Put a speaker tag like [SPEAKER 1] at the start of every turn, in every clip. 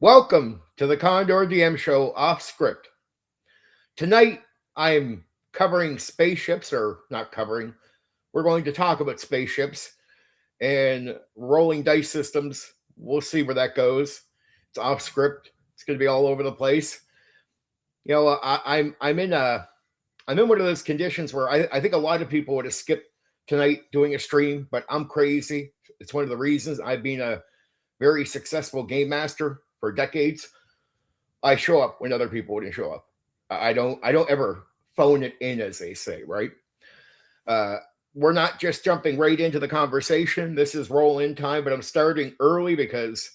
[SPEAKER 1] Welcome to the Condor DM show off script. Tonight, I'm covering spaceships, or not covering. We're going to talk about spaceships and rolling dice systems. We'll see where that goes. It's off script. It's going to be all over the place. I'm in one of those conditions where I think a lot of people would have skipped tonight doing a stream, but I'm crazy. It's one of the reasons I've been a very successful game master for decades. I show up when other people wouldn't show up. I don't ever phone it in, as they say, right? Uh, we're not just jumping right into the conversation. This is roll in time, but I'm starting early because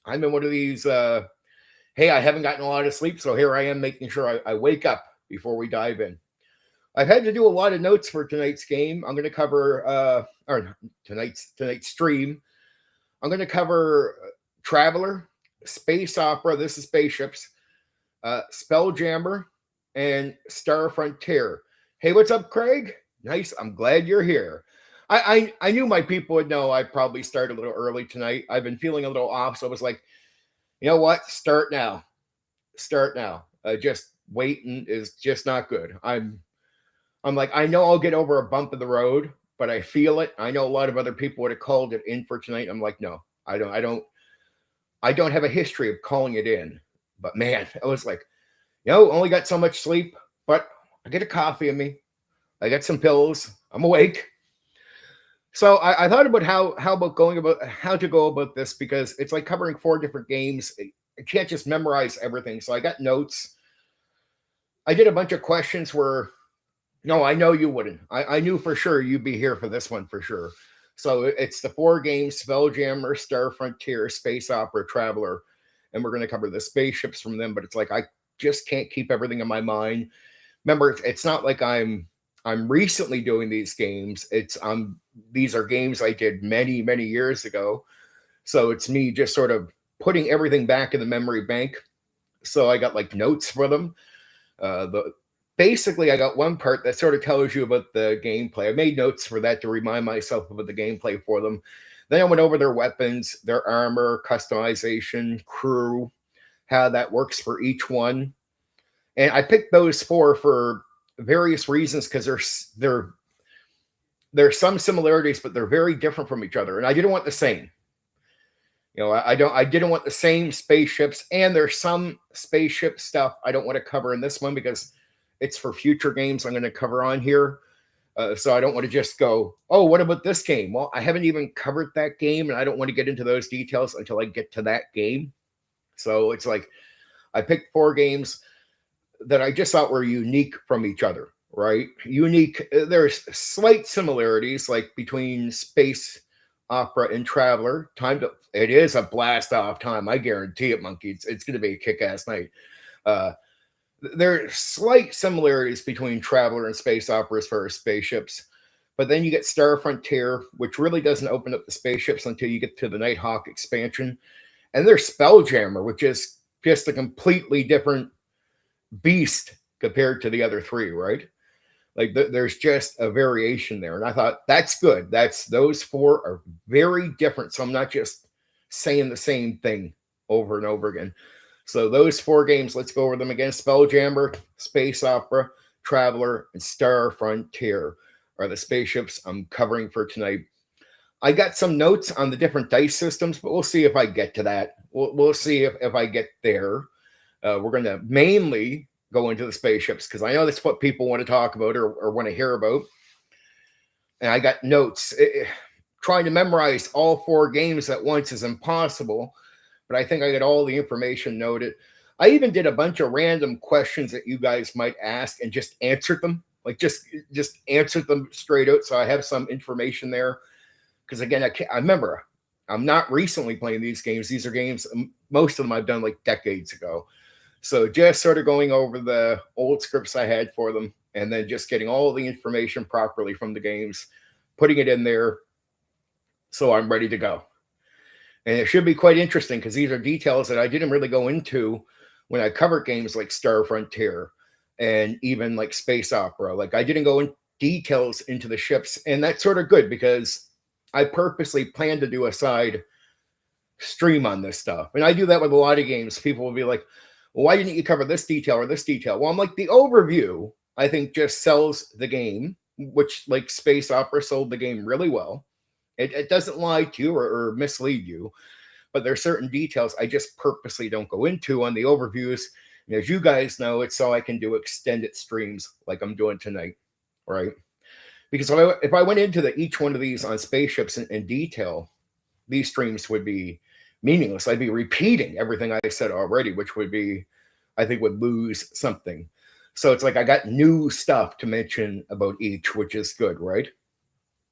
[SPEAKER 1] I'm in one of these. Hey, I haven't gotten a lot of sleep, so here I am making sure I wake up before we dive in. I've had to do a lot of notes for tonight's game. I'm going to cover, or tonight's stream. I'm going to cover Traveler, Space Opera. This is spaceships. Spelljammer, and Star Frontier. Hey, what's up, Craig? Nice. I'm glad you're here. I knew my people would know I probably started a little early tonight. I've been feeling a little off, so I was like, you know what? Start now. Start now. Just waiting is just not good. I'm like, I know I'll get over a bump in the road, but I feel it. I know a lot of other people would have called it in for tonight. I'm like, no, I don't have a history of calling it in. But man, I was like, only got so much sleep, but I get a coffee in me. I got some pills. I'm awake. So I thought about how to go about this, because it's like covering 4 different games. I can't just memorize everything. So I got notes. I did a bunch of questions where, no, I know you wouldn't. I knew for sure you'd be here for this one for sure. So it's the 4 games: Spelljammer, Star Frontier, Space Opera, Traveler, and we're going to cover the spaceships from them. But it's like I just can't keep everything in my mind. Remember, it's not like I'm recently doing these games. These are games I did many years ago. So it's me just sort of putting everything back in the memory bank. So I got like notes for them. Basically, I got one part that sort of tells you about the gameplay. I made notes for that to remind myself about the gameplay for them. Then I went over their weapons, their armor, customization, crew, how that works for each one. And I picked those 4 for various reasons, because there's some similarities, but they're very different from each other. And I didn't want the same. I didn't want the same spaceships, and there's some spaceship stuff I don't want to cover in this one because it's for future games I'm going to cover on here. So I don't want to just go, oh, what about this game? Well, I haven't even covered that game, and I don't want to get into those details until I get to that game. So it's like I picked 4 games that I just thought were unique from each other, right? Unique. There's slight similarities, like between Space Opera and Traveler. It is a blast off time. I guarantee it, Monkey. It's going to be a kick-ass night. There are slight similarities between Traveler and Space Opera as far as spaceships. But then you get Star Frontier, which really doesn't open up the spaceships until you get to the Nighthawk expansion. And there's Spelljammer, which is just a completely different beast compared to the other 3, right? Like there's just a variation there. And I thought, that's good. Those 4 are very different. So I'm not just saying the same thing over and over again. So those 4 games, let's go over them again. Spelljammer, Space Opera, Traveler, and Star Frontier are the spaceships I'm covering for tonight. I got some notes on the different dice systems, but we'll see if I get to that. We'll see if I get there. We're going to mainly go into the spaceships because I know that's what people want to talk about or want to hear about. And I got notes. Trying to memorize all 4 games at once is impossible, but I think I got all the information noted. I even did a bunch of random questions that you guys might ask and just answered them. Like just answered them straight out. So I have some information there. Because again, I remember I'm not recently playing these games. These are games, most of them I've done like decades ago. So just sort of going over the old scripts I had for them and then just getting all the information properly from the games, putting it in there so I'm ready to go. And it should be quite interesting because these are details that I didn't really go into when I covered games like Star Frontier and even like Space Opera. Like I didn't go in details into the ships, and that's sort of good because I purposely planned to do a side stream on this stuff. And I do that with a lot of games. People will be like, well, why didn't you cover this detail or this detail? Well, I'm like, the overview, I think, just sells the game, which like Space Opera sold the game really well. It doesn't lie to you or mislead you, but there's certain details I just purposely don't go into on the overviews. And as you guys know, it's so I can do extended streams like I'm doing tonight, right? Because if I went into each one of these on spaceships in detail, these streams would be meaningless. I'd be repeating everything I said already, which would be, I think, would lose something. So it's like I got new stuff to mention about each, which is good, right?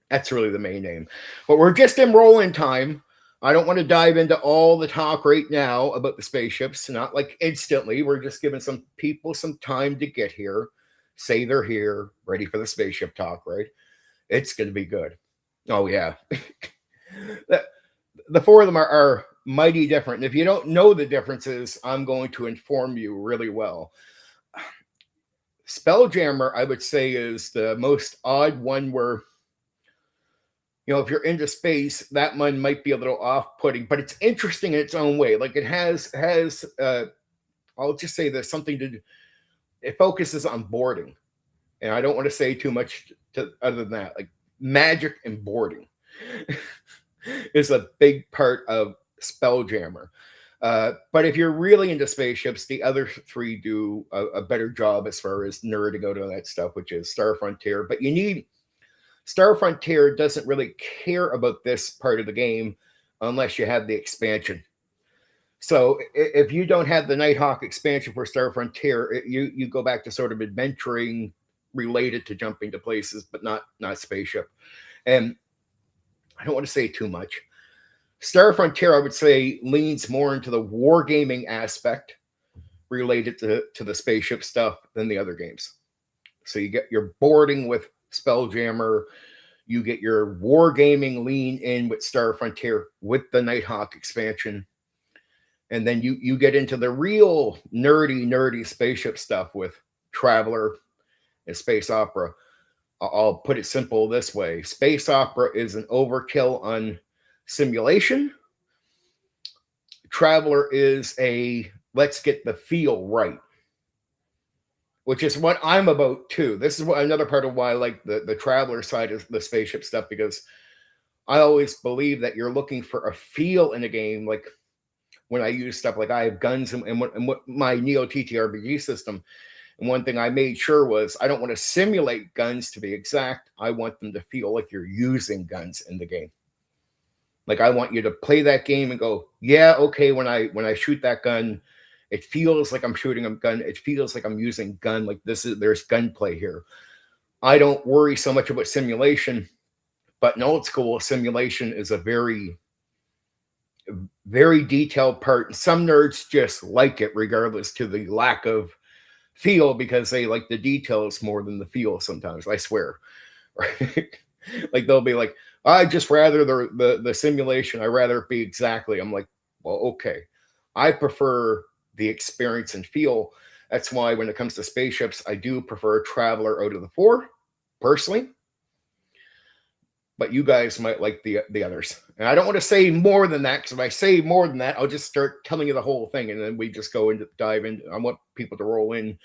[SPEAKER 1] That's really the main aim. But we're just in rolling time. I don't want to dive into all the talk right now about the spaceships, not like instantly. We're just giving some people some time to get here, say they're here, ready for the spaceship talk, right? It's going to be good. Oh, yeah. The four of them are mighty different. And if you don't know the differences, I'm going to inform you really well. Spelljammer, I would say, is the most odd one where, you know, if you're into space, that one might be a little off-putting, but it's interesting in its own way. Like it has I'll just say there's something to do. It focuses on boarding. And I don't want to say too much other than that. Like magic and boarding is a big part of Spelljammer. But if you're really into spaceships, the other three do a better job as far as nerding out on that stuff, which is Star Frontier. But you need Star Frontier doesn't really care about this part of the game unless you have the expansion. So if you don't have the Nighthawk expansion for Star Frontier, you go back to sort of adventuring related to jumping to places, but not spaceship. And I don't want to say too much. Star Frontier, I would say, leans more into the wargaming aspect related to the spaceship stuff than the other games. So you get your boarding with Spelljammer, you get your wargaming lean in with Star Frontier with the Nighthawk expansion, and then you get into the real nerdy spaceship stuff with Traveler and Space Opera. I'll put it simple this way. Space Opera is an overkill on simulation. Traveler is a let's get the feel right, which is what I'm about too. This is another part of why I like the Traveler side of the spaceship stuff, because I always believe that you're looking for a feel in a game. Like when I use stuff like I have guns and what my Neo TTRPG system. And one thing I made sure was I don't want to simulate guns to be exact. I want them to feel like you're using guns in the game. Like I want you to play that game and go, yeah, okay, when I shoot that gun, it feels like I'm shooting a gun. It feels like I'm using gun. Like there's gunplay here. I don't worry so much about simulation, but in old school, simulation is a very, very detailed part. And some nerds just like it regardless to the lack of feel, because they like the details more than the feel sometimes, I swear. Right? Like they'll be like, I just rather the simulation, I rather it be exactly. I'm like, well, okay. I prefer the experience and feel. That's why when it comes to spaceships, I do prefer Traveler out of the four, personally. But you guys might like the others. And I don't want to say more than that, because if I say more than that, I'll just start telling you the whole thing, and then we just go into dive in. I want people to roll in.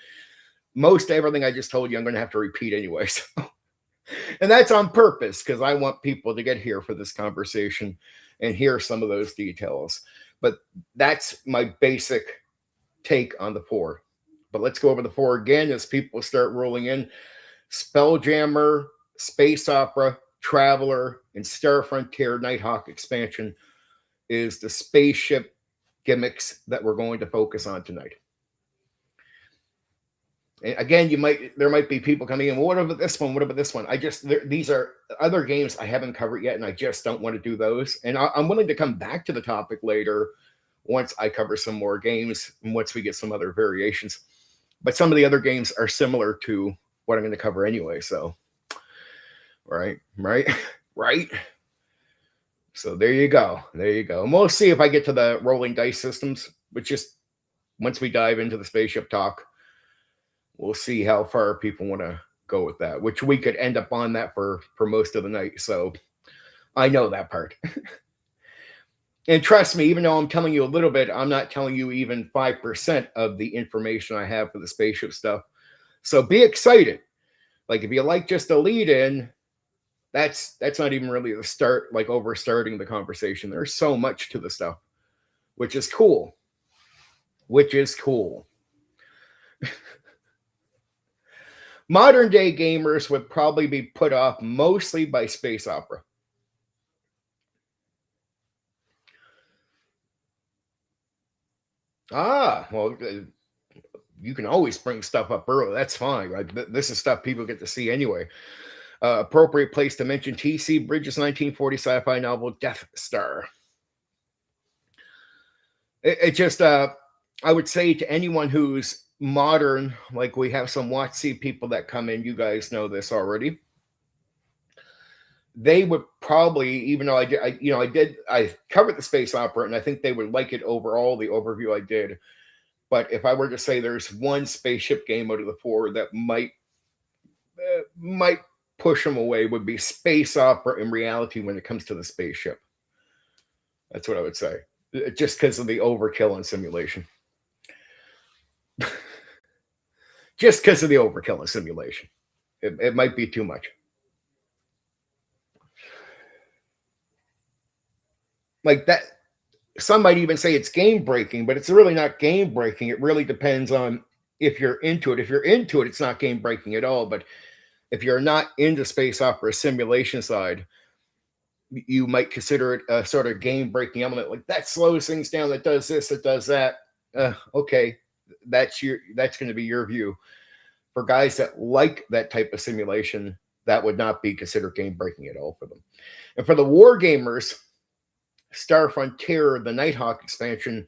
[SPEAKER 1] Most everything I just told you, I'm going to have to repeat anyway. So. And that's on purpose, because I want people to get here for this conversation and hear some of those details. But that's my basic take on the four. But let's go over the four again as people start rolling in. Spelljammer, Space Opera, Traveler, and Star Frontier Nighthawk expansion is the spaceship gimmicks that we're going to focus on tonight. And again, there might be people coming in. Well, what about this one? What about this one? These are other games I haven't covered yet, and I just don't want to do those. And I'm willing to come back to the topic later once I cover some more games and once we get some other variations. But some of the other games are similar to what I'm going to cover anyway. So, right. So there you go. And we'll see if I get to the rolling dice systems, which just once we dive into the spaceship talk, we'll see how far people want to go with that, which we could end up on that for most of the night. So I know that part. And trust me, even though I'm telling you a little bit, I'm not telling you even 5% of the information I have for the spaceship stuff. So be excited. Like if you like just a lead in, that's not even really the start, like over starting the conversation. There's so much to the stuff, which is cool. Which is cool. Modern day gamers would probably be put off mostly by space opera. Ah, well, you can always bring stuff up early. That's fine. This is stuff people get to see anyway. Appropriate place to mention T.C. Bridges' 1940 sci-fi novel Death Star. It just, I would say to anyone who's modern, like we have some WotC people that come in, you guys know this already. They would probably, even though I covered the space opera, and I think they would like it overall, the overview I did. But if I were to say there's one spaceship game out of the four that might push them away, would be space opera in reality when it comes to the spaceship. That's what I would say, just because of the overkill in simulation. Just because of the overkill in simulation, it might be too much. Like that, some might even say it's game breaking, but it's really not game breaking. It really depends on if you're into it. If you're into it, it's not game breaking at all. But if you're not into space opera simulation side, you might consider it a sort of game breaking element. Like that slows things down, that does this, that does that. Okay, that's going to be your view. For guys that like that type of simulation, that would not be considered game breaking at all for them. And for the war gamers, Star Frontier, the Nighthawk expansion,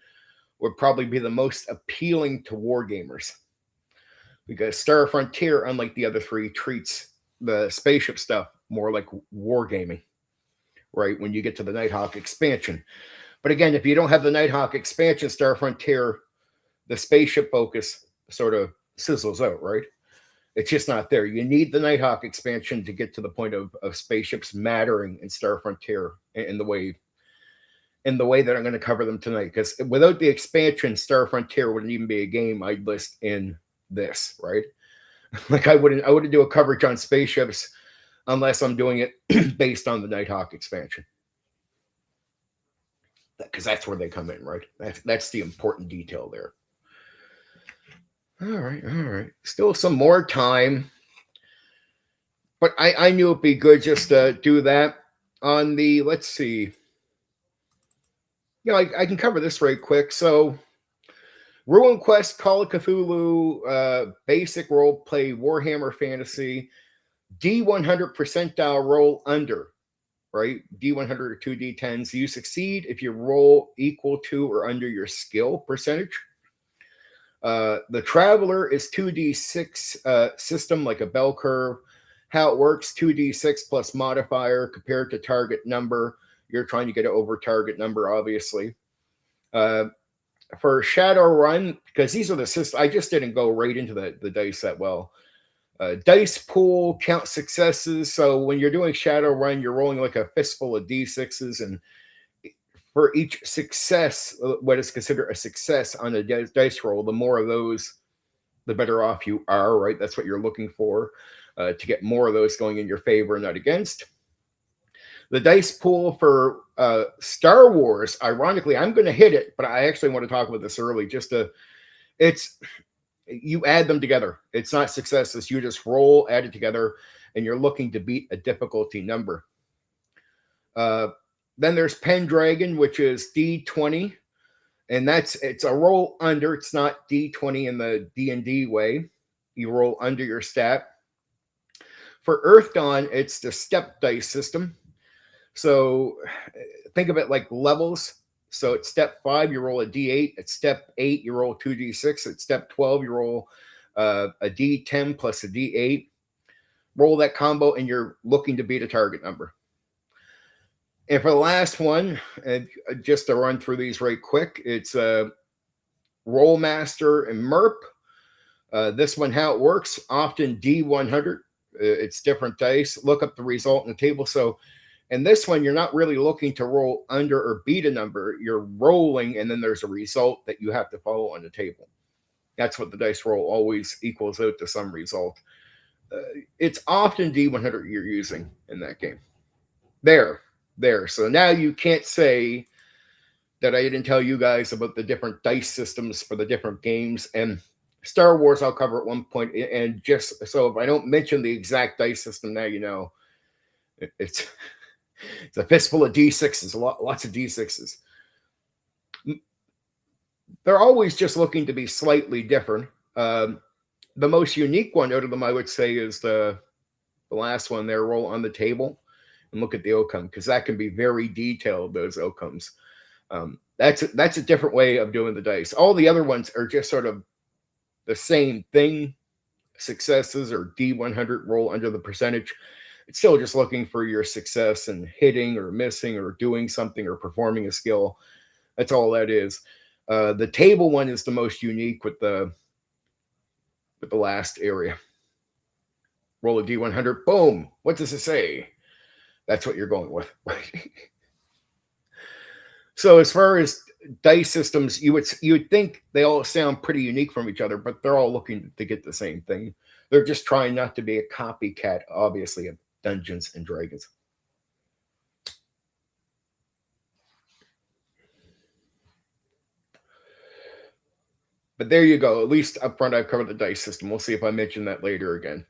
[SPEAKER 1] would probably be the most appealing to war gamers, because Star Frontier, unlike the other three, treats the spaceship stuff more like wargaming, right? When you get to the Nighthawk expansion. But again, if you don't have the Nighthawk expansion, Star Frontier, the spaceship focus sort of sizzles out, right? It's just not there. You need the Nighthawk expansion to get to the point of spaceships mattering in Star Frontier in the way that I'm going to cover them tonight. Because without the expansion, Star Frontier wouldn't even be a game I'd list in this, right? Like I wouldn't do a coverage on spaceships unless I'm doing it based on the Nighthawk expansion. Because that's where they come in, right? That's the important detail there. All right. Still some more time. But I knew it'd be good just to do that on the, let's see. I can cover this right quick. So, Ruin Quest, Call of Cthulhu, basic role play, Warhammer Fantasy, D100 percentile roll under, right? D100 or 2D10s. You succeed if you roll equal to or under your skill percentage. The Traveler is 2D6 system, like a bell curve. How it works, 2D6 plus modifier compared to target number. You're trying to get it over target number, obviously. For Shadowrun, because these are the systems, I just didn't go right into the dice that well. Dice pool, count successes. So when you're doing Shadowrun, you're rolling like a fistful of D6s, and for each success, what is considered a success on a dice roll, the more of those, the better off you are, right? That's what you're looking for, to get more of those going in your favor, not against. The dice pool for Star Wars, ironically, I'm going to hit it, but I actually want to talk about this early. You add them together. It's not successes. You just roll, add it together, and you're looking to beat a difficulty number. Then there's Pendragon, which is D20, and it's a roll under. It's not D20 in the D&D way. You roll under your stat. For Earth Dawn, it's the step dice system. So think of it like levels. So at step 5, you roll a D8. At step 8, you roll 2D6. At step 12, you roll a D10 plus a D8. Roll that combo, and you're looking to beat a target number. And for the last one, just to run through these right quick, it's Rollmaster and MERP. This one, how it works, often D100. It's different dice. Look up the result in the table. So And this one, you're not really looking to roll under or beat a number. You're rolling, and then there's a result that you have to follow on the table. That's what the dice roll always equals out to, some result. It's often D100 you're using in that game. There. So now you can't say that I didn't tell you guys about the different dice systems for the different games. And Star Wars I'll cover at one point. And just so if I don't mention the exact dice system, now you know it's a fistful of D6s, lots of D6s. They're always just looking to be slightly different. The most unique one out of them, I would say, is the last one there. Roll on the table and look at the outcome, because that can be very detailed, those outcomes. That's a different way of doing the dice. All the other ones are just sort of the same thing. Successes or D100, roll under the percentage. It's still just looking for your success and hitting or missing or doing something or performing a skill. That's all that is. The table one is the most unique with the last area. Roll a D100. Boom. What does it say? That's what you're going with, right? So as far as dice systems, you would think they all sound pretty unique from each other, but they're all looking to get the same thing. They're just trying not to be a copycat, obviously, of Dungeons and Dragons. But there you go. At least up front, I've covered the dice system. We'll see if I mention that later again.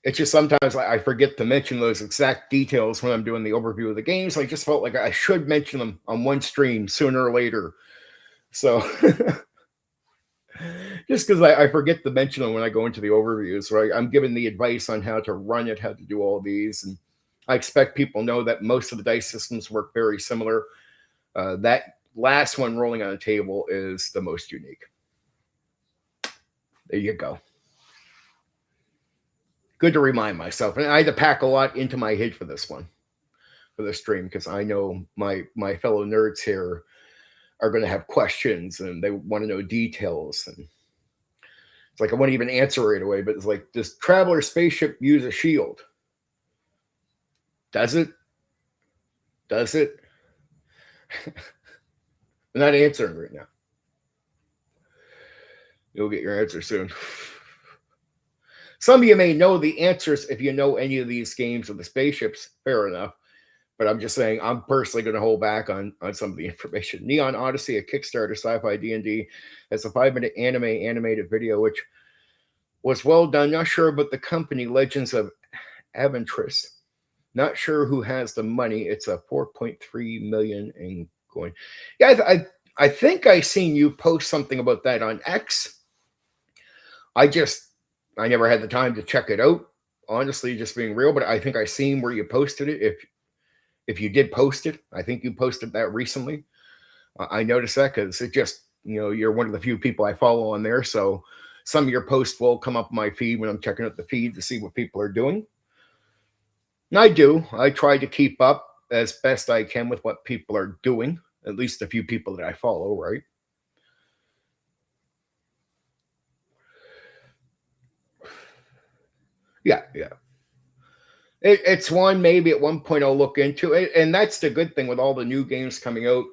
[SPEAKER 1] It's just sometimes I forget to mention those exact details when I'm doing the overview of the games. I just felt like I should mention them on one stream sooner or later. So just because I forget to mention them when I go into the overviews, right? I'm giving the advice on how to run it, how to do all these. And I expect people know that most of the dice systems work very similar. That last one, rolling on a table, is the most unique. There you go. Good to remind myself. And I had to pack a lot into my head for this one, for the stream, because I know my fellow nerds here are going to have questions and they want to know details. And it's like I won't even answer right away, but it's like, does Traveler spaceship use a shield? Does it? Does it? I'm not answering right now. You'll get your answer soon. Some of you may know the answers if you know any of these games with the spaceships. Fair enough. But I'm just saying, I'm personally going to hold back on some of the information. Neon Odyssey, a Kickstarter sci-fi D&D. That's a 5-minute animated video, which was well done. Not sure about the company, Legends of Aventris. Not sure who has the money. It's a 4.3 million in coin. Yeah, I think I seen you post something about that on X. I never had the time to check it out, honestly, just being real, but I think I seen where you posted it. If you did post it, I think you posted that recently. I noticed that because it just, you're one of the few people I follow on there. So some of your posts will come up my feed when I'm checking out the feed to see what people are doing. And I do. I try to keep up as best I can with what people are doing, at least a few people that I follow, right? Yeah. It's one maybe at one point I'll look into it. And that's the good thing with all the new games coming out.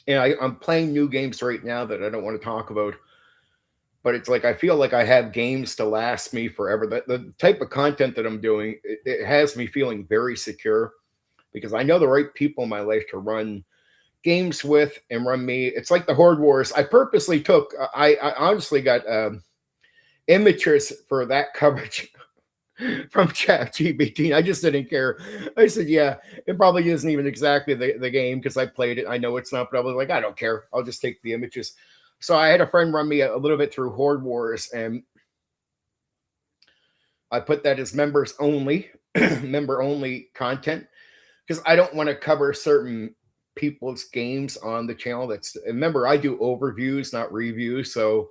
[SPEAKER 1] And I'm playing new games right now that I don't want to talk about. But it's like I feel like I have games to last me forever. The type of content that I'm doing, it has me feeling very secure because I know the right people in my life to run games with and run me. It's like the Horde Wars. I purposely took, I honestly got images for that coverage from ChatGPT. I just didn't care. I said, yeah, it probably isn't even exactly the game because I played it. I know it's not, but I was like, I don't care. I'll just take the images. So I had a friend run me a little bit through Horde Wars, and I put that as members only, member only content, because I don't want to cover certain people's games on the channel. Remember, I do overviews, not reviews. So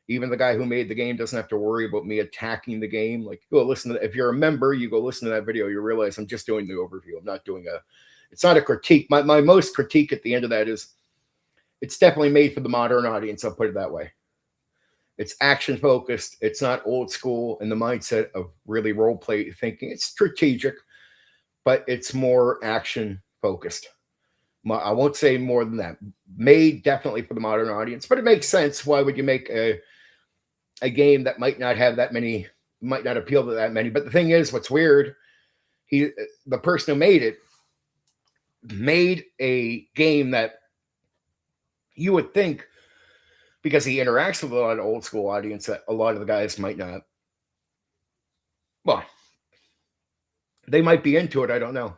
[SPEAKER 1] even the guy who made the game doesn't have to worry about me attacking the game. Like, go listen to, if you're a member, you go listen to that video, you realize I'm just doing the overview. I'm not doing it's not a critique. My most critique at the end of that is it's definitely made for the modern audience. I'll put it that way. It's action focused. It's not old school in the mindset of really role play thinking. It's strategic, but it's more action focused. I won't say more than that. Made definitely for the modern audience, but it makes sense. Why would you make a game that might not have that many, might not appeal to that many? But the thing is, what's weird, the person who made it made a game that you would think, because he interacts with a lot of old school audience, that a lot of the guys might not. Well, they might be into it. I don't know.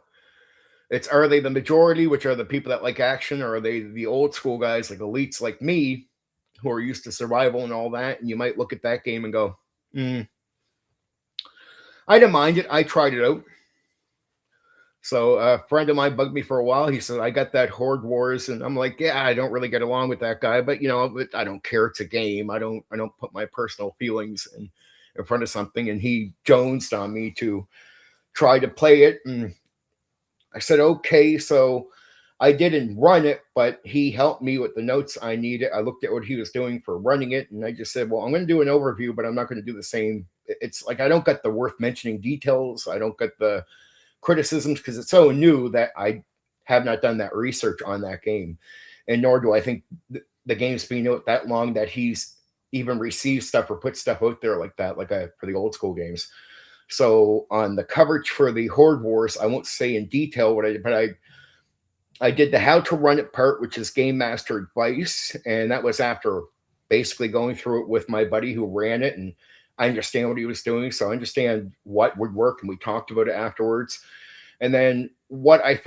[SPEAKER 1] It's, are they the majority, which are the people that like action, or are they the old school guys, like elites like me, who are used to survival and all that? And you might look at that game and go, I didn't mind it. I tried it out. So a friend of mine bugged me for a while. He said, I got that Horde Wars. And I'm like, yeah, I don't really get along with that guy, but I don't care. It's a game. I don't put my personal feelings in front of something. And he jonesed on me to try to play it. And I said, okay. So I didn't run it, but he helped me with the notes I needed. I looked at what he was doing for running it. And I just said, well, I'm going to do an overview, but I'm not going to do the same. It's like, I don't get the worth mentioning details. I don't get the criticisms because it's so new that I have not done that research on that game. And nor do I think the game's been out that long that he's even received stuff or put stuff out there like that, for the old school games. So on the coverage for the Horde Wars, I won't say in detail what I did, but I did the how to run it part, which is game master advice. And that was after basically going through it with my buddy who ran it. And I understand what he was doing. So I understand what would work. And we talked about it afterwards. And then what I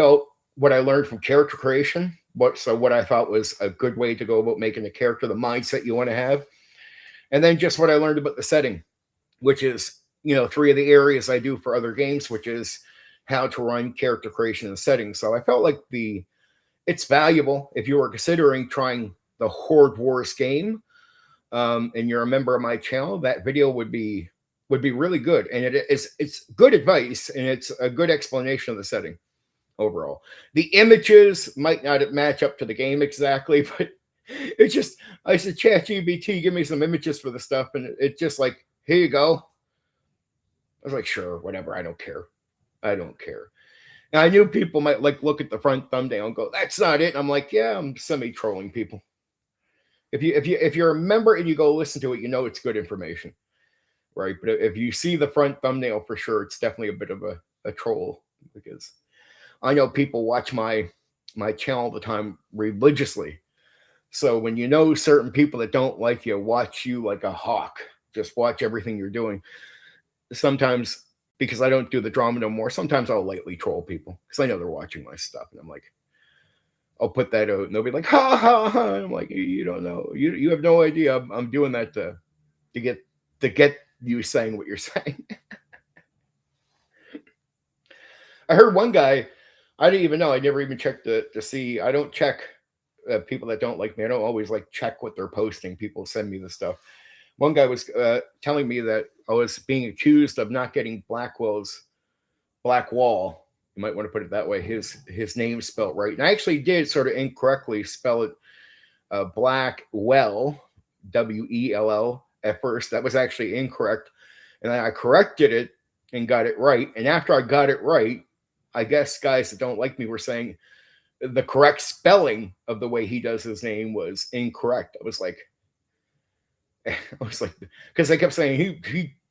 [SPEAKER 1] learned from character creation, what I thought was a good way to go about making a character, the mindset you want to have. And then just what I learned about the setting, which is, 3 of the areas I do for other games, which is how to run character creation and setting. So I felt like it's valuable if you were considering trying the Horde Wars game, and you're a member of my channel. That video would be really good, and it's good advice, and it's a good explanation of the setting overall. The images might not match up to the game exactly, but it's just, I said, ChatGPT, give me some images for the stuff, and it's just like, here you go. I was like, sure, whatever. I don't care. And I knew people might look at the front thumbnail and go, that's not it. And I'm like, yeah, I'm semi-trolling people. If you're a member and you go listen to it, it's good information, right? But if you see the front thumbnail, for sure, it's definitely a bit of a troll, because I know people watch my channel all the time religiously. So when certain people that don't like you watch you like a hawk, just watch everything you're doing. Sometimes, because I don't do the drama no more, sometimes I'll lightly troll people because I know they're watching my stuff, and I'm like, I'll put that out, and they'll be like, ha ha ha. And I'm like, you don't know, you have no idea. I'm doing that to get you saying what you're saying. I heard one guy, I didn't even know. I never even checked to see. I don't check people that don't like me. I don't always check what they're posting. People send me the stuff. One guy was telling me that I was being accused of not getting Blackwell's Black Wall. You might want to put it that way. His name spelled right. And I actually did sort of incorrectly spell it Blackwell, Well at first. That was actually incorrect. And then I corrected it and got it right. And after I got it right, I guess guys that don't like me were saying the correct spelling of the way he does his name was incorrect. I was like, because they kept saying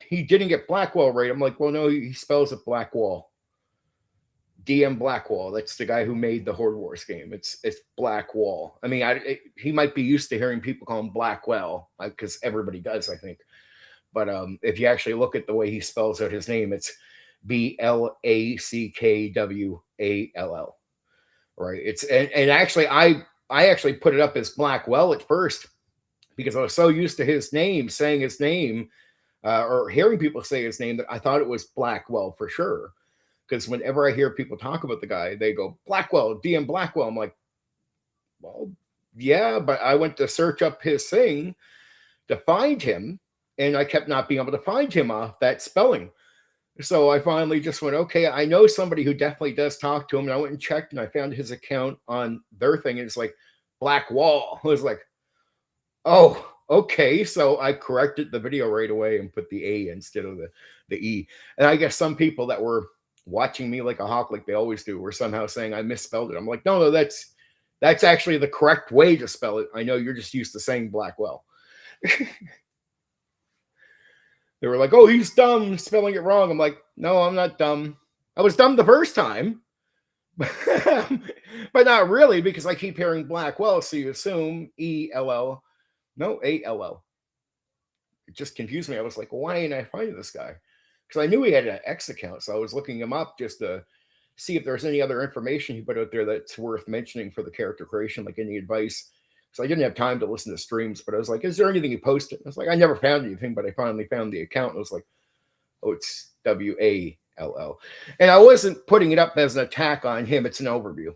[SPEAKER 1] he didn't get Blackwell right. I'm like, well, no, he spells it Blackwall. DM Blackwall. That's the guy who made the Horde Wars game. It's Blackwall. I mean, he might be used to hearing people call him Blackwell, because everybody does, I think. But if you actually look at the way he spells out his name, it's Blackwall. Right? It's and actually I actually put it up as Blackwell at first, because I was so used to his name, saying his name, or hearing people say his name, that I thought it was Blackwell for sure. Because whenever I hear people talk about the guy, they go, Blackwell, DM Blackwell. I'm like, well, yeah, but I went to search up his thing to find him, and I kept not being able to find him off that spelling. So I finally just went, okay, I know somebody who definitely does talk to him. And I went and checked, and I found his account on their thing, and it's like Blackwall. I was like, oh, okay. So I corrected the video right away and put the A instead of the E. And I guess some people that were watching me like a hawk, like they always do, or somehow saying I misspelled it. I'm like, no, that's actually the correct way to spell it. I know you're just used to saying Blackwell. They were like, oh, he's dumb spelling it wrong. I'm like, no, I'm not dumb. I was dumb the first time, but not really, because I keep hearing Blackwell, so you assume E-L-L. No, A-L-L. It just confused me. I was like, why ain't I finding this guy? Because I knew he had an X account, so I was looking him up just to see if there's any other information he put out there that's worth mentioning for the character creation, like any advice. So I didn't have time to listen to streams, but I was like, is there anything he posted? I was like, I never found anything, but I finally found the account. And I was like, oh, it's W-A-L-L. And I wasn't putting it up as an attack on him. It's an overview.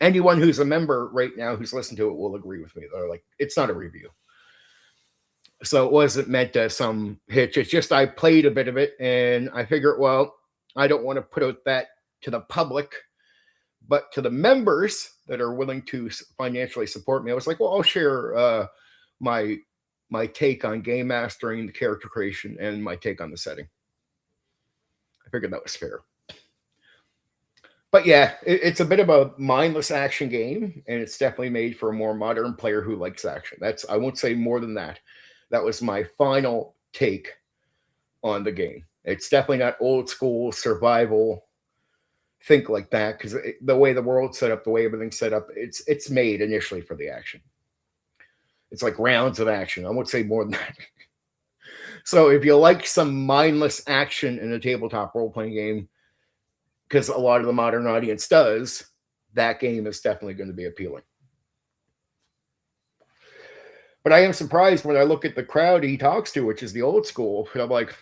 [SPEAKER 1] Anyone who's a member right now who's listened to it will agree with me. They're like, it's not a review. So it wasn't meant as some hitch. It's just I played a bit of it, and I figured, well, I don't want to put out that to the public, but to the members that are willing to financially support me, I was like, well, I'll share my take on game mastering, the character creation, and my take on the setting. I figured that was fair. But yeah, it's a bit of a mindless action game, and it's definitely made for a more modern player who likes action. I won't say more than that. That was my final take on the game. It's definitely not old school survival, think like that, because the way the world's set up, the way everything's set up, it's made initially for the action. It's like rounds of action. I won't say more than that. So if you like some mindless action in a tabletop role-playing game, because a lot of the modern audience does, that game is definitely going to be appealing. But I am surprised when I look at the crowd he talks to, which is the old school, and I'm like,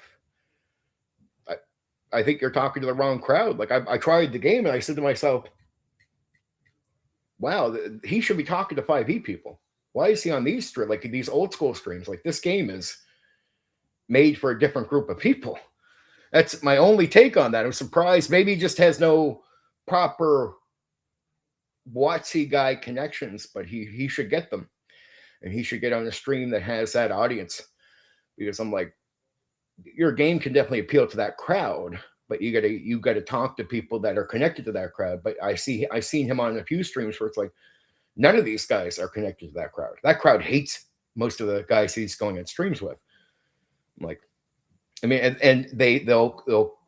[SPEAKER 1] I think you're talking to the wrong crowd. Like I tried the game and I said to myself, wow, he should be talking to 5e people. Why is he on these old school streams? Like this game is made for a different group of people. That's my only take on that. I'm surprised. Maybe he just has no proper WotC guy connections, but he should get them. And he should get on a stream that has that audience. Because I'm like, your game can definitely appeal to that crowd, but you gotta talk to people that are connected to that crowd. But I've seen him on a few streams where it's like none of these guys are connected to that crowd. That crowd hates most of the guys he's going on streams with. I'm like, I mean, and they'll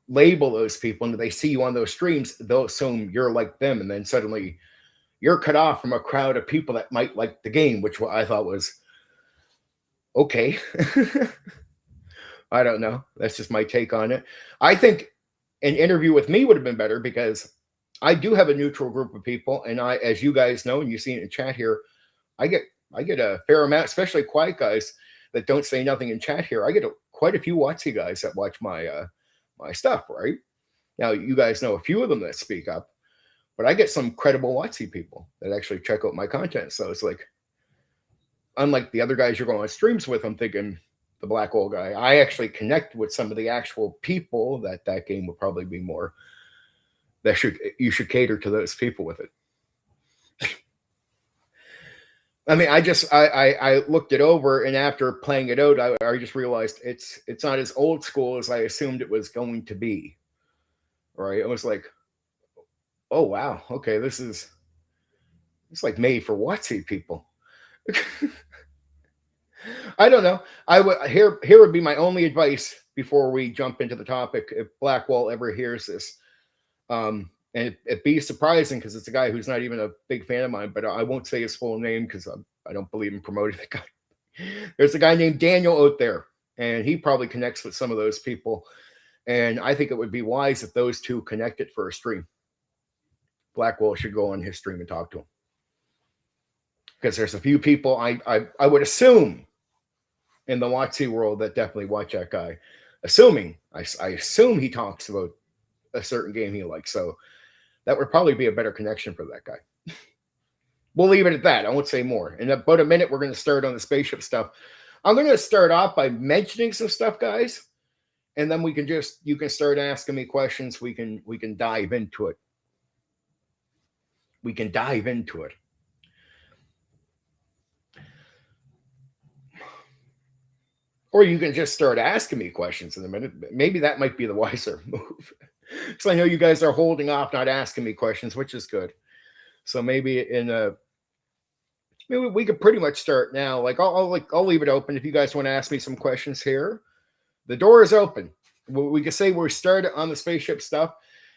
[SPEAKER 1] label those people, and if they see you on those streams, they'll assume you're like them, and then suddenly you're cut off from a crowd of people that might like the game, which I thought was okay. I don't know. That's just my take on it. I think an interview with me would have been better because I do have a neutral group of people, and I, as you guys know, and you see it in chat here, I get a fair amount, especially quiet guys that don't say nothing in chat here. I get quite a few WotC guys that watch my my stuff, right? Now, you guys know a few of them that speak up, but I get some credible WotC people that actually check out my content. So it's like, unlike the other guys you're going on streams with, I'm thinking the black hole guy, I actually connect with some of the actual people that game would probably be more. You should cater to those people with it. I mean, I looked it over, and after playing it out, I just realized it's not as old school as I assumed it was going to be. Right? It was like, oh wow, okay, it's like made for WotC people. I don't know. I would here would be my only advice before we jump into the topic. If Blackwell ever hears this, and it'd be surprising because it's a guy who's not even a big fan of mine, but I won't say his full name because I don't believe in promoting the guy. There's a guy named Daniel out there, and he probably connects with some of those people. And I think it would be wise if those two connected for a stream. Blackwell should go on his stream and talk to him. Because there's a few people I would assume in the WotC world that definitely watch that guy. I assume he talks about a certain game he likes. So that would probably be a better connection for that guy. We'll leave it at that. I won't say more. In about a minute, we're going to start on the spaceship stuff. I'm going to start off by mentioning some stuff, guys. And then you can start asking me questions. We can dive into it. We can dive into it. Or you can just start asking me questions in a minute. Maybe that might be the wiser move. Because I know you guys are holding off, not asking me questions, which is good. So maybe maybe we could pretty much start now. Like I'll leave it open if you guys want to ask me some questions here. The door is open. We could say we're started on the spaceship stuff.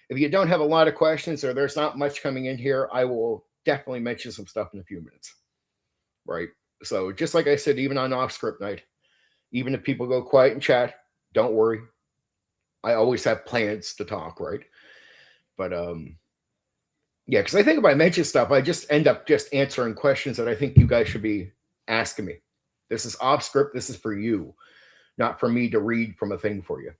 [SPEAKER 1] If you don't have a lot of questions or there's not much coming in here, I will definitely mention some stuff in a few minutes. Right. So just like I said, even on off script night, even if people go quiet and chat, don't worry. I always have plans to talk, right? But yeah, because I think if I mention stuff, I just end up just answering questions that I think you guys should be asking me. This is off script. This is for you, not for me to read from a thing for you.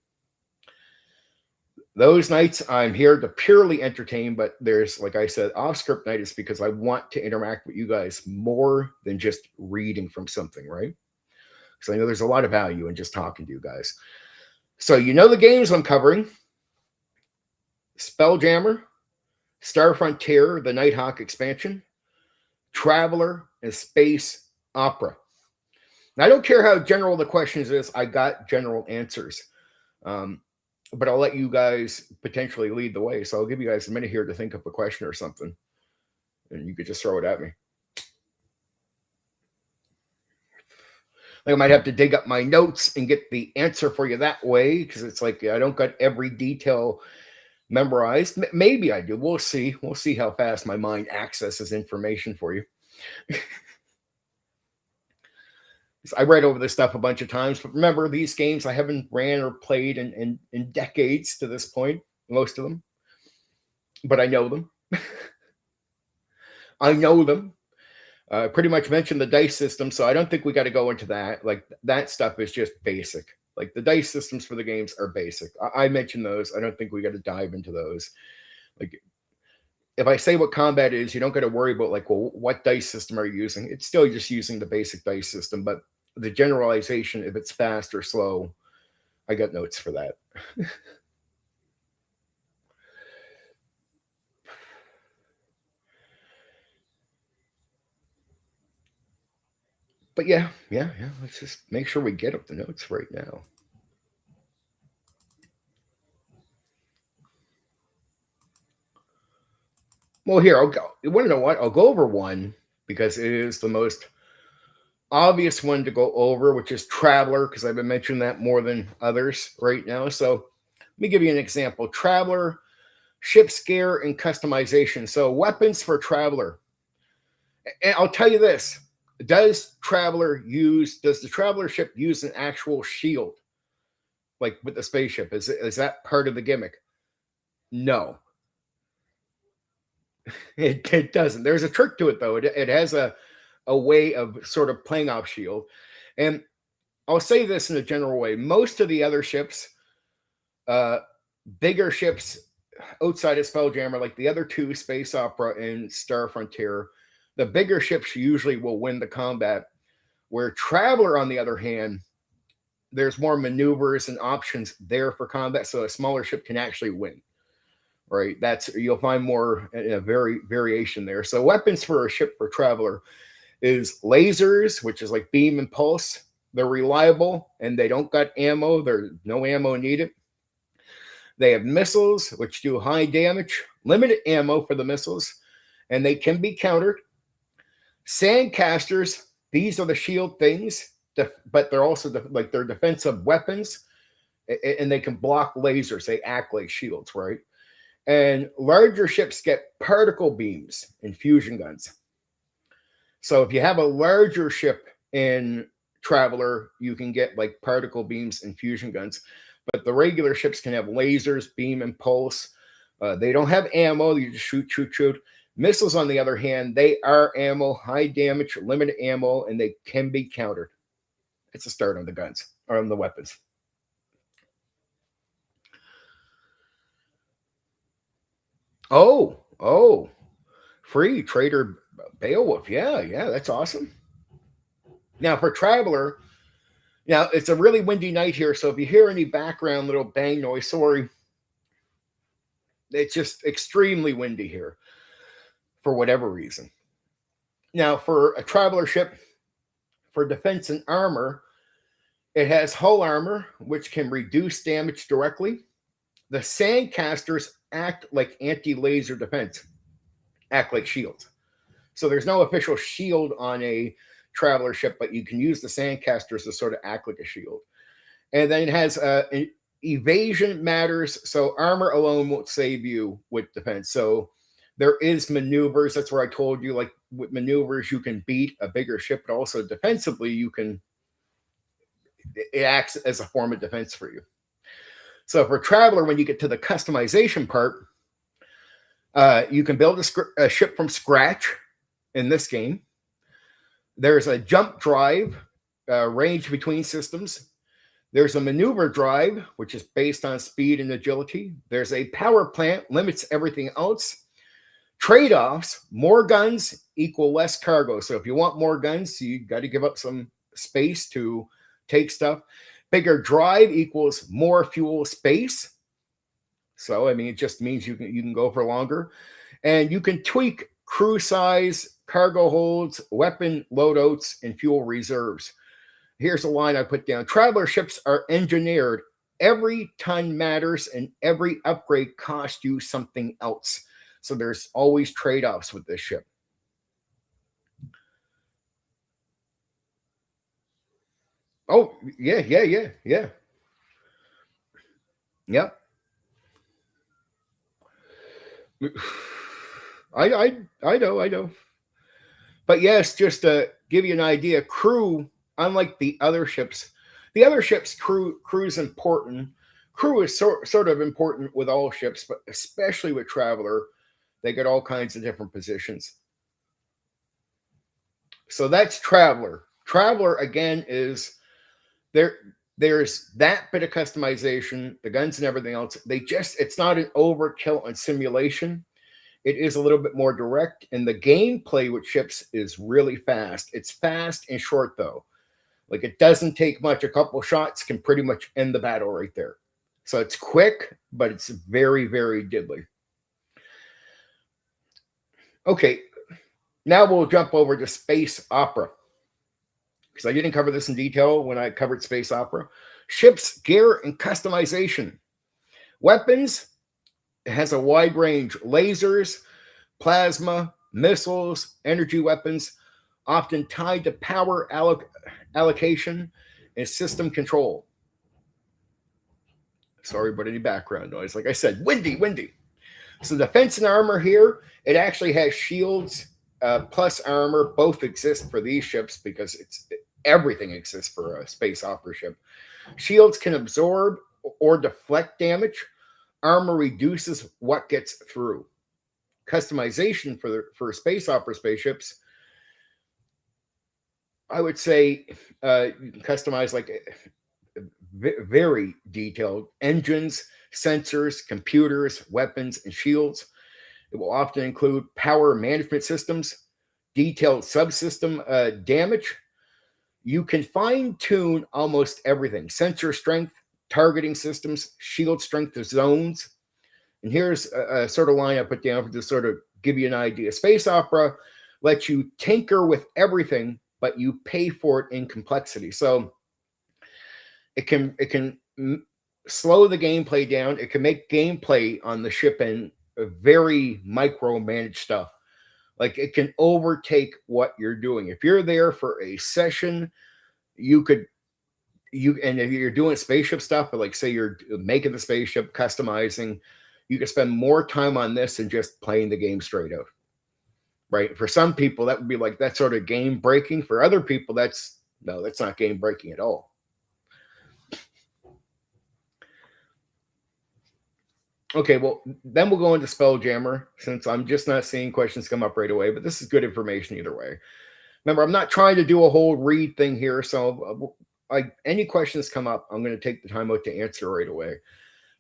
[SPEAKER 1] Those nights I'm here to purely entertain, but there's, like I said, off script night is because I want to interact with you guys more than just reading from something, right? Because I know there's a lot of value in just talking to you guys. So you know the games I'm covering: Spelljammer, Star Frontier, the Nighthawk expansion, Traveler, and Space Opera. Now, I don't care how general the questions is. I got general answers. But I'll let you guys potentially lead the way. So I'll give you guys a minute here to think of a question or something. And you could just throw it at me. Like I might have to dig up my notes and get the answer for you that way, because it's like I don't got every detail memorized. Maybe I do. We'll see. We'll see how fast my mind accesses information for you. I read over this stuff a bunch of times, but remember, these games I haven't ran or played in decades to this point, most of them. But I know them. I know them. I pretty much mentioned the dice system, so I don't think we got to go into that. Like, that stuff is just basic. Like, the dice systems for the games are basic. I mentioned those. I don't think we got to dive into those. Like, if I say what combat is, you don't got to worry about, like, well, what dice system are you using? It's still just using the basic dice system, but the generalization, if it's fast or slow, I got notes for that. But yeah. Let's just make sure we get up the notes right now. Well, here, I'll go. You want to know what? I'll go over one because it is the most obvious one to go over, which is Traveler, because I've been mentioning that more than others right now. So let me give you an example. Traveler, ship scare, and customization. So weapons for Traveler. And I'll tell you this. Does the Traveler ship use an actual shield? Like with the spaceship? Is that part of the gimmick? No. It doesn't. There's a trick to it, though. It has a way of sort of playing off shield. And I'll say this in a general way. Most of the other ships, bigger ships outside of Spelljammer, like the other two, Space Opera and Star Frontier, the bigger ships usually will win the combat. Where Traveler, on the other hand, there's more maneuvers and options there for combat, so a smaller ship can actually win. Right? You'll find more in a variation there. So weapons for a ship for Traveler is lasers, which is like beam and pulse. They're reliable and they don't got ammo. There's no ammo needed. They have missiles, which do high damage, limited ammo for the missiles, and they can be countered. Sandcasters, these are the shield things, but they're also they're defensive weapons, and they can block lasers. They act like shields, right? And larger ships get particle beams and fusion guns. So if you have a larger ship in Traveler, you can get like particle beams and fusion guns. But the regular ships can have lasers, beam, and pulse. They don't have ammo. You just shoot. Missiles, on the other hand, they are ammo, high damage, limited ammo, and they can be countered. It's a start on the guns or on the weapons. Oh, free Trader Beowulf. Yeah, that's awesome. Now for Traveler, now it's a really windy night here, so if you hear any background little bang noise, sorry. It's just extremely windy here for whatever reason. Now for a Traveler ship, for defense and armor, It has hull armor, which can reduce damage directly. The sandcasters act like anti-laser defense, act like shields. So there's no official shield on a traveler ship, but you can use the sandcasters to sort of act like a shield. And then it has evasion matters. So armor alone won't save you with defense. So there is maneuvers. That's where I told you, like with maneuvers, you can beat a bigger ship, but also defensively, it acts as a form of defense for you. So for traveler, when you get to the customization part, you can build a ship from scratch in this game. There's a jump drive, range between systems. There's a maneuver drive, which is based on speed and agility. There's a power plant, limits everything else. Trade-offs, more guns equal less cargo. So if you want more guns, you got to give up some space to take stuff. Bigger drive equals more fuel space. So, I mean, it just means you can go for longer. And you can tweak crew size, cargo holds, weapon loadouts, and fuel reserves. Here's a line I put down. Traveler ships are engineered. Every ton matters, and every upgrade costs you something else. So there's always trade-offs with this ship. Oh, yeah. Yep. I know. But yes, just to give you an idea, crew, unlike the other ships, crew is important. Crew is sort of important with all ships, but especially with Traveler, they get all kinds of different positions. So that's Traveler. Traveler again is there. There's that bit of customization, the guns and everything else. It's not an overkill on simulation. It is a little bit more direct, and the gameplay with ships is really fast. It's fast and short, though. Like, it doesn't take much. A couple shots can pretty much end the battle right there. So it's quick, but it's very, very diddly. Okay, now we'll jump over to Space Opera, because I didn't cover this in detail when I covered Space Opera. Ships, gear, and customization. Weapons, it has a wide range. Lasers, plasma, missiles, energy weapons, often tied to power allocation and system control. Sorry about any background noise. Like I said, windy. So defense and armor here, it actually has shields plus armor. Both exist for these ships because everything exists for a space opera ship. Shields can absorb or deflect damage. Armor reduces what gets through. Customization for space opera spaceships, I would say you can customize like very detailed engines, sensors, computers, weapons, and shields. It will often include power management systems, detailed subsystem damage. You can fine-tune almost everything. Sensor strength, targeting systems, shield strength of zones. And here's a sort of line I put down to sort of give you an idea. Space Opera lets you tinker with everything, but you pay for it in complexity. So it can slow the gameplay down. It can make gameplay on the ship in very micromanaged stuff. Like, it can overtake what you're doing. If you're there for a session, and if you're doing spaceship stuff, but like say you're making the spaceship, customizing, you can spend more time on this than just playing the game straight out. Right? For some people, that would be like that sort of game breaking. For other people, that's not game breaking at all. Okay, well, then we'll go into Spelljammer, since I'm just not seeing questions come up right away, but this is good information either way. Remember, I'm not trying to do a whole read thing here, so any questions come up, I'm going to take the time out to answer right away.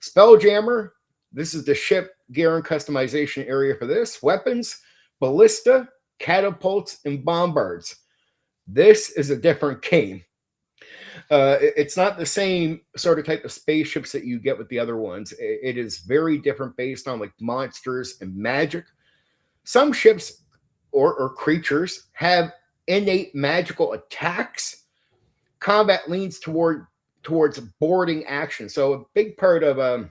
[SPEAKER 1] Spelljammer, this is the ship, gear, and customization area for this. Weapons, ballista, catapults, and bombards. This is a different game. It's not the same sort of type of spaceships that you get with the other ones. It is very different based on like monsters and magic. Some ships or creatures have innate magical attacks, combat leans towards boarding action. So a big part of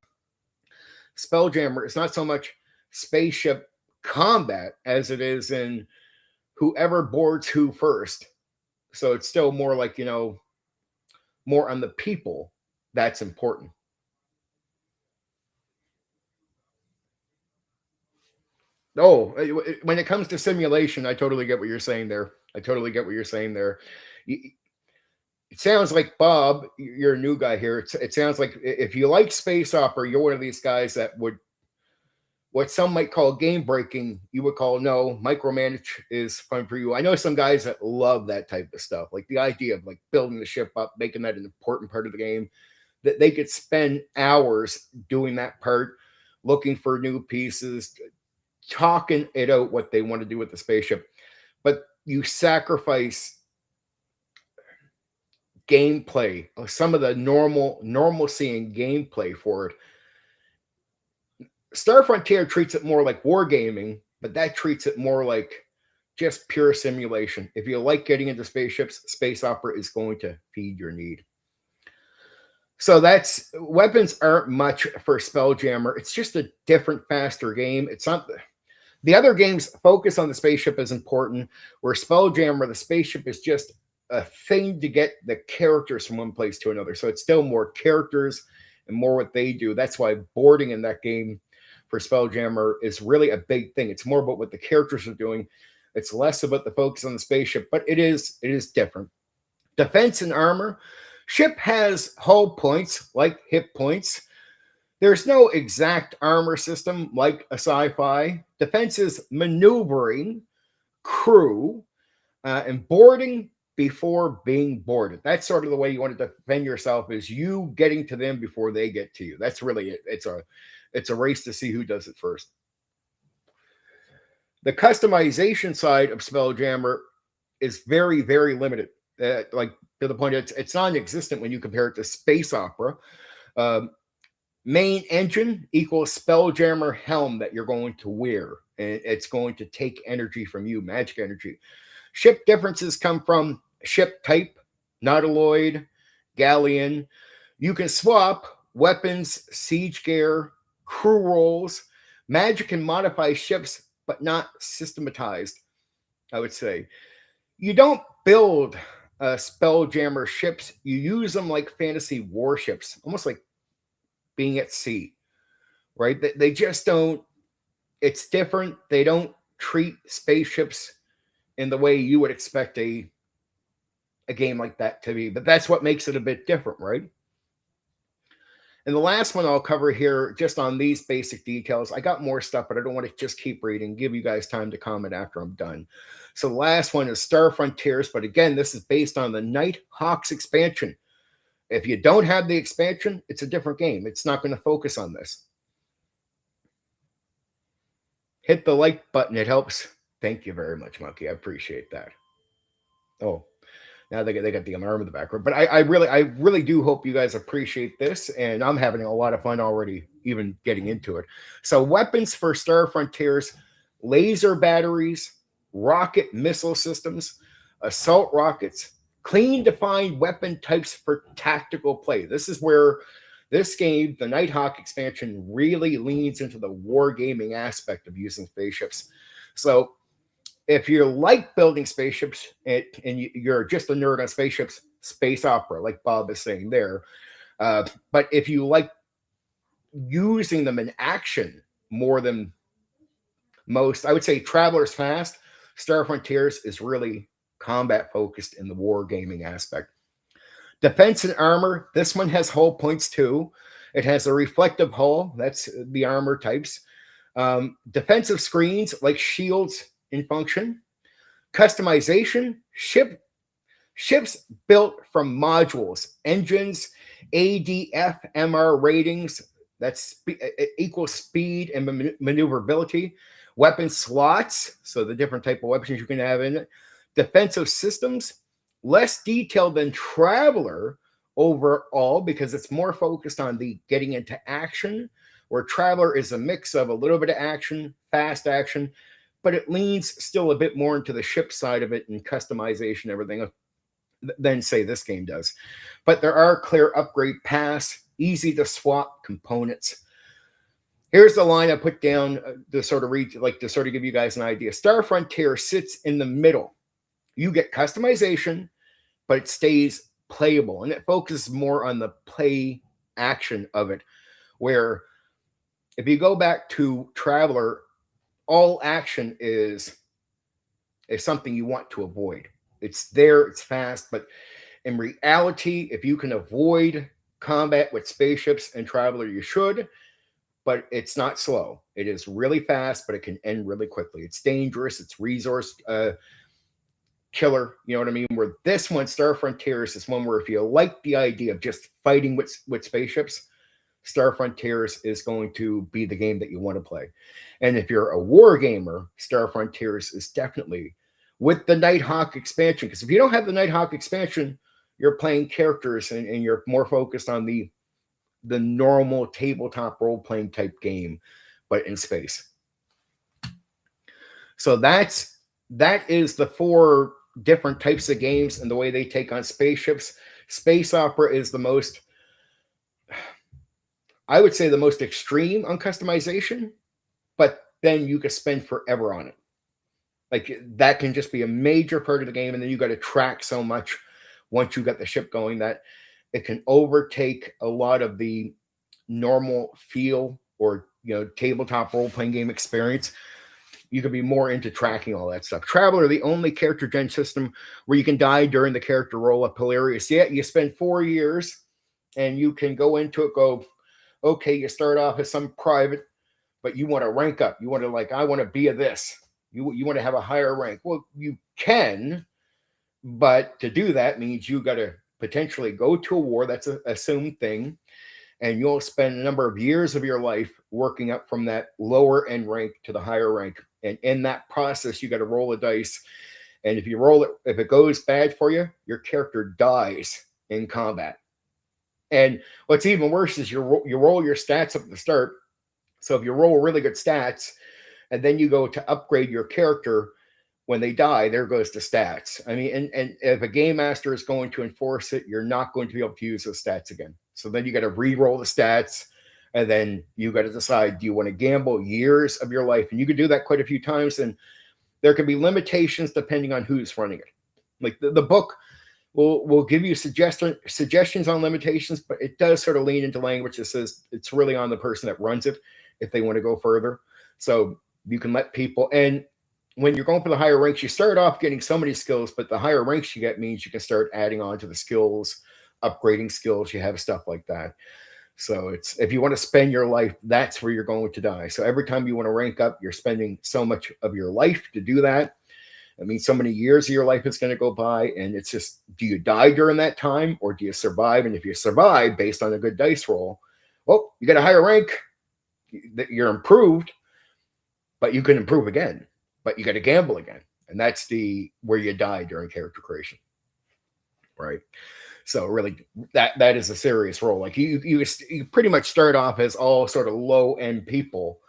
[SPEAKER 1] Spelljammer is not so much spaceship combat as it is in whoever boards who first. So it's still more like, more on the people that's important. Oh, when it comes to simulation, I totally get what you're saying there. It sounds like, Bob, you're a new guy here. It sounds like if you like space opera, you're one of these guys that would, what some might call game breaking, you would call no, micromanage is fun for you. I know some guys that love that type of stuff, like the idea of like building the ship up, making that an important part of the game, that they could spend hours doing that part, looking for new pieces, talking it out what they want to do with the spaceship. But you sacrifice gameplay, some of the normalcy in gameplay for it. Star Frontier treats it more like wargaming, but that treats it more like just pure simulation. If you like getting into spaceships, space opera is going to feed your need. So that's, weapons aren't much for Spelljammer. It's just a different, faster game. It's not, the other games focus on the spaceship as important, where Spelljammer, the spaceship is just a thing to get the characters from one place to another. So it's still more characters and more what they do. That's why boarding in that game for Spelljammer is really a big thing. It's more about what the characters are doing. It's less about the focus on the spaceship, but it is different. Defense and armor. Ship has hull points like hit points. There's no exact armor system like a sci-fi. Defense is maneuvering, crew, and boarding before being boarded. That's sort of the way you want to defend yourself, is you getting to them before they get to you. That's really it. It's a race to see who does it first. The customization side of Spelljammer is very, very limited. Like, to the point it's non-existent when you compare it to space opera. Main engine equals Spelljammer helm that you're going to wear, and it's going to take energy from you, magic energy. Ship differences come from ship type, nautiloid, galleon. You can swap weapons, siege gear, crew roles. Magic can modify ships, but not systematized, I would say. You don't build Spelljammer ships. You use them like fantasy warships, almost like being at sea, right? They just don't, it's different. They don't treat spaceships in the way you would expect a game like that to be. But that's what makes it a bit different, right? And the last one I'll cover here, just on these basic details. I got more stuff, but I don't want to just keep reading, give you guys time to comment after I'm done. So the last one is Star Frontiers, but again, this is based on the Nighthawks expansion. If you don't have the expansion, it's a different game. It's not going to focus on this. Hit the like button. It helps. Thank you very much, Monkey. I appreciate that. Oh, now they got the alarm in the background. But I really do hope you guys appreciate this. And I'm having a lot of fun already, even getting into it. So weapons for Star Frontiers: laser batteries, rocket missile systems, assault rockets, clean defined weapon types for tactical play. This is where this game, the Nighthawk expansion, really leans into the wargaming aspect of using spaceships. So if you like building spaceships and you're just a nerd on spaceships, space opera, like Bob is saying there. But if you like using them in action more than most, I would say Traveler's Fast. Star Frontiers is really combat focused in the wargaming aspect. Defense and armor. This one has hull points too. It has a reflective hull. That's the armor types. Defensive screens like shields in function. Customization. Ships built from modules, engines, ADF, MR ratings. That's equals speed and maneuverability. Weapon slots, so the different type of weapons you can have in it. Defensive systems, less detailed than Traveler overall because it's more focused on the getting into action, where Traveler is a mix of a little bit of action, fast action, but it leans still a bit more into the ship side of it and customization, everything. than say this game does. But there are clear upgrade paths, easy to swap components. Here's the line I put down to sort of read, like to sort of give you guys an idea. Star Frontier sits in the middle. You get customization, but it stays playable, and it focuses more on the play action of it. Where if you go back to Traveler, all action is something you want to avoid. It's there, it's fast, but in reality, if you can avoid combat with spaceships and Traveler, you should. But it's not slow. It is really fast, but it can end really quickly. It's dangerous. It's resource killer. You know what I mean? Where this one, Star Frontiers, is one where if you like the idea of just fighting with spaceships, Star Frontiers is going to be the game that you want to play. And if you're a war gamer, Star Frontiers is definitely with the Nighthawk expansion. Because if you don't have the Nighthawk expansion, you're playing characters and you're more focused on the normal tabletop role-playing type game, but in space. So that is the 4 different types of games and the way they take on spaceships. Space opera is the most, I would say, the most extreme on customization, but then you could spend forever on it. Like that can just be a major part of the game, and then you got to track so much once you got the ship going that it can overtake a lot of the normal feel or tabletop role-playing game experience. You could be more into tracking all that stuff. Traveler, the only character gen system where you can die during the character roll-up. Hilarious. Yeah, you spend 4 years and you can go into it, go, okay, you start off as some private, but you want to rank up. You want to I want to be a this. You want to have a higher rank. Well, you can, but to do that means you got to potentially go to a war. That's an assumed thing. And you'll spend a number of years of your life working up from that lower end rank to the higher rank. And in that process, you got to roll a dice. And if you roll it, if it goes bad for you, your character dies in combat. And what's even worse is you roll your stats up at the start. So if you roll really good stats, and then you go to upgrade your character, when they die, there goes the stats. I mean, and if a game master is going to enforce it, you're not going to be able to use those stats again. So then you got to re-roll the stats, and then you got to decide, do you want to gamble years of your life? And you can do that quite a few times, and there can be limitations depending on who's running it. Like the book will give you suggestions on limitations, but it does sort of lean into language that says it's really on the person that runs it if they want to go further. So you can let people, and when you're going for the higher ranks, you start off getting so many skills, but the higher ranks you get means you can start adding on to the skills, upgrading skills. You have stuff like that. So it's, if you want to spend your life, that's where you're going to die. So every time you want to rank up, you're spending so much of your life to do that. I mean, so many years of your life is going to go by, and it's just, do you die during that time or do you survive? And if you survive based on a good dice roll, well, you got a higher rank, you're improved, but you can improve again. But you got to gamble again. And that's where you die during character creation. Right. So really that is a serious role. Like you pretty much start off as all sort of low end people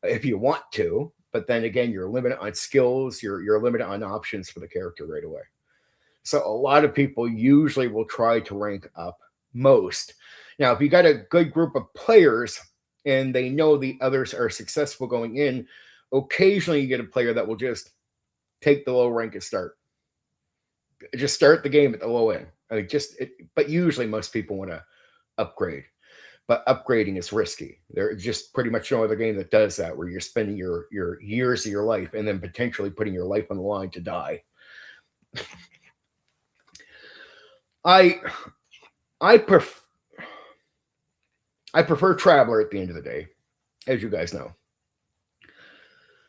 [SPEAKER 1] if you want to, but then again, you're limited on skills. You're limited on options for the character right away. So a lot of people usually will try to rank up most. Now, if you got a good group of players and they know the others are successful going in, occasionally you get a player that will just take the low rank and start. Just start the game at the low end. I mean, but usually most people want to upgrade. But upgrading is risky. There's just pretty much no other game that does that, where you're spending your years of your life and then potentially putting your life on the line to die. I prefer Traveler at the end of the day, as you guys know.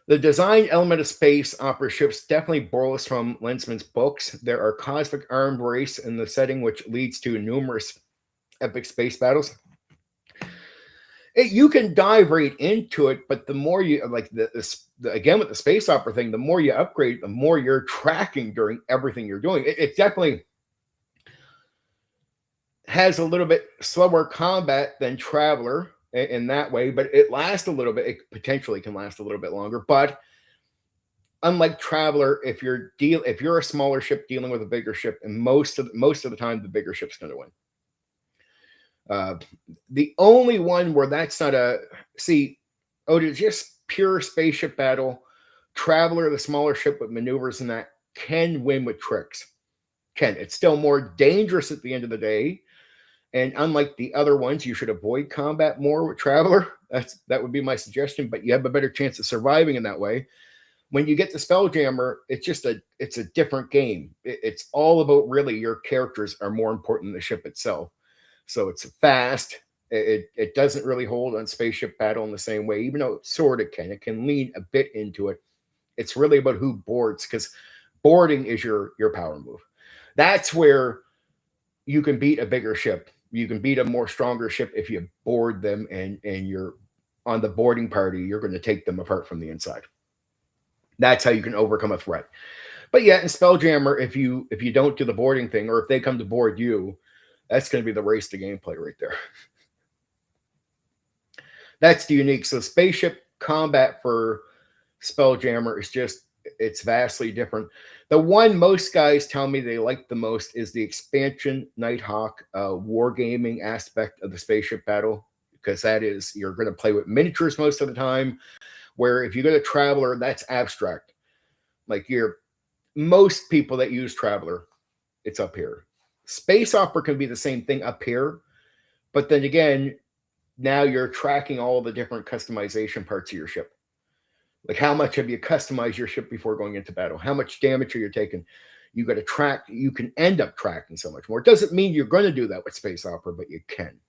[SPEAKER 1] The design element of space opera ships definitely borrows from Lensman's books. There are cosmic armed race in the setting, which leads to numerous epic space battles. You can dive right into it, but the more you, like again with the space opera thing, the more you upgrade, the more you're tracking during everything you're doing. It definitely has a little bit slower combat than Traveler in that way, but it lasts a little bit. It potentially can last a little bit longer, but unlike Traveler, if you're a smaller ship dealing with a bigger ship, and most of the time the bigger ship's going to win. The only one where that's not just pure spaceship battle. Traveler, the smaller ship with maneuvers and that, can win with tricks. It's still more dangerous at the end of the day. And unlike the other ones, you should avoid combat more with Traveler. That would be my suggestion, but you have a better chance of surviving in that way. When you get to Spelljammer, it's a different game. It's all about, really, your characters are more important than the ship itself. So it's fast. It doesn't really hold on spaceship battle in the same way, even though it sort of can. It can lean a bit into it. It's really about who boards, because boarding is your power move. That's where you can beat a bigger ship. You can beat a more stronger ship if you board them, and you're on the boarding party, you're going to take them apart from the inside. That's how you can overcome a threat. But yeah, in Spelljammer, if you don't do the boarding thing, or if they come to board you, that's going to be the race to gameplay right there. That's the unique. So spaceship combat for Spelljammer is it's vastly different. The one most guys tell me they like the most is the expansion Nighthawk wargaming aspect of the spaceship battle, because that is, you're going to play with miniatures most of the time, where if you go to Traveler, that's abstract. Like, most people that use Traveler, it's up here. Space Opera can be the same thing up here, but then again, now you're tracking all the different customization parts of your ship. Like, how much have you customized your ship before going into battle? How much damage are you taking? You got to track. You can end up tracking so much more. It doesn't mean you're going to do that with Space Opera, but you can.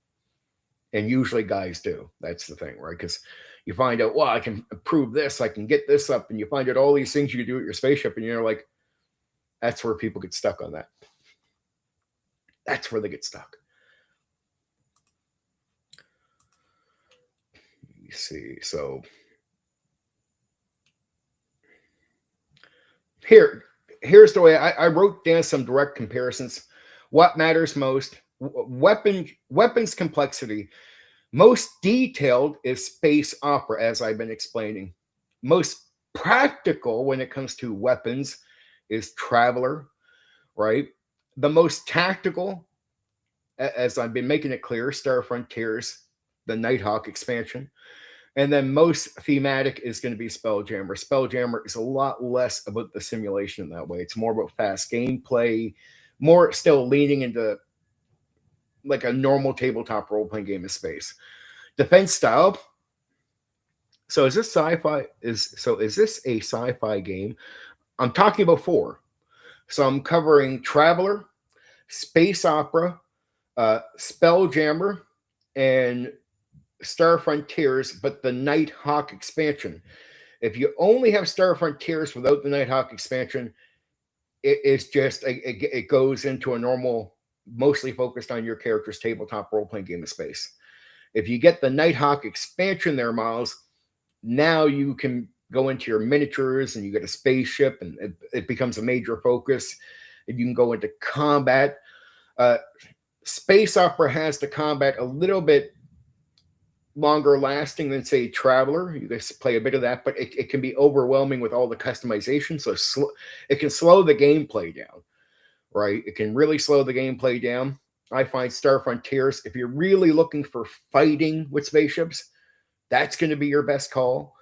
[SPEAKER 1] And usually guys do. That's the thing, right? Because you find out, well, I can improve this. I can get this up. And you find out all these things you can do with your spaceship. And you're like, that's where people get stuck on that. That's where they get stuck. You see, so here's the way I wrote down some direct comparisons. What matters most? Weapons complexity. Most detailed is Space Opera, as I've been explaining. Most practical when it comes to weapons is Traveler, right? The most tactical, as I've been making it clear, Star Frontiers, the Nighthawk expansion. And then most thematic is going to be Spelljammer. Spelljammer is a lot less about the simulation in that way. It's more about fast gameplay, more still leaning into like a normal tabletop role-playing game of space. Defense style. So is this sci-fi? Is this a sci-fi game? I'm talking about 4. So I'm covering Traveler, Space Opera, Spelljammer, and Star Frontiers, but the Nighthawk expansion. If you only have Star Frontiers without the Nighthawk expansion, it goes into a normal, mostly focused on your character's tabletop role-playing game of space. If you get the Nighthawk expansion there, Miles, now you can go into your miniatures and you get a spaceship, and it becomes a major focus. And you can go into combat. Space Opera has the combat a little bit longer lasting than, say, Traveler. You guys play a bit of that, but it can be overwhelming with all the customization. So it can slow the gameplay down, right? It can really slow the gameplay down. I find Star Frontiers, if you're really looking for fighting with spaceships, that's going to be your best call.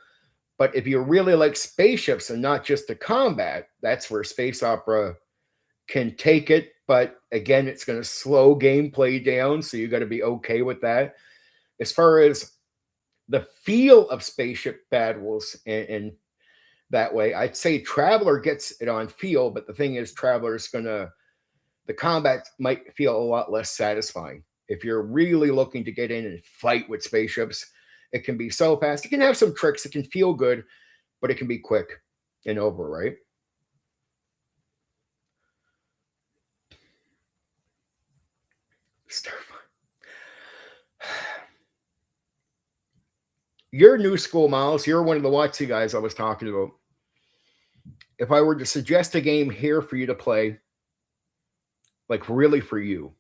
[SPEAKER 1] But if you really like spaceships and not just the combat, that's where Space Opera can take it. But again, it's going to slow gameplay down, so you got to be okay with that. As far as the feel of spaceship battles and that way, I'd say Traveler gets it on feel, but the thing is, the combat might feel a lot less satisfying. If you're really looking to get in and fight with spaceships, it can be so fast. It can have some tricks. It can feel good, but it can be quick and over, right? Starfighter. You're new school, Miles. You're one of the WotC guys I was talking about. If I were to suggest a game here for you to play, like really for you,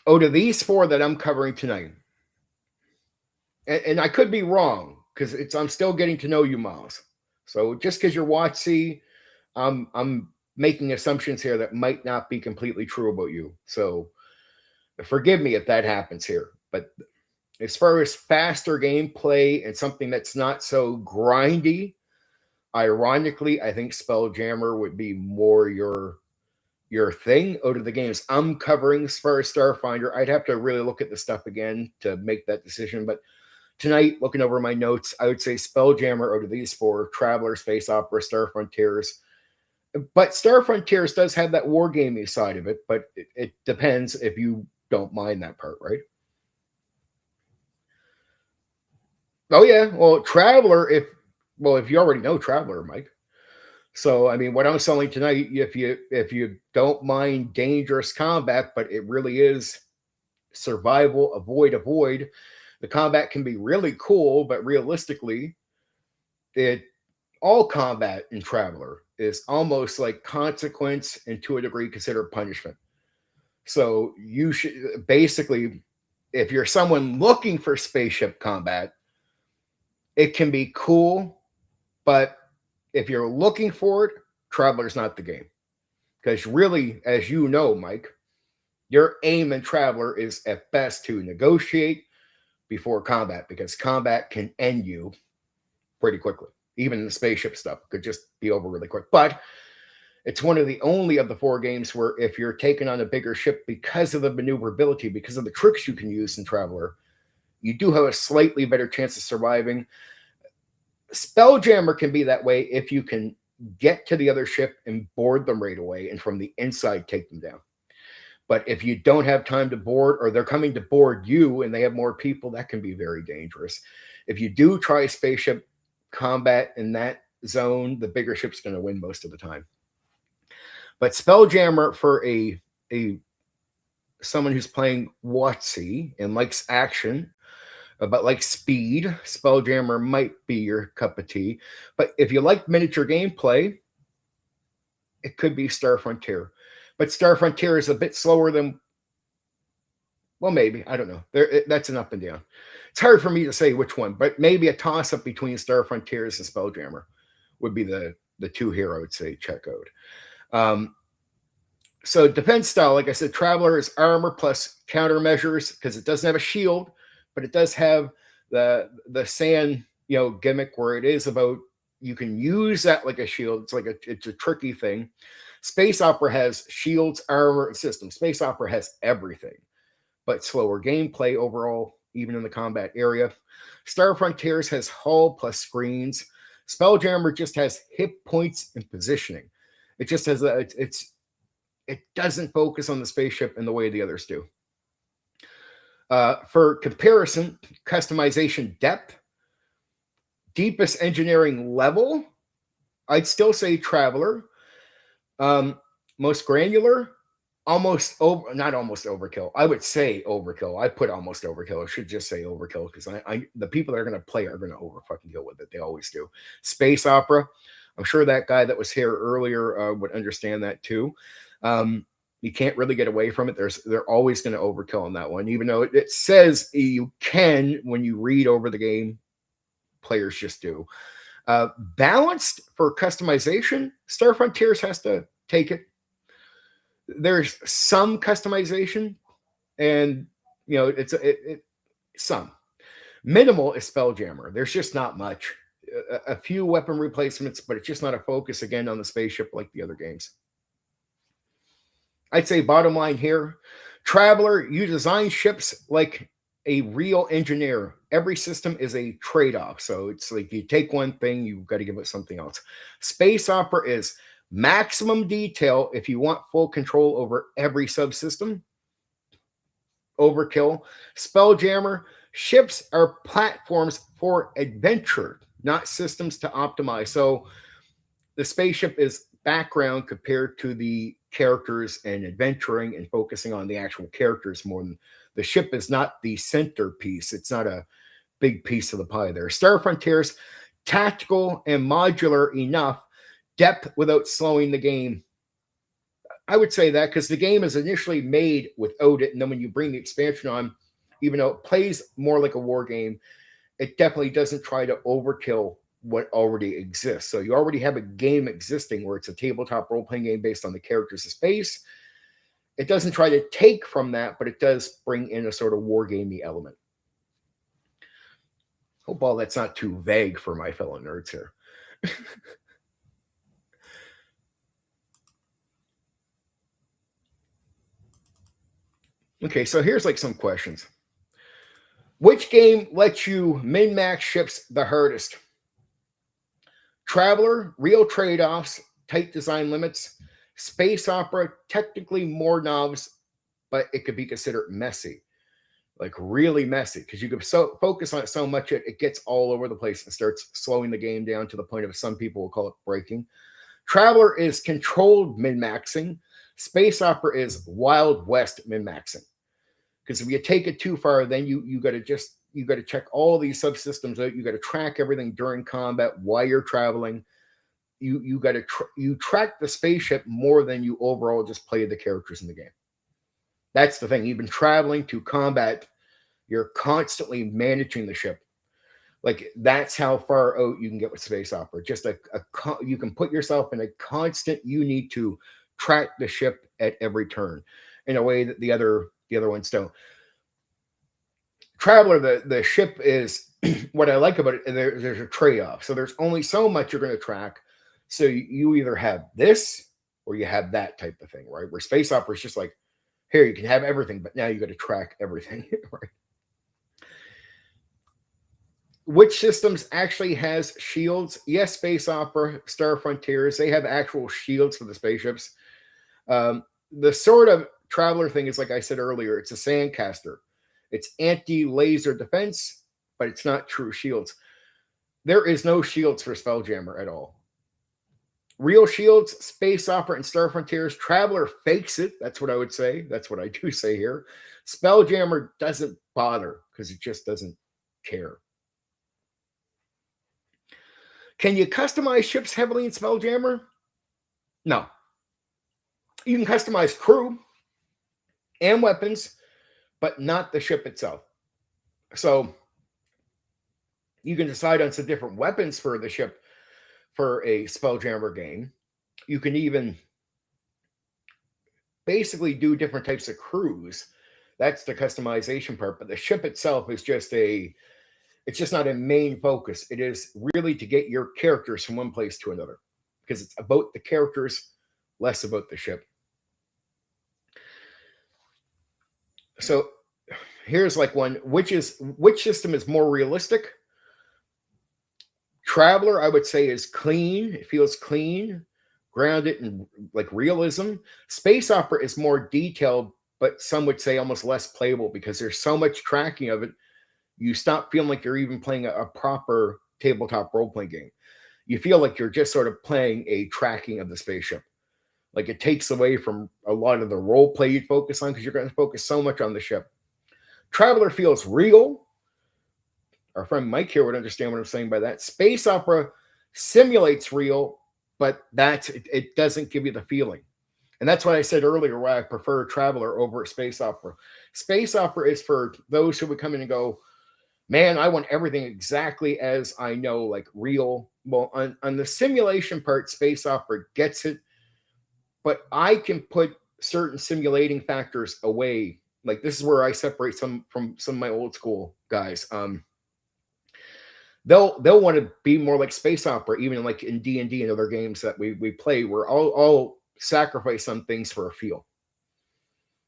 [SPEAKER 1] out of these 4 that I'm covering tonight, and I could be wrong because I'm still getting to know you, Miles. So just because you're WotC, I'm making assumptions here that might not be completely true about you. So forgive me if that happens here. But as far as faster gameplay and something that's not so grindy, ironically, I think Spelljammer would be more your thing out of the games I'm covering. As far as Starfinder, I'd have to really look at the stuff again to make that decision. But tonight, looking over my notes, I would say Spelljammer out of these four: Traveler, Space Opera, Star Frontiers. But Star Frontiers does have that wargaming side of it, but it depends if you don't mind that part, right? Oh yeah, well, Traveler, if you already know Traveler, Mike. So I mean, what I'm selling tonight, if you don't mind dangerous combat, but it really is survival, avoid. The combat can be really cool, but realistically, it all combat in Traveler is almost like consequence and to a degree considered punishment. So you should basically, if you're someone looking for spaceship combat, it can be cool, but if you're looking for it, Traveler's not the game. Because really, as you know, Mike, your aim in Traveler is at best to negotiate before combat, because combat can end you pretty quickly. Even the spaceship stuff could just be over really quick. But it's one of the only of the four games where if you're taking on a bigger ship, because of the maneuverability, because of the tricks you can use in Traveler, you do have a slightly better chance of surviving. Spelljammer can be that way if you can get to the other ship and board them right away, and from the inside take them down. But if you don't have time to board, or they're coming to board you and they have more people, that can be very dangerous. If you do try spaceship combat in that zone, the bigger ship's going to win most of the time. But Spelljammer, for a someone who's playing WotC and likes action, but like speed, Spelljammer might be your cup of tea. But if you like miniature gameplay, it could be Star Frontier. But Star Frontier is a bit slower than, well, maybe, I don't know. That's an up and down. It's hard for me to say which one, but maybe a toss-up between Star Frontiers and Spelljammer would be the two here I would say check out. So defense style, like I said, Traveler is armor plus countermeasures, because it doesn't have a shield, but it does have the sand, gimmick where it is about, you can use that like a shield. It's a tricky thing. Space Opera has shields, armor, and systems. Space Opera has everything, but slower gameplay overall, even in the combat area. Star Frontiers has hull plus screens. Spelljammer just has hit points and positioning. It just has it doesn't focus on the spaceship in the way the others do. For comparison, customization depth, deepest engineering level, I'd still say Traveler. Most granular, not almost overkill. I would say overkill. I put almost overkill. I should just say overkill, because the people that are going to play are going to over fucking deal with it. They always do. Space Opera, I'm sure that guy that was here earlier would understand that too. You can't really get away from it. They're always going to overkill on that one, even though it says you can when you read over the game. Players just do. Balanced for customization, Star Frontiers has to take it. There's some customization, and it's some. Minimal is Spelljammer. There's just not much. A few weapon replacements, but it's just not a focus again on the spaceship like the other games. I'd say bottom line here, Traveler, you design ships like a real engineer. Every system is a trade-off. So it's like you take one thing, you've got to give it something else. Space Opera is maximum detail if you want full control over every subsystem. Overkill. Spelljammer, ships are platforms for adventure, not systems to optimize. So the spaceship is background compared to the characters and adventuring and focusing on the actual characters more than the ship is not the centerpiece. It's not a big piece of the pie there. Star Frontiers, tactical and modular enough, depth without slowing the game. I would say that because the game is initially made without it, and then when you bring the expansion on, even though it plays more like a war game, it definitely doesn't try to overkill what already exists. So you already have a game existing where it's a tabletop role-playing game based on the characters of space. It doesn't try to take from that, but it does bring in a sort of wargamey element. Hope all that's not too vague for my fellow nerds here. Okay, so here's like some questions. Which game lets you min-max ships the hardest? Traveler, real trade-offs, tight design limits. Space opera, technically more knobs, but it could be considered messy. Like really messy, because you could focus on it so much it gets all over the place and starts slowing the game down to the point of some people will call it breaking. Traveler is controlled min-maxing. Space opera is Wild West min-maxing. Because if you take it too far, then you got to check all these subsystems out. You got to track everything during combat while you're traveling. You got to you track the spaceship more than you overall just play the characters in the game. That's the thing. You've been traveling to combat. You're constantly managing the ship. Like that's how far out you can get with space opera. Just you can put yourself in a constant. You need to track the ship at every turn in a way that the other ones don't. Traveler, the ship is what I like about it. There's a trade-off. So there's only so much you're going to track. So you either have this or you have that type of thing, right? Where space opera is just like, here, you can have everything, but now you got to track everything, right? Which systems actually has shields? Yes, Space Opera, Star Frontiers, they have actual shields for the spaceships. The sort of Traveler thing is, like I said earlier, it's a sandcaster. It's anti-laser defense, but it's not true shields. There is no shields for Spelljammer at all. Real shields, Space Opera and Star Frontiers. Traveler fakes it. That's what I would say. That's what I do say here. Spelljammer doesn't bother because it just doesn't care. Can you customize ships heavily in Spelljammer? No. You can customize crew and weapons, but not the ship itself. So you can decide on some different weapons for the ship for a Spelljammer game. You can even basically do different types of crews. That's the customization part, but the ship itself is just it's just not a main focus. It is really to get your characters from one place to another because it's about the characters, less about the ship. So here's like one, which system is more realistic? Traveler, I would say, is clean. It feels clean, grounded in like realism. Space Opera is more detailed, but some would say almost less playable because there's so much tracking of it. You stop feeling like you're even playing a proper tabletop role-playing game. You feel like you're just sort of playing a tracking of the spaceship. Like it takes away from a lot of the role play you'd focus on because you're going to focus so much on the ship. Traveler feels real. Our friend Mike here would understand what I'm saying by that. Space Opera simulates real, but it doesn't give you the feeling. And that's why I said earlier why I prefer Traveler over Space Opera. Space Opera is for those who would come in and go, man, I want everything exactly as I know, like real. Well, on the simulation part, Space Opera gets it, but I can put certain simulating factors away. Like this is where I separate some from some of my old school guys. They'll want to be more like Space Opera, even like in D&D and other games that we play, where I'll sacrifice some things for a feel.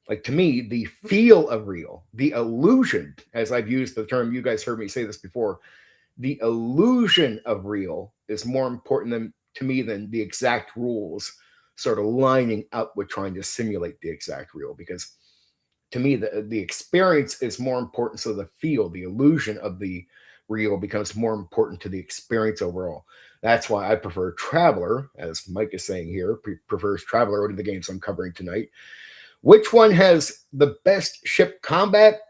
[SPEAKER 1] Like to me, the feel of real, the illusion, as I've used the term, you guys heard me say this before, the illusion of real is more important to me than the exact rules sort of lining up with trying to simulate the exact real. Because to me, the experience is more important. So the feel, the illusion of the real becomes more important to the experience overall. That's why I prefer Traveler, as Mike is saying here, prefers Traveler over the games I'm covering tonight. Which one has the best ship combat?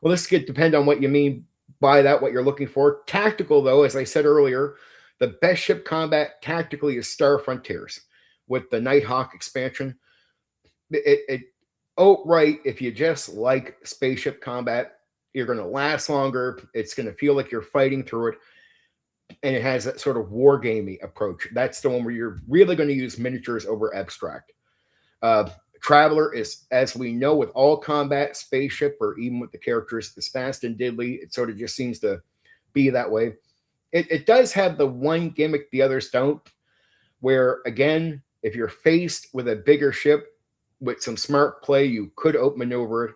[SPEAKER 1] Well, this could depend on what you mean by that, what you're looking for. Tactical, though, as I said earlier, the best ship combat tactically is Star Frontiers with the Nighthawk expansion. It outright, if you just like spaceship combat, You're going to last longer. It's going to feel like you're fighting through it. And it has that sort of wargamey approach. That's the one where you're really going to use miniatures over abstract. Traveler is, as we know, with all combat, spaceship, or even with the characters, is fast and diddly. It sort of just seems to be that way. It does have the one gimmick the others don't, where, again, if you're faced with a bigger ship, with some smart play, you could outmaneuver it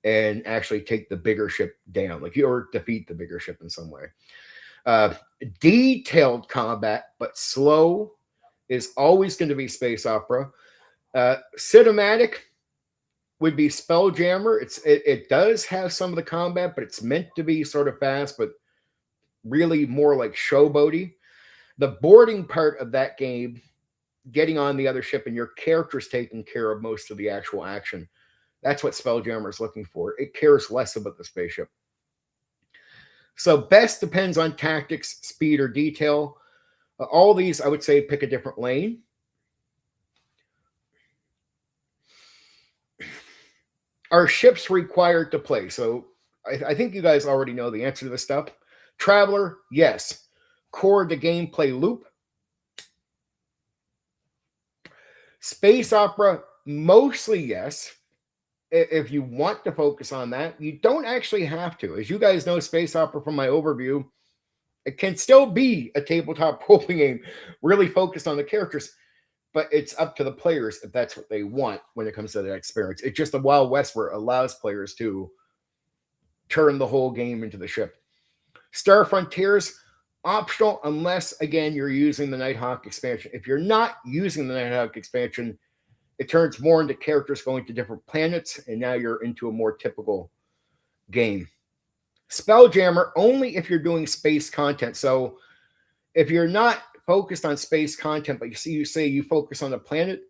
[SPEAKER 1] and actually take the bigger ship down, or defeat the bigger ship in some way. Detailed combat, but slow, is always going to be space opera. Cinematic would be Spelljammer. It does have some of the combat, but it's meant to be sort of fast, but really more like showboaty. The boarding part of that game, getting on the other ship and your character's taking care of most of the actual action. That's what Spelljammer is looking for. It cares less about the spaceship. So best depends on tactics, speed, or detail. All these, I would say, pick a different lane. Are ships required to play? So I think you guys already know the answer to this stuff. Traveler, yes. Core the gameplay loop. Space opera, mostly yes. If you want to focus on that, you don't actually have to. As you guys know, space opera from my overview, it can still be a tabletop role-playing game, really focused on the characters, but it's up to the players if that's what they want when it comes to that experience. It's just the Wild West where it allows players to turn the whole game into the ship. Star Frontiers, optional unless, again, you're using the Nighthawk expansion. If you're not using the Nighthawk expansion, it turns more into characters going to different planets, and now you're into a more typical game. Spelljammer, only if you're doing space content. So if you're not focused on space content, but you say you focus on the planet,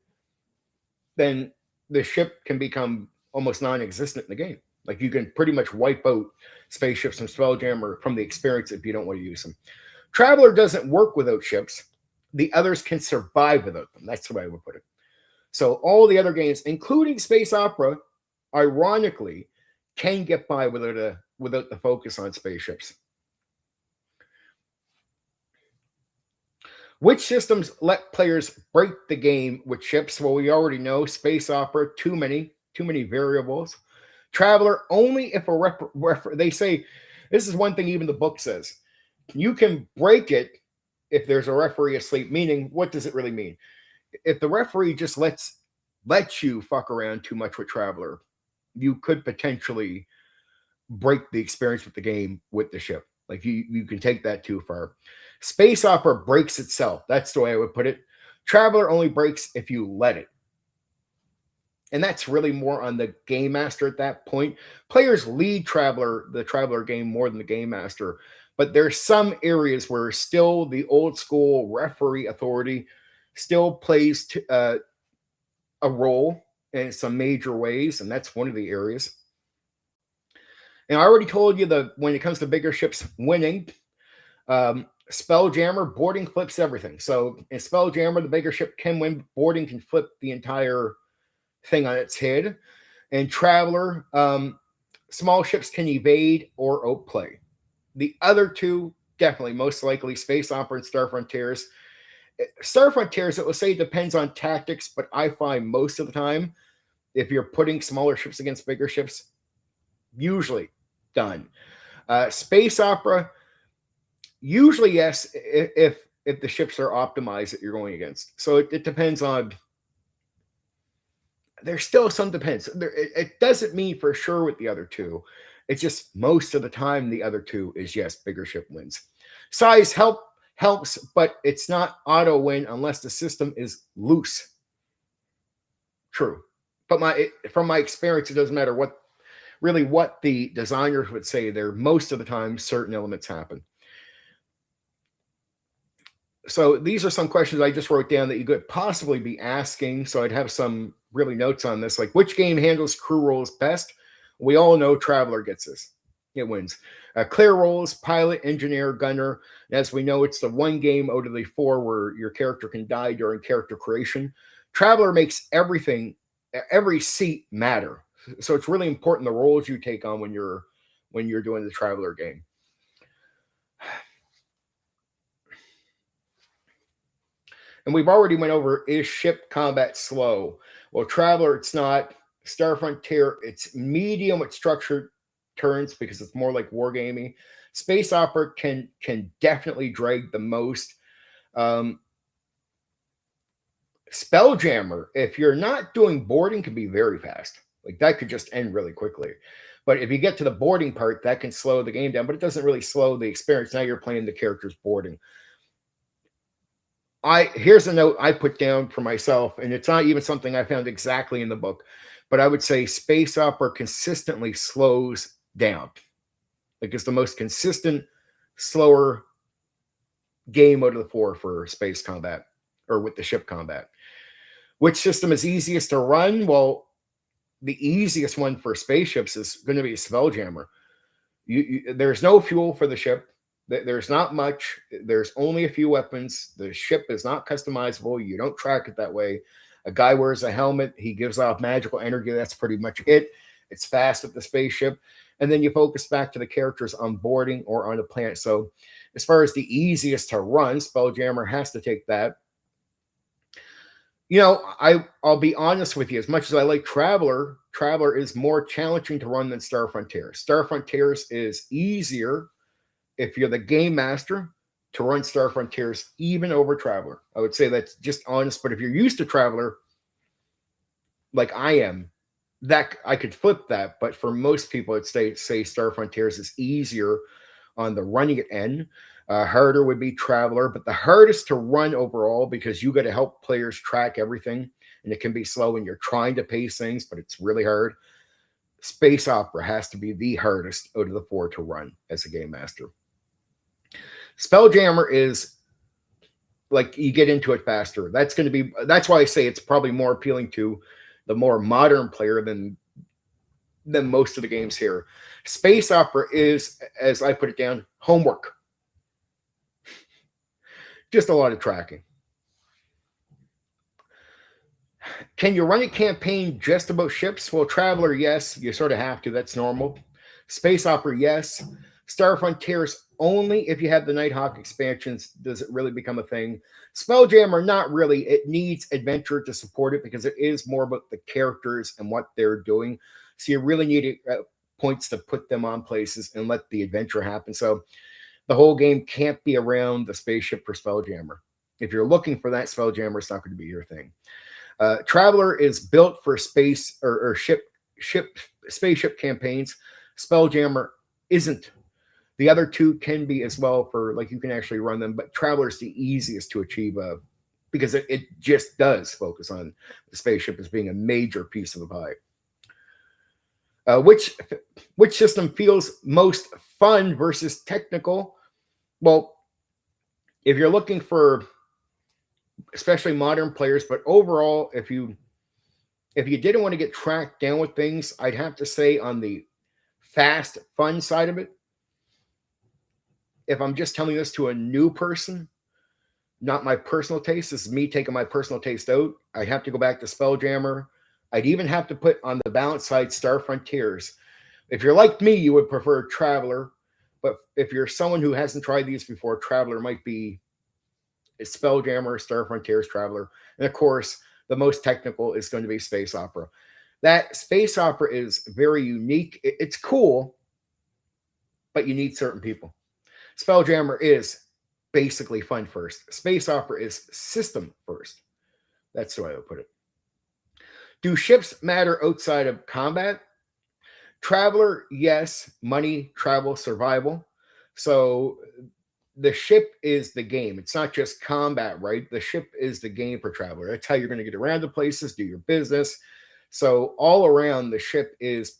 [SPEAKER 1] then the ship can become almost non-existent in the game. Like, you can pretty much wipe out spaceships from Spelljammer from the experience if you don't want to use them. Traveler doesn't work without ships. The others can survive without them. That's the way I would put it. So all the other games, including space opera, ironically, can get by without the focus on spaceships. Which systems let players break the game with ships? Well, we already know space opera, too many variables. Traveler, only if they say, this is one thing even the book says, you can break it if there's a referee asleep, meaning, what does it really mean? If the referee just lets you fuck around too much with Traveler, you could potentially break the experience with the game with the ship. Like, you can take that too far. Space opera breaks itself. That's the way I would put it. Traveler only breaks if you let it. And that's really more on the game master at that point. Players lead the Traveler game more than the game master. But there's some areas where still the old school referee authority still plays a role in some major ways, and that's one of the areas. And I already told you that when it comes to bigger ships winning, Spelljammer, boarding flips everything. So in Spelljammer, the bigger ship can win. Boarding can flip the entire thing on its head. And Traveler, small ships can evade or outplay. The other two, definitely, most likely, Space Opera and Star Frontiers. Star Frontiers, it will say, depends on tactics, but I find most of the time, if you're putting smaller ships against bigger ships, usually done. Space Opera, usually yes, if the ships are optimized that you're going against. So it depends on. There's still some depends. It doesn't mean for sure with the other two. It's just most of the time the other two is yes, bigger ship wins. Size helps, but it's not auto win unless the system is loose. True. But from my experience, it doesn't matter what the designers would say there. Most of the time, certain elements happen. So these are some questions I just wrote down that you could possibly be asking. So I'd have some really notes on this, like which game handles crew roles best? We all know Traveler gets this. It wins. Clear roles, pilot, engineer, gunner. As we know, it's the one game out of the four where your character can die during character creation. Traveler makes every seat matter. So it's really important the roles you take on when you're when you're doing the Traveler game. And we've already went over, is ship combat slow? Well, Traveler, it's not. Star Frontier, it's medium with structured turns because it's more like wargaming. Space Opera can definitely drag the most. Spelljammer, if you're not doing boarding, can be very fast. Like that could just end really quickly. But if you get to the boarding part, that can slow the game down, but it doesn't really slow the experience. Now you're playing the characters boarding. Here's a note I put down for myself, and it's not even something I found exactly in the book, but I would say Space Opera consistently slows down. Like it's the most consistent, slower game out of the four for space combat or with the ship combat. Which system is easiest to run? Well, the easiest one for spaceships is going to be Spelljammer. There's no fuel for the ship. There's not much. There's only a few weapons. The ship is not customizable. You don't track it that way. A guy wears a helmet. He gives off magical energy. That's pretty much it. It's fast with the spaceship. And then you focus back to the characters on boarding or on the planet. So as far as the easiest to run, Spelljammer has to take that. You know, I'll be honest with you. As much as I like Traveler, Traveler is more challenging to run than Star Frontier. Star Frontiers is easier if you're the game master to run Star Frontiers even over Traveler. I would say that's just honest. But if you're used to Traveler, like I am, that I could flip that. But for most people, I'd say Star Frontiers is easier on the running end. Harder would be Traveler, but the hardest to run overall because you got to help players track everything, and it can be slow when you're trying to pace things, but it's really hard. Space Opera has to be the hardest out of the four to run as a game master. Spelljammer is like you get into it faster. That's why I say it's probably more appealing to the more modern player than most of the games here. Space Opera is, as I put it down, homework. Just a lot of tracking. Can you run a campaign just about ships? Well, Traveler, yes, you sort of have to. That's normal. Space Opera, yes. Star Frontiers, only if you have the Nighthawk expansions does it really become a thing. Spelljammer, not really. It needs adventure to support it because it is more about the characters and what they're doing. So you really need points to put them on places and let the adventure happen. So the whole game can't be around the spaceship for Spelljammer. If you're looking for that, Spelljammer is not going to be your thing. Traveler is built for space or spaceship campaigns. Spelljammer isn't. The other two can be as well for, like, you can actually run them, but Traveler is the easiest to achieve because it just does focus on the spaceship as being a major piece of the pie. Which system feels most fun versus technical? Well, if you're looking for especially modern players, but overall, if you didn't want to get tracked down with things, I'd have to say on the fast, fun side of it, if I'm just telling this to a new person, not my personal taste, this is me taking my personal taste out, I'd have to go back to Spelljammer. I'd even have to put on the balance side Star Frontiers. If you're like me, you would prefer Traveler. But if you're someone who hasn't tried these before, Traveler might be Spelljammer, Star Frontiers, Traveler. And of course, the most technical is going to be Space Opera. That Space Opera is very unique. It's cool, but you need certain people. Spelljammer is basically fun first. Space Opera is system first. That's the way I would put it. Do ships matter outside of combat? Traveler, yes. Money, travel, survival. So the ship is the game. It's not just combat, right? The ship is the game for Traveler. That's how you're going to get around the places, do your business. So all around, the ship is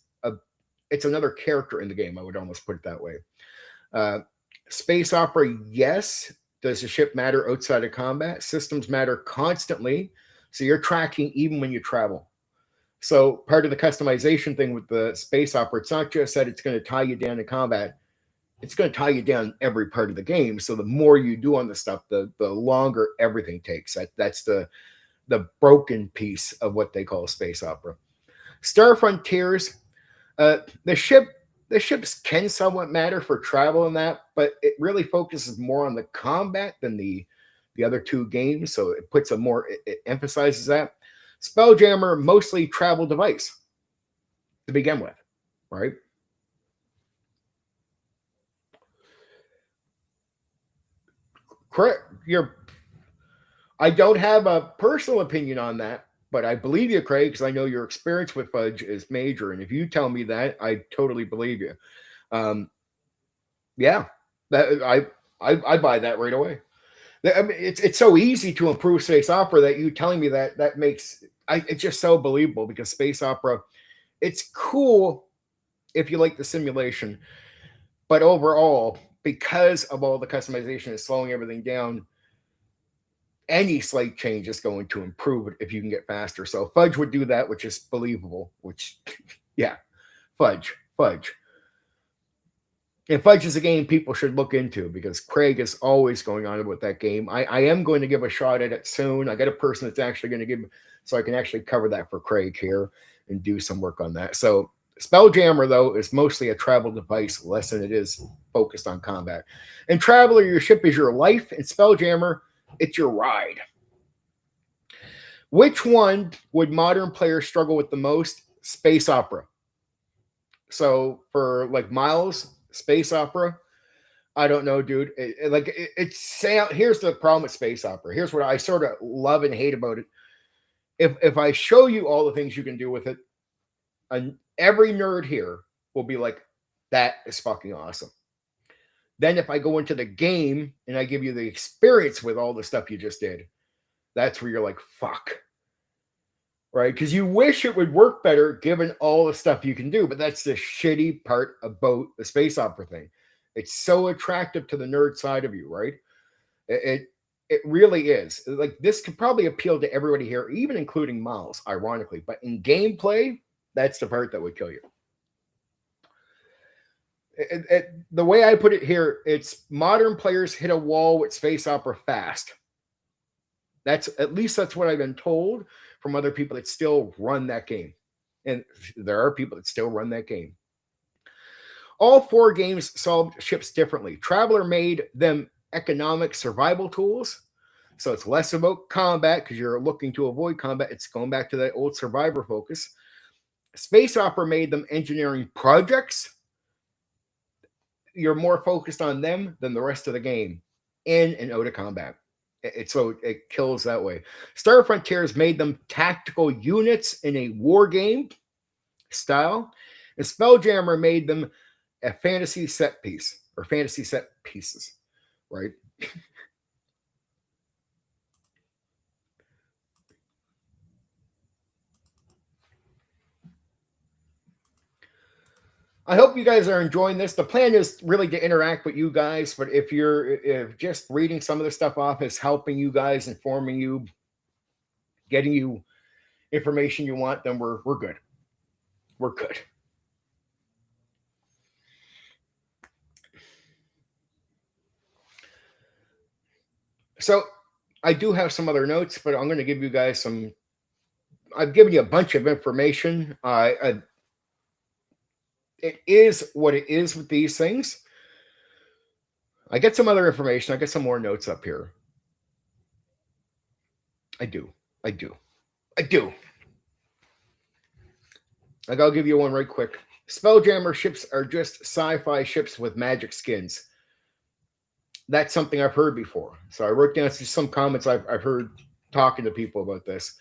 [SPEAKER 1] it's another character in the game. I would almost put it that way. Space Opera, yes. Does the ship matter outside of combat? Systems matter constantly. So you're tracking even when you travel. So part of the customization thing with the Space Opera, it's not just that it's going to tie you down in combat. It's going to tie you down every part of the game. So the more you do on the stuff, the longer everything takes. That's the broken piece of what they call Space Opera. Star Frontiers, the ship The ships can somewhat matter for travel and that, but it really focuses more on the combat than the other two games. So it puts a more, it emphasizes that. Spelljammer, mostly travel device to begin with, right? Correct. I don't have a personal opinion on that, but I believe you, Craig, because I know your experience with Fudge is major. And if you tell me that, I totally believe you. Um, yeah, that I buy that right away. I mean, it's so easy to improve space opera that you telling me that makes it's just so believable because space opera, it's cool if you like the simulation, but overall, because of all the customization and slowing everything down, any slight change is going to improve it if you can get faster. So Fudge would do that, which is believable. Which, yeah, Fudge. And Fudge is a game people should look into because Craig is always going on about that game. I am going to give a shot at it soon. I got a person that's actually going to give, so I can actually cover that for Craig here and do some work on that. So Spelljammer, though, is mostly a travel device less than it is focused on combat. And Traveler, your ship is your life. And Spelljammer, it's your ride. Which one would modern players struggle with the most? Space opera. So for like Miles, space opera, I don't know, dude. Here's the problem with space opera. Here's what I sort of love and hate about it. If I show you all the things you can do with it, and every nerd here will be like, that is fucking awesome. Then if I go into the game and I give you the experience with all the stuff you just did, that's where you're like, fuck. Right? Because you wish it would work better given all the stuff you can do, but that's the shitty part about the space opera thing. It's so attractive to the nerd side of you, right? It really is. Like this could probably appeal to everybody here, even including Miles, ironically. But in gameplay, that's the part that would kill you. The way I put it here, it's modern players hit a wall with space opera fast. That's at least that's what I've been told from other people that still run that game. And there are people that still run that game. All four games solved ships differently. Traveler made them economic survival tools. So it's less about combat because you're looking to avoid combat. It's going back to that old survivor focus. Space Opera made them engineering projects. You're more focused on them than the rest of the game in and out of combat. So it kills that way. Star Frontiers made them tactical units in a war game style. And Spelljammer made them a fantasy set piece or fantasy set pieces, right? I hope you guys are enjoying this. The plan is really to interact with you guys, but if just reading some of the stuff off is helping you guys, informing you, getting you information you want, then we're good. We're good. So I do have some other notes, but I'm going to give you guys some. I've given you a bunch of information. It is what it is with these things. I get some other information. I get some more notes up here. I do. Like, I'll give you one right quick. Spelljammer ships are just sci-fi ships with magic skins. That's something I've heard before. So I wrote down some comments I've heard talking to people about this.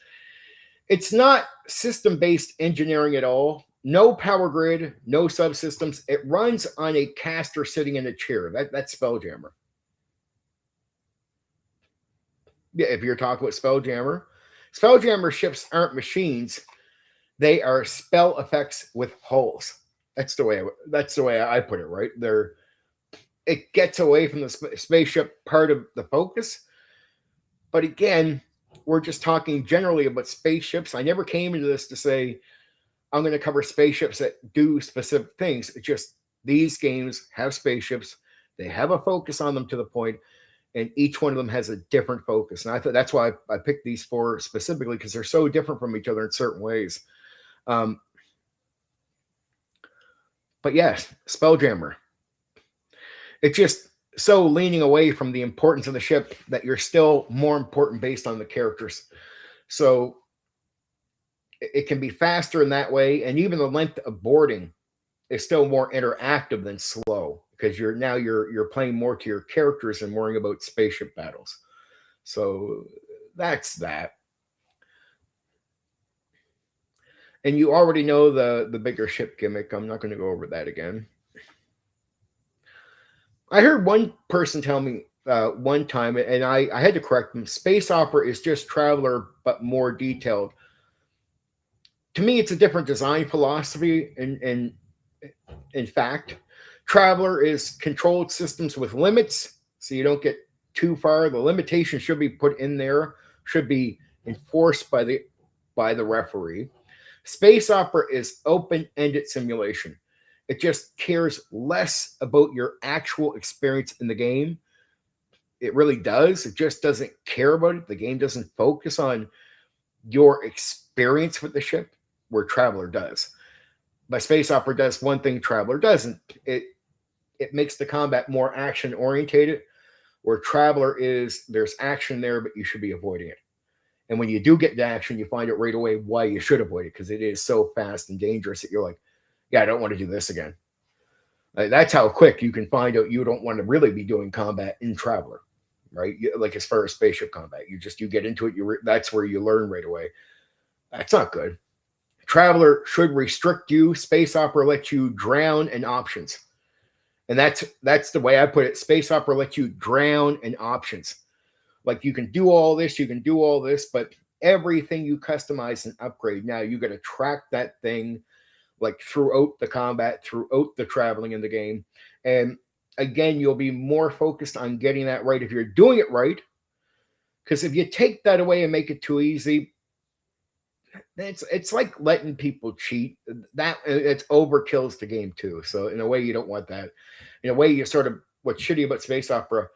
[SPEAKER 1] It's not system-based engineering at all. No power grid, no subsystems. It runs on a caster sitting in a chair. That's Spelljammer. Yeah, if you're talking about Spelljammer ships aren't machines. They are spell effects with holes. That's the way I put it, right? It gets away from the spaceship part of the focus. But again, we're just talking generally about spaceships. I never came into this to say I'm going to cover spaceships that do specific things. It's just these games have spaceships. They have a focus on them to the point, and each one of them has a different focus. And I thought that's why I picked these four specifically because they're so different from each other in certain ways. But yes, Spelljammer. It's just so leaning away from the importance of the ship that you're still more important based on the characters. So it can be faster in that way, and even the length of boarding is still more interactive than slow because you're playing more to your characters and worrying about spaceship battles. So that's that. And you already know the bigger ship gimmick. I'm not going to go over that again. I heard one person tell me one time, and I had to correct them. Space opera is just Traveler, but more detailed. To me, it's a different design philosophy. In fact, Traveler is controlled systems with limits, so you don't get too far. The limitation should be put in there, should be enforced by the referee. Space opera is open-ended simulation. It just cares less about your actual experience in the game. It really does. It just doesn't care about it. The game doesn't focus on your experience with the ship, where Traveler does. But Space Opera does one thing Traveler doesn't. It makes the combat more action orientated, where Traveler is there's action there, but you should be avoiding it. And when you do get to action, you find out right away why you should avoid it, because it is so fast and dangerous that you're like, yeah, I don't want to do this again. That's how quick you can find out you don't want to really be doing combat in Traveler, right? Like as far as spaceship combat, you get into it. That's where you learn right away. That's not good. Traveler should restrict you. Space Opera lets you drown in options. And that's the way I put it. Space Opera lets you drown in options. Like you can do all this, but everything you customize and upgrade, now you got to track that thing like throughout the combat, throughout the traveling in the game. And again, you'll be more focused on getting that right if you're doing it right. Because if you take that away and make it too easy, it's like letting people cheat. That it's overkills the game too. So in a way, you don't want that. In a way, you sort of what's shitty about Space Opera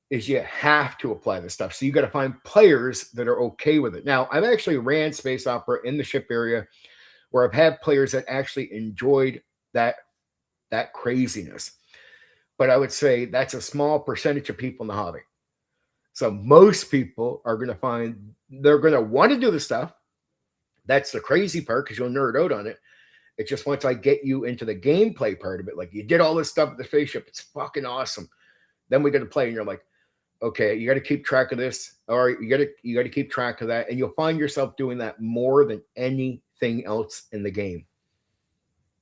[SPEAKER 1] is you have to apply this stuff. So you got to find players that are okay with it. Now, I've actually ran Space Opera in the ship area where I've had players that actually enjoyed that craziness. But I would say that's a small percentage of people in the hobby. So most people are going to find they're going to want to do the stuff. That's the crazy part because you'll nerd out on it. It's just once I get you into the gameplay part of it, like you did all this stuff with the spaceship, it's fucking awesome. Then we got to play, and you're like, okay, you got to keep track of this. All right, you got to keep track of that, and you'll find yourself doing that more than anything else in the game.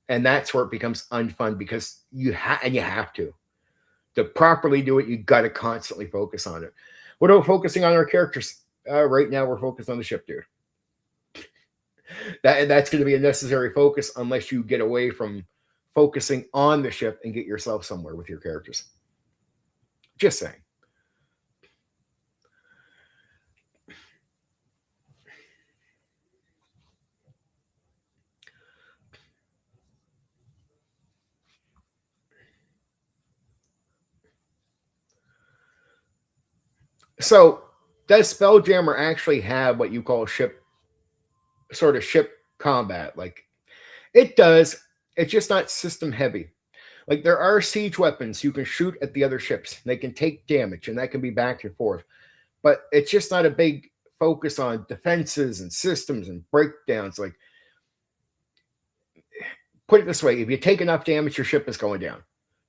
[SPEAKER 1] And that's where it becomes unfun because you have to properly do it. You got to constantly focus on it. What are we focusing on our characters? Right now, we're focused on the ship, dude. That's going to be a necessary focus unless you get away from focusing on the ship and get yourself somewhere with your characters. Just saying. So, does Spelljammer actually have what you call ship combat? Like, it does. It's just not system heavy. Like, there are siege weapons you can shoot at the other ships. They can take damage, and that can be back and forth. But it's just not a big focus on defenses and systems and breakdowns. Like, put it this way, if you take enough damage, your ship is going down.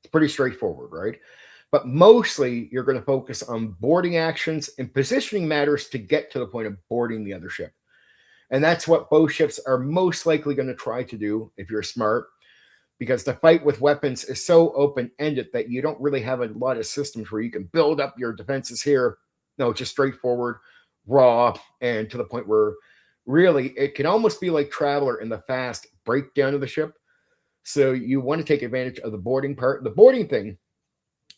[SPEAKER 1] It's pretty straightforward, right? But mostly you're going to focus on boarding actions and positioning matters to get to the point of boarding the other ship. And that's what both ships are most likely going to try to do if you're smart, because the fight with weapons is so open-ended that you don't really have a lot of systems where you can build up your defenses here. No, just straightforward, raw, and to the point where really it can almost be like Traveler in the fast breakdown of the ship. So you want to take advantage of the boarding part. The boarding thing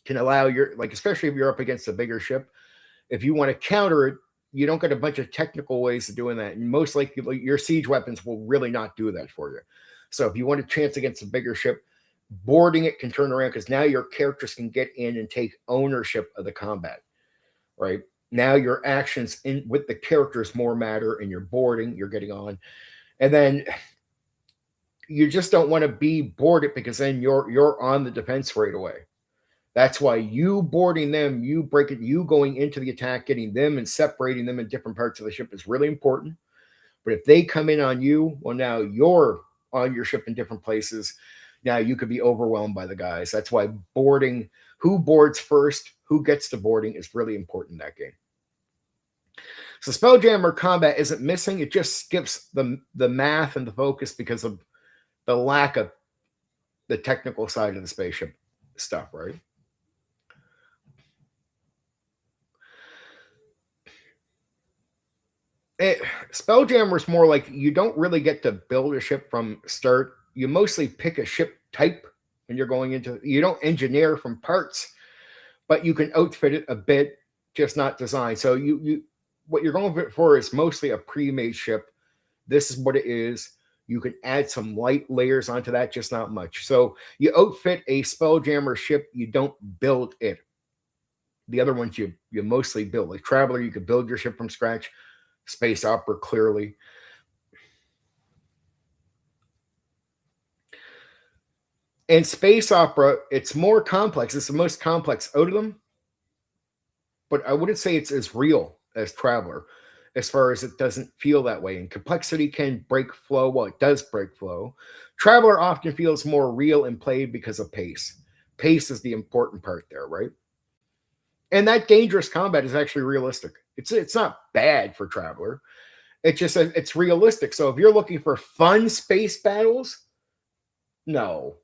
[SPEAKER 1] can allow especially if you're up against a bigger ship, if you want to counter it, you don't get a bunch of technical ways of doing that. And most likely your siege weapons will really not do that for you. So if you want a chance against a bigger ship, boarding it can turn around because now your characters can get in and take ownership of the combat, right? Now your actions with the characters more matter, and you're boarding, you're getting on. And then you just don't want to be boarded, because then you're on the defense right away. That's why you boarding them, you going into the attack, getting them and separating them in different parts of the ship is really important. But if they come in on you, well, now you're on your ship in different places. Now you could be overwhelmed by the guys. That's why boarding, who boards first, who gets to boarding, is really important in that game. So Spelljammer combat isn't missing. It just skips the math and the focus because of the lack of the technical side of the spaceship stuff, right? Spelljammer is more like you don't really get to build a ship from start. You mostly pick a ship type when you're going into. You don't engineer from parts, but you can outfit it a bit, just not design. So you what you're going for is mostly a pre-made ship. This is what it is. You can add some light layers onto that, just not much. So you outfit a Spelljammer ship. You don't build it. The other ones you mostly build. Like Traveler, you could build your ship from scratch. Space Opera, clearly. And Space Opera, it's more complex. It's the most complex out of them. But I wouldn't say it's as real as Traveler, as far as it doesn't feel that way. And complexity can break flow. Well, it does break flow. Traveler often feels more real and played because of pace. Pace is the important part there, right? And that dangerous combat is actually realistic. It's not bad for Traveler. It's realistic. So if you're looking for fun space battles, no.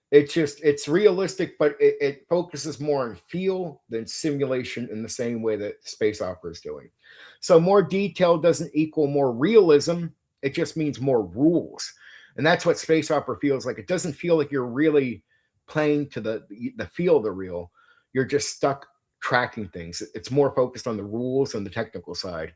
[SPEAKER 1] It's realistic, but it focuses more on feel than simulation in the same way that Space Opera is doing. So more detail doesn't equal more realism. It just means more rules. And that's what Space Opera feels like. It doesn't feel like you're really playing to the feel of the real. You're just stuck tracking things. It's more focused on the rules and the technical side.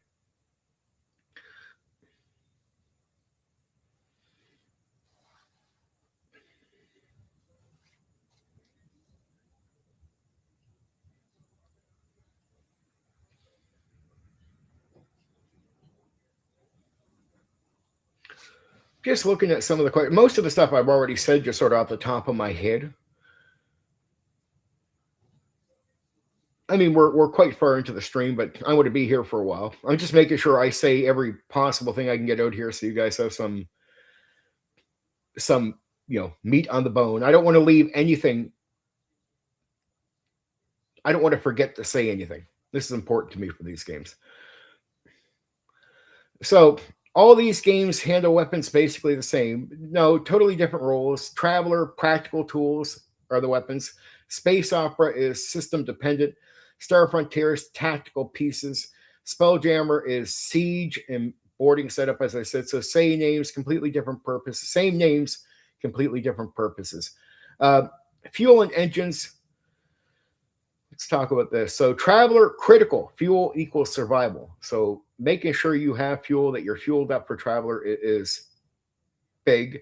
[SPEAKER 1] Just looking at some of the questions, most of the stuff I've already said just sort of off the top of my head. I mean, we're quite far into the stream, but I want to be here for a while. I'm just making sure I say every possible thing I can get out here, so you guys have some meat on the bone. I don't want to leave anything. I don't want to forget to say anything. This is important to me for these games. So all these games handle weapons basically the same. No, totally different roles. Traveler, practical tools are the weapons. Space Opera is system dependent. Star Frontiers, tactical pieces. Spelljammer is siege and boarding setup, as I said. So same names, completely different purposes. Same names, completely different purposes. Fuel and engines. Let's talk about this. So Traveler, critical. Fuel equals survival. So making sure you have fuel, that you're fueled up for Traveler is big.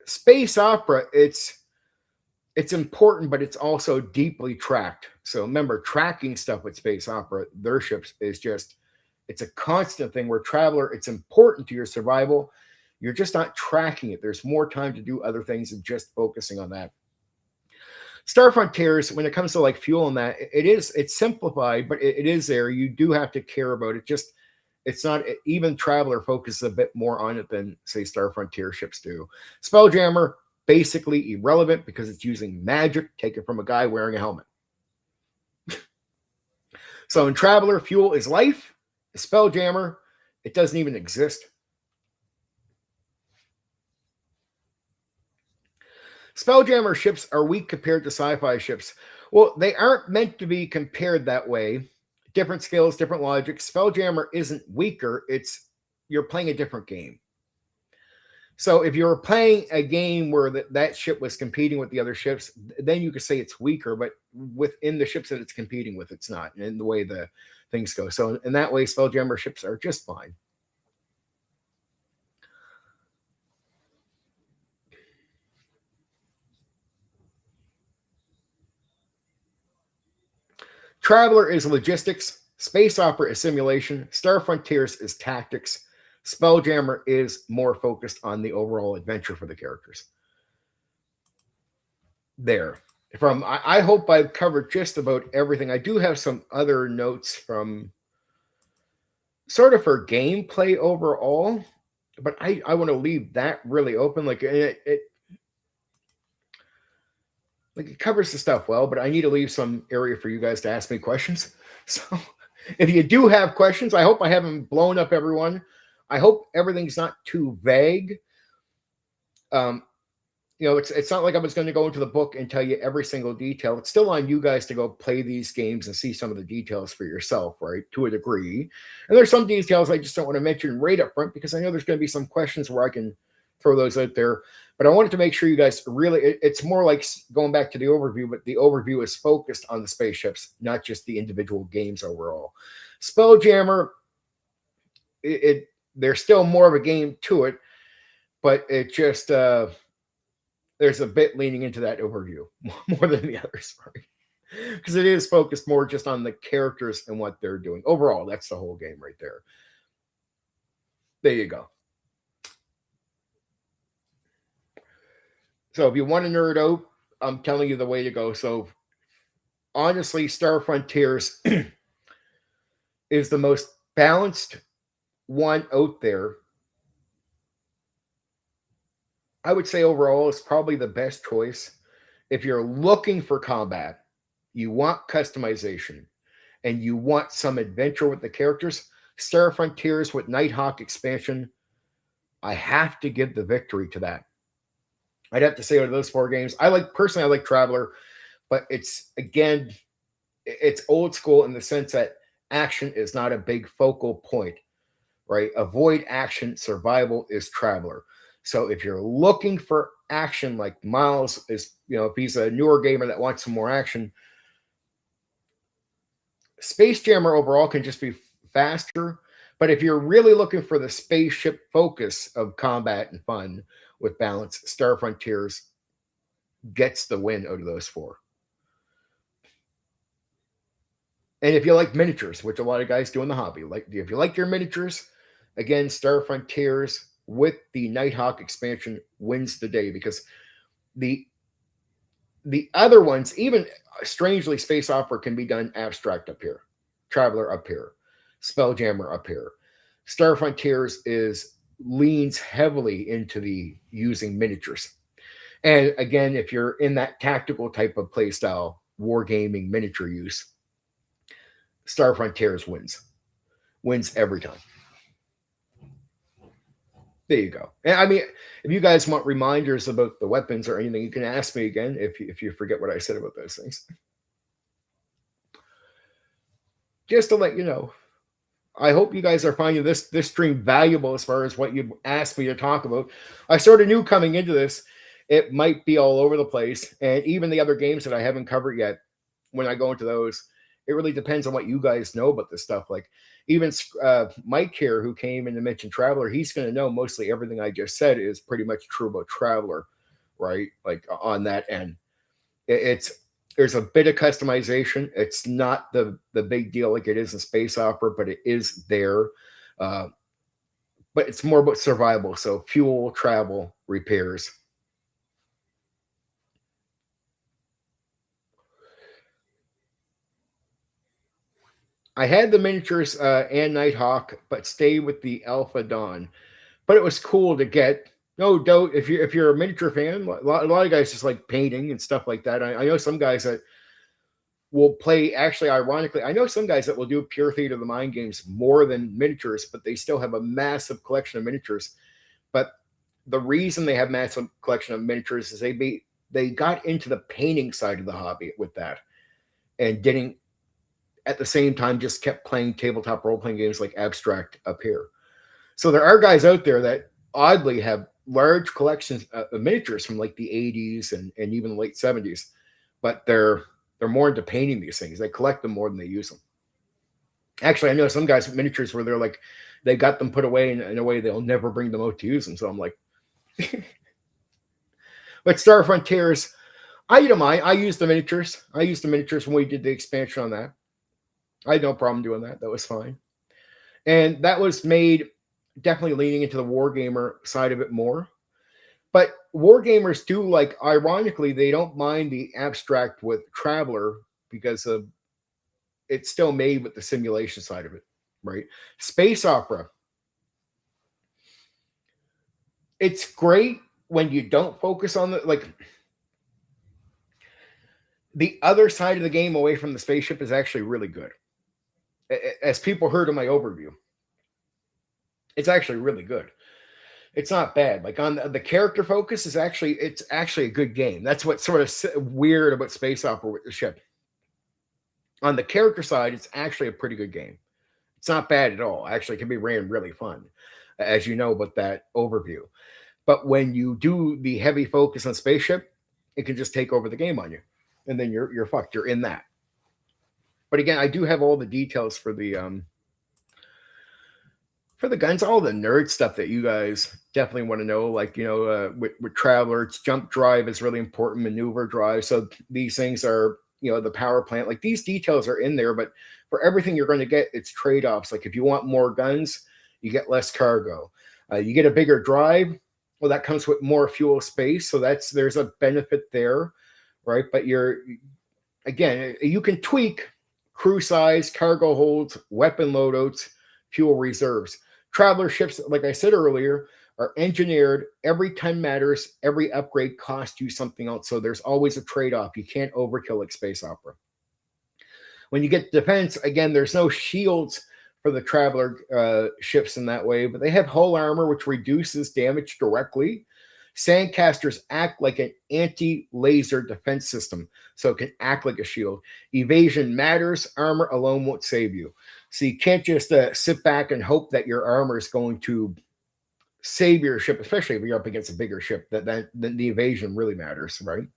[SPEAKER 1] Space Opera, it's important, but it's also deeply tracked. So remember, tracking stuff with Space Opera, their ships, is just, it's a constant thing. Where Traveler, it's important to your survival. You're just not tracking it. There's more time to do other things than just focusing on that. Star Frontiers, when it comes to like fuel and that, it's simplified, but it is there. You do have to care about it. Just, it's not, even Traveler focuses a bit more on it than, say, Star Frontier ships do. Spelljammer, basically irrelevant because it's using magic taken from a guy wearing a helmet. So in Traveler, fuel is life. Spelljammer, it doesn't even exist. Spelljammer ships are weak compared to sci-fi ships. Well, they aren't meant to be compared that way. Different skills, different logic. Spelljammer isn't weaker. You're playing a different game. So if you're playing a game where that ship was competing with the other ships, then you could say it's weaker, but within the ships that it's competing with, it's not, in the way the things go. So in that way, Spelljammer ships are just fine. Traveler is logistics. Space Opera is simulation. Star Frontiers is tactics. Spelljammer is more focused on the overall adventure for the characters. There. I hope I've covered just about everything. I do have some other notes from sort of for gameplay overall, but I want to leave that really open. Like it covers the stuff well, but I need to leave some area for you guys to ask me questions. So if you do have questions, I hope I haven't blown up everyone. I hope everything's not too vague. It's not like I was going to go into the book and tell you every single detail. It's still on you guys to go play these games and see some of the details for yourself, right? To a degree. And there's some details I just don't want to mention right up front because I know there's going to be some questions where I can throw those out there. But I wanted to make sure you guys really, it's more like going back to the overview, but the overview is focused on the spaceships, not just the individual games overall. Spelljammer, there's still more of a game to it, but it just... there's a bit leaning into that overview more than the others, right? Because it is focused more just on the characters and what they're doing. Overall, that's the whole game right there. There you go. So if you want to nerd out, I'm telling you the way to go. So honestly, Star Frontiers is the most balanced one out there. I would say overall it's probably the best choice. If you're looking for combat, you want customization, and you want some adventure with the characters, Star Frontiers with Nighthawk expansion, I have to give the victory to that. I'd have to say out of those 4 games, I like Traveler, but it's old school in the sense that action is not a big focal point, right? Avoid action, survival is Traveler. So if you're looking for action, like Miles is, if he's a newer gamer that wants some more action, Spacejammer overall can just be faster. But if you're really looking for the spaceship focus of combat and fun with balance, Star Frontiers gets the win out of those 4. And if you like miniatures, which a lot of guys do in the hobby, if you like your miniatures, again, Star Frontiers with the Nighthawk expansion wins the day, because the other ones, even strangely, Space Opera can be done abstract up here, Traveler up here, Spelljammer up here. Star Frontiers leans heavily into the using miniatures. And again, if you're in that tactical type of play style, wargaming miniature use, Star Frontiers wins every time. There you go. And I mean, if you guys want reminders about the weapons or anything, you can ask me again if you forget what I said about those things. Just to let you know, I hope you guys are finding this stream valuable as far as what you asked me to talk about. I sort of knew coming into this, it might be all over the place. And even the other games that I haven't covered yet, when I go into those, it really depends on what you guys know about this stuff. Like even Mike here, who came in to mention Traveler, he's going to know mostly everything I just said is pretty much true about Traveler, right? Like on that end, there's a bit of customization. It's not the big deal like it is in Space Opera, but it is there. But it's more about survival. So fuel, travel, repairs. I had the miniatures and Nighthawk, but stay with the Alpha Dawn. But it was cool to get. No doubt, if you're a miniature fan, a lot of guys just like painting and stuff like that. I know some guys that will play. Actually, ironically, I know some guys that will do pure Theater of the Mind games more than miniatures, but they still have a massive collection of miniatures. But the reason they have massive collection of miniatures is they got into the painting side of the hobby with that, and didn't. At the same time, just kept playing tabletop role-playing games like Abstract up here. So there are guys out there that oddly have large collections of miniatures from like the 80s and even the late 70s, but they're more into painting these things. They collect them more than they use them. Actually, I know some guys with miniatures where they're like, they got them put away in a way they'll never bring them out to use them. So I'm like, but Star Frontiers, I used the miniatures. I used the miniatures when we did the expansion on that. I had no problem doing that. That was fine. And that was made definitely leaning into the wargamer side of it more. But wargamers do like, ironically, they don't mind the abstract with Traveler because of it's still made with the simulation side of it, right? Space opera, it's great when you don't focus on the like the other side of the game away from the spaceship is actually really good. As people heard in my overview, it's actually really good. It's not bad. Like on the character focus is actually it's actually a good game. That's what's sort of weird about space opera with the ship. On the character side, it's actually a pretty good game. It's not bad at all. Actually, it can be ran really fun, as you know about that overview. But when you do the heavy focus on spaceship, it can just take over the game on you, and then you're fucked. You're in that. But again, I do have all the details for the guns, all the nerd stuff that you guys definitely want to know. Like with Traveler, it's jump drive is really important, maneuver drive. So these things are the power plant. Like these details are in there, but for everything you're going to get, it's trade offs. Like if you want more guns, you get less cargo. You get a bigger drive. Well, that comes with more fuel space, so there's a benefit there, right? But again, you can tweak crew size, cargo holds, weapon loadouts, fuel reserves. Traveler ships, like I said earlier, are engineered. Every ton matters. Every upgrade costs you something else. So there's always a trade-off. You can't overkill like space opera. When you get defense, again, there's no shields for the Traveler ships in that way, but they have hull armor, which reduces damage directly. Sandcasters act like an anti-laser defense system, so it can act like a shield. Evasion matters. Armor alone won't save you. So you can't just sit back and hope that your armor is going to save your ship, especially if you're up against a bigger ship. Then the evasion really matters, right?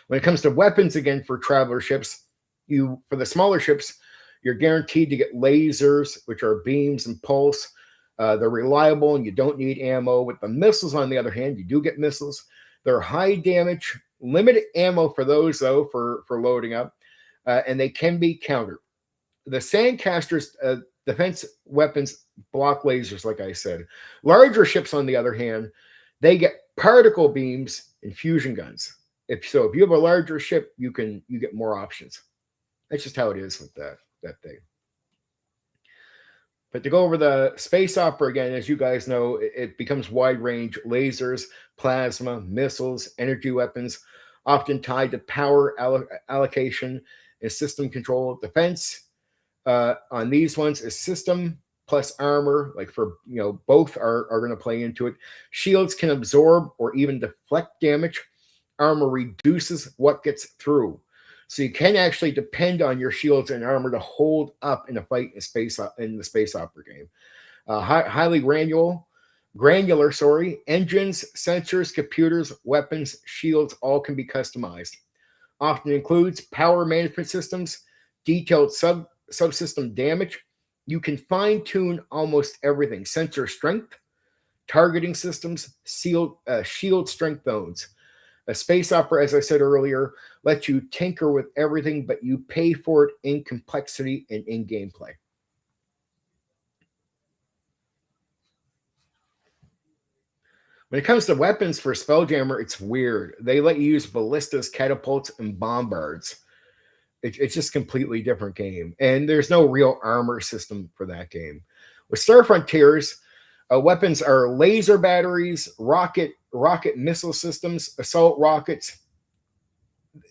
[SPEAKER 1] When it comes to weapons, again, for Traveler ships, for the smaller ships, you're guaranteed to get lasers, which are beams and pulse. They're reliable and you don't need ammo. With the missiles, on the other hand, you do get missiles. They're high damage, limited ammo for those, though, for loading up, and they can be countered. The Sandcasters' defense weapons block lasers, like I said. Larger ships, on the other hand, they get particle beams and fusion guns. If you have a larger ship, you get more options. That's just how it is with that thing. But to go over the space opera again, as you guys know, it becomes wide range lasers, plasma, missiles, energy weapons, often tied to power allocation and system control. Defense on these ones is system plus armor. Like for both are going to play into it. Shields can absorb or even deflect damage. Armor reduces what gets through. So you can actually depend on your shields and armor to hold up in a fight in the space opera game. Highly granular, engines, sensors, computers, weapons, shields, all can be customized. Often includes power management systems, detailed subsystem damage. You can fine tune almost everything. Sensor strength, targeting systems, shield strength zones. A space opera, as I said earlier, lets you tinker with everything, but you pay for it in complexity and in gameplay. When it comes to weapons for Spelljammer, it's weird. They let you use ballistas, catapults, and bombards. It's just a completely different game. And there's no real armor system for that game. With Star Frontiers, weapons are laser batteries, rocket missile systems, assault rockets.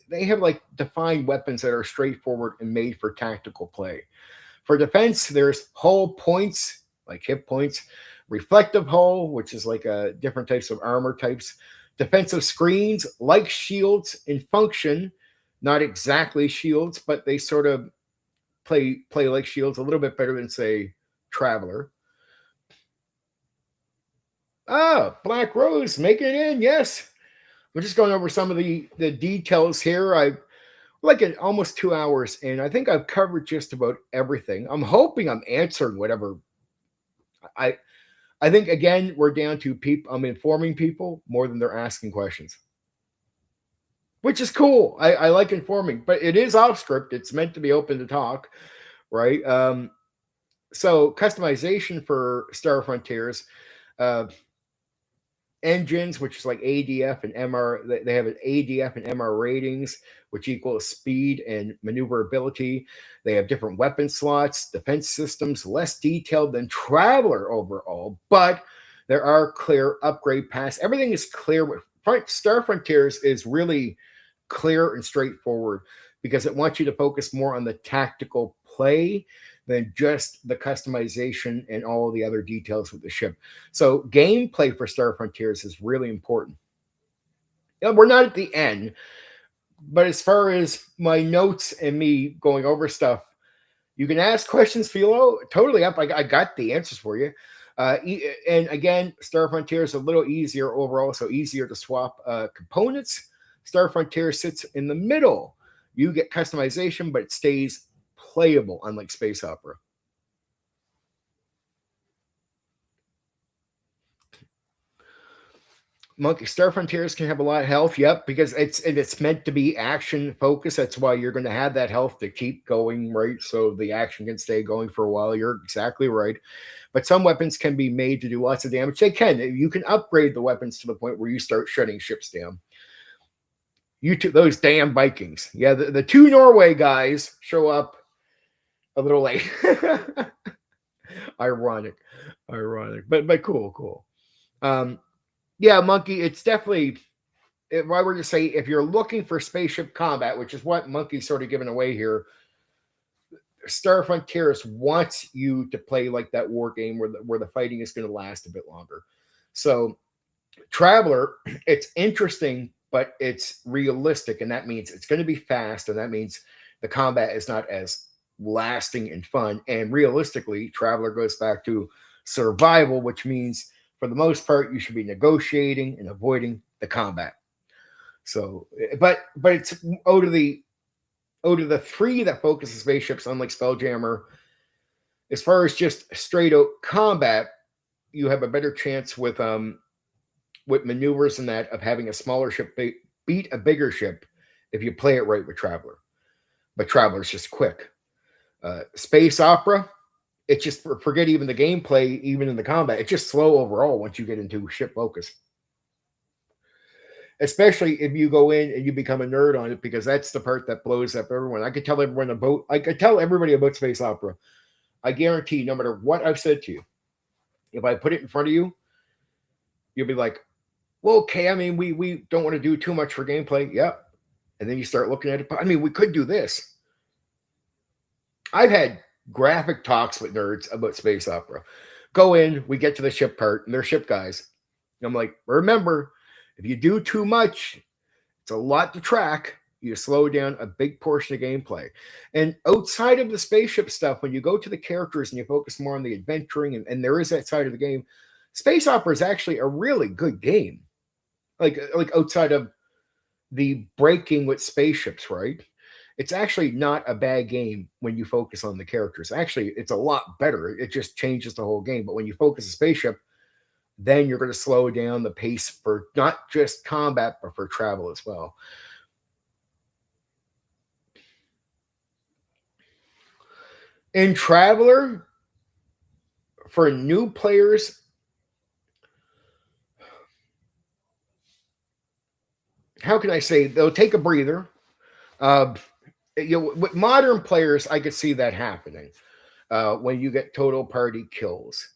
[SPEAKER 1] They have like defined weapons that are straightforward and made for tactical play. For defense, there's hull points, like hit points, reflective hull, which is like different types of armor types, defensive screens, like shields in function, not exactly shields, but they sort of play like shields a little bit better than, say, Traveler. Black Rose making it in, yes. We're just going over some of the details here. I like it almost 2 hours, and I think I've covered just about everything. I'm hoping I'm answering whatever. I think again we're down to people. I'm informing people more than they're asking questions, which is cool. I like informing, but it is off script. It's meant to be open to talk, right? So customization for Star Frontiers, uh, engines, which is like ADF and MR. They have an ADF and MR ratings, which equals speed and maneuverability. They have different weapon slots, defense systems, less detailed than Traveler overall, but there are clear upgrade paths. Everything is clear. Star Frontiers is really clear and straightforward because it wants you to focus more on the tactical play than just the customization and all the other details with the ship. So gameplay for Star Frontiers is really important. We're not at the end, but as far as my notes and me going over stuff, you can ask questions, Philo. Totally up. I got the answers for you. And again, Star Frontier is a little easier overall, so easier to swap components. Star Frontier sits in the middle. You get customization, but it stays playable, unlike Space Opera. Monkey Star Frontiers can have a lot of health, yep, because it's meant to be action focused. That's why you're going to have that health to keep going, right? So the action can stay going for a while. You're exactly right. But some weapons can be made to do lots of damage. They can. You can upgrade the weapons to the point where you start shutting ships down. You two, those damn Vikings. Yeah, the two Norway guys show up a little late. ironic, but cool. Yeah, Monkey. It's definitely. If I were to say, if you're looking for spaceship combat, which is what Monkey's sort of giving away here, Star Frontiers wants you to play like that war game where the fighting is going to last a bit longer. So, Traveler, it's interesting, but it's realistic, and that means it's going to be fast, and that means the combat is not as lasting and fun. And realistically, Traveler goes back to survival, which means for the most part you should be negotiating and avoiding the combat. So, but it's out of the three that focus on spaceships, unlike Spelljammer. As far as just straight out combat, you have a better chance with maneuvers and that of having a smaller ship beat a bigger ship if you play it right with Traveler. But Traveler's just quick. Space Opera, it's just forget even the gameplay, even in the combat. It's just slow overall once you get into ship focus. Especially if you go in and you become a nerd on it, because that's the part that blows up everyone. I could tell everybody about Space Opera. I guarantee, no matter what I've said to you, if I put it in front of you, you'll be like, well, okay, I mean, we don't want to do too much for gameplay. Yep. And then you start looking at it. I mean, we could do this. I've had graphic talks with nerds about Space Opera. Go in, we get to the ship part, and they're ship guys. And I'm like, remember, if you do too much, it's a lot to track. You slow down a big portion of gameplay. And outside of the spaceship stuff, when you go to the characters and you focus more on the adventuring, and there is that side of the game, Space Opera is actually a really good game. Like outside of the breaking with spaceships, right? It's actually not a bad game when you focus on the characters. Actually, it's a lot better. It just changes the whole game. But when you focus a spaceship, then you're going to slow down the pace for not just combat, but for travel as well. In Traveler, for new players, how can I say, they'll take a breather. With modern players, I could see that happening when you get total party kills.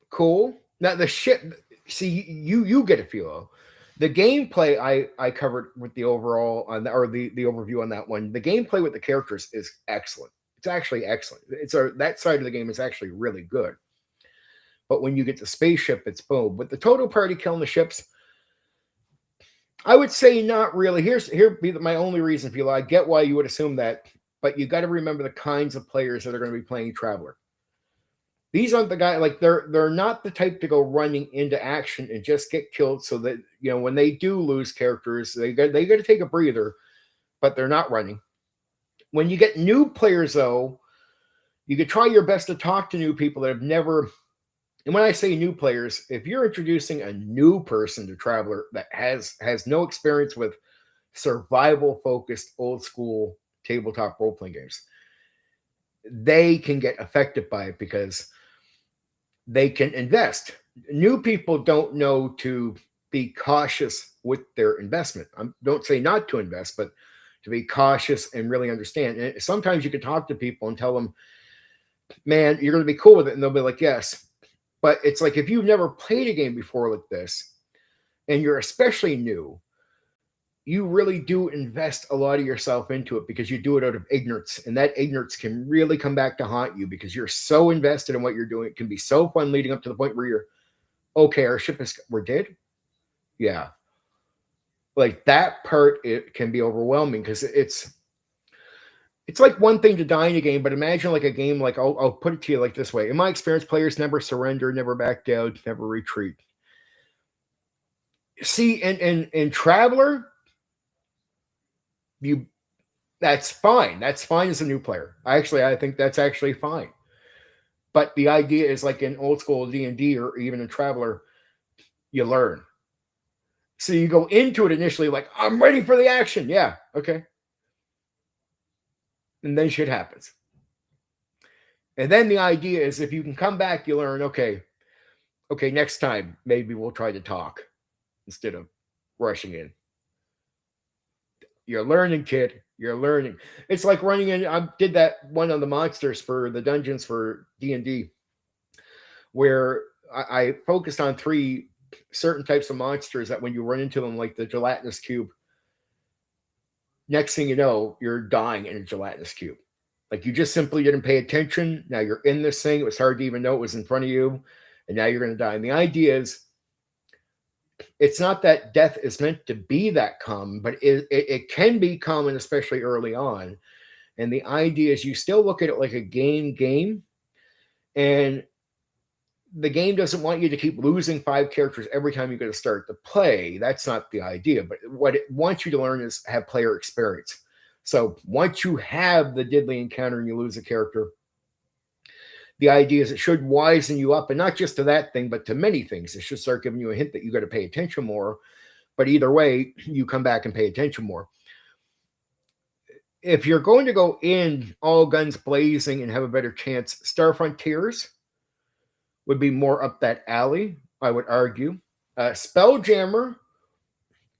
[SPEAKER 1] Cool. Now the ship. See, you get a feel. The gameplay I covered with the overall on or the overview on that one. The gameplay with the characters is excellent. It's actually excellent. That side of the game is actually really good. But when you get the spaceship, it's boom. With the total party killing the ships, I would say not really. Here be my only reason, Philo. I get why you would assume that, but you got to remember the kinds of players that are going to be playing Traveler. These aren't the guy, like they're not the type to go running into action and just get killed. So that when they do lose characters, they got to take a breather, but they're not running. When you get new players, though, you could try your best to talk to new people that have never. And when I say new players, if you're introducing a new person to Traveler that has no experience with survival focused old school tabletop role playing games, they can get affected by it because they can invest. New people don't know to be cautious with their investment. I don't say not to invest, but to be cautious and really understand. And sometimes you can talk to people and tell them, man, you're going to be cool with it. And they'll be like, yes. But it's like if you've never played a game before like this, and you're especially new, you really do invest a lot of yourself into it because you do it out of ignorance. And that ignorance can really come back to haunt you because you're so invested in what you're doing. It can be so fun leading up to the point where you're, okay, our ship is, we're dead. Yeah. Like that part, it can be overwhelming because it's like one thing to die in a game, but imagine like a game like I'll put it to you like this way. In my experience, players never surrender, never back down, never retreat. See, in Traveler, you that's fine. That's fine as a new player. I think that's actually fine. But the idea is like in old school D&D or even in Traveler, you learn. So you go into it initially like, I'm ready for the action. Yeah, okay. And then shit happens. And then the idea is if you can come back, you learn, okay, next time maybe we'll try to talk instead of rushing in. You're learning, kid. You're learning. It's like running in. I did that one on the monsters for the dungeons for D&D, where I focused on 3 certain types of monsters that when you run into them, like the gelatinous cube, next thing you know, you're dying in a gelatinous cube. Like you just simply didn't pay attention. Now you're in this thing. It was hard to even know it was in front of you. And now you're going to die. And the idea is, it's not that death is meant to be that common, but it can be common, especially early on. And the idea is you still look at it like a game, and the game doesn't want you to keep losing 5 characters every time you go to start the play. That's not the idea. But what it wants you to learn is have player experience. So once you have the diddly encounter and you lose a character, the idea is it should wisen you up, and not just to that thing, but to many things. It should start giving you a hint that you got to pay attention more. But either way, you come back and pay attention more. If you're going to go in all guns blazing and have a better chance, Star Frontiers would be more up that alley, I would argue. Spelljammer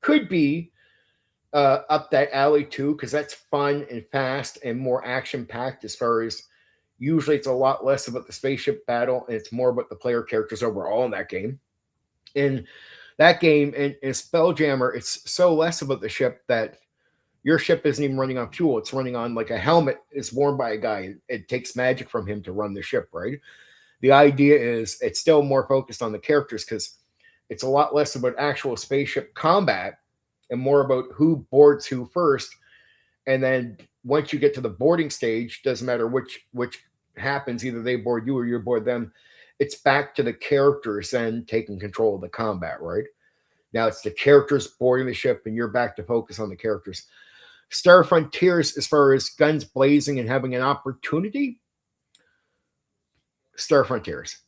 [SPEAKER 1] could be up that alley too, because that's fun and fast and more action-packed as far as usually it's a lot less about the spaceship battle and it's more about the player characters overall in that game. In that game, in Spelljammer, it's so less about the ship that your ship isn't even running on fuel. It's running on like a helmet is worn by a guy. It takes magic from him to run the ship, right? The idea is it's still more focused on the characters because it's a lot less about actual spaceship combat and more about who boards who first. And then once you get to the boarding stage, doesn't matter which happens, either they board you or you board them. It's back to the characters and taking control of the combat, right? Now it's the characters boarding the ship and you're back to focus on the characters. Star Frontiers, as far as guns blazing and having an opportunity, Star Frontiers.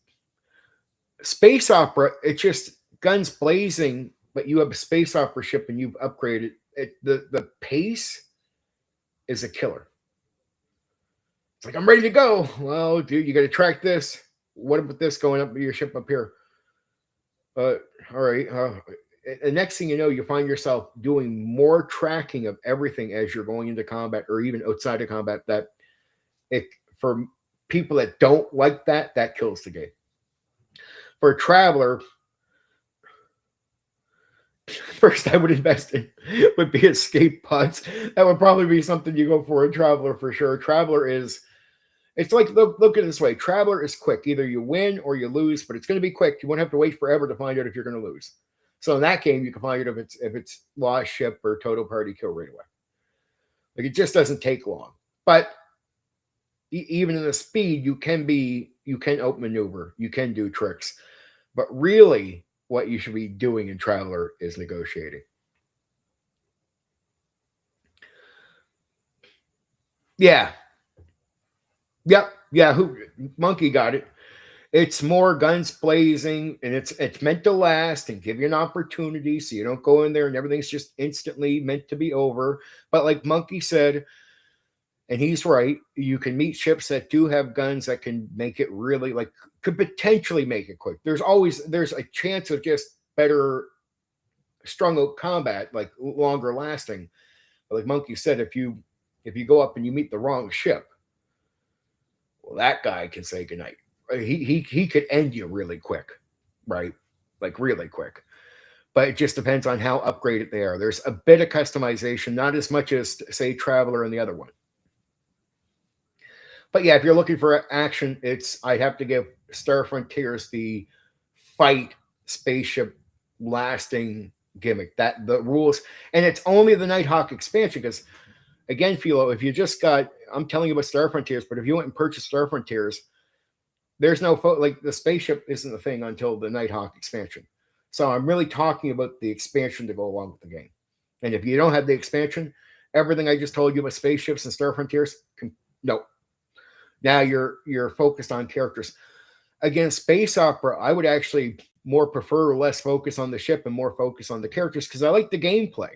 [SPEAKER 1] Space opera, it's just guns blazing, but you have a space opera ship and you've upgraded it. The pace is a killer. It's like, I'm ready to go. Well, dude, you got to track this. What about this going up your ship up here? All right. The next thing you know, you find yourself doing more tracking of everything as you're going into combat or even outside of combat. That it, for people that don't like that, that kills the game. For a Traveler, first I would invest in would be escape pods. That would probably be something you go for a Traveler for sure. Traveler is, it's like, look at it this way. Traveler is quick. Either you win or you lose, but it's going to be quick. You won't have to wait forever to find out if you're going to lose. So in that game, you can find out if it's lost ship or total party kill right away. Like it just doesn't take long. But even in the speed, you can outmaneuver. You can do tricks. But really, what you should be doing in Traveler is negotiating. Yeah. Yep. Yeah. Monkey got it. It's more guns blazing, and it's meant to last and give you an opportunity, so you don't go in there and everything's just instantly meant to be over. But like Monkey said, And he's right. You can meet ships that do have guns that can make it really like could potentially make it quick. There's a chance of just better strung out combat, like longer lasting. But like Monkey said, if you go up and you meet the wrong ship, well, that guy can say goodnight. He could end you really quick, right? Like really quick. But it just depends on how upgraded they are. There's a bit of customization, not as much as say Traveler and the other one. But yeah, if you're looking for action, I'd have to give Star Frontiers the fight spaceship lasting gimmick. That the rules, and it's only the Nighthawk expansion because again, Philo, if you just got, I'm telling you about Star Frontiers, but if you went and purchased Star Frontiers, there's no like the spaceship isn't a thing until the Nighthawk expansion. So I'm really talking about the expansion to go along with the game. And if you don't have the expansion, everything I just told you about spaceships and Star Frontiers, no. Now you're focused on characters. Again, space opera, I would actually more prefer less focus on the ship and more focus on the characters because I like the gameplay.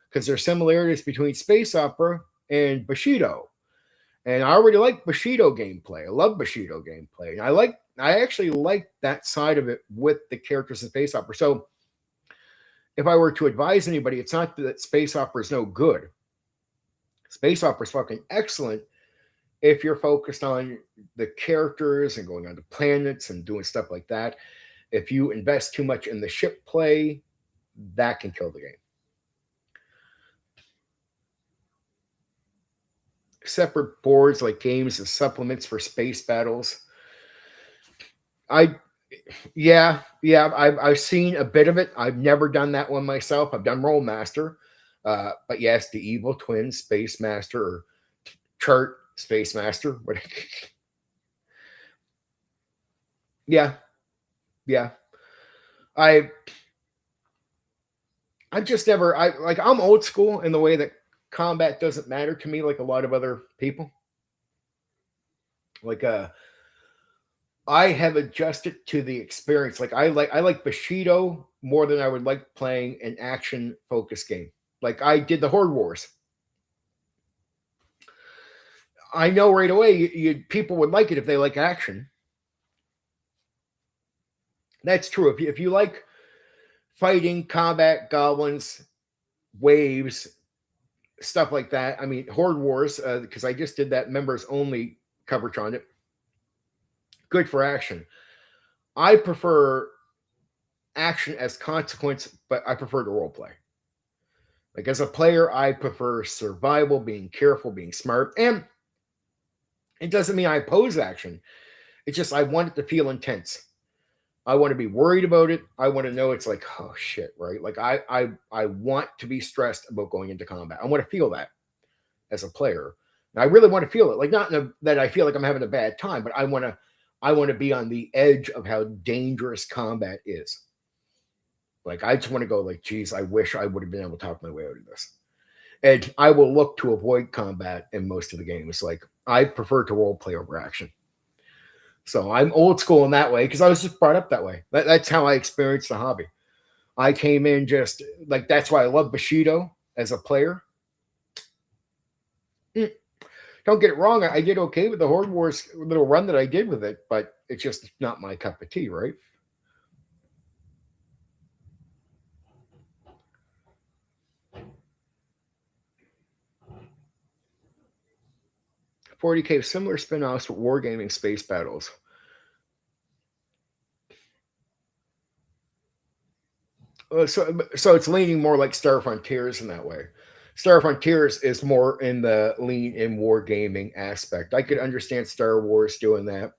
[SPEAKER 1] Because there's similarities between space opera and Bushido. And I already like Bushido gameplay. I love Bushido gameplay. And I actually like that side of it with the characters in space opera. So if I were to advise anybody, it's not that space opera is no good. Space opera is fucking excellent if you're focused on the characters and going on to planets and doing stuff like that. If you invest too much in the ship play, that can kill the game. Separate boards like games and supplements for space battles. I've seen a bit of it. I've never done that one myself. I've done Rollmaster, but yes, the Evil Twin Space Master or Chart Space Master. yeah. I've just never. I'm old school in the way that combat doesn't matter to me like a lot of other people. Like I have adjusted to the experience. Like I like Bushido more than I would like playing an action focused game. Like I did the Horde Wars. I know right away people would like it if they like action. That's true. If you like fighting, combat, goblins, waves, stuff like that. I mean, Horde Wars, because I just did that members only coverage on it. Good for action. I prefer action as consequence, but I prefer to role play. Like as a player, I prefer survival, being careful, being smart, and it doesn't mean I oppose action. It's just I want it to feel intense. I want to be worried about it. I want to know it's like, oh shit, right? Like I want to be stressed about going into combat. I want to feel that as a player. And I really want to feel it. Like not that I feel like I'm having a bad time, but I want to be on the edge of how dangerous combat is. Like I just want to go like, geez, I wish I would have been able to talk my way out of this. And I will look to avoid combat in most of the games. Like I prefer to role play over action. So I'm old school in that way because I was just brought up that way. That's how I experienced the hobby. I came in just like that's why I love Bushido as a player. Don't get it wrong. I did okay with the Horde Wars little run that I did with it, but it's just not my cup of tea, right? $40K similar spin-offs with wargaming space battles. So it's leaning more like Star Frontiers in that way. Star Frontiers is more in the lean in wargaming aspect. I could understand Star Wars doing that.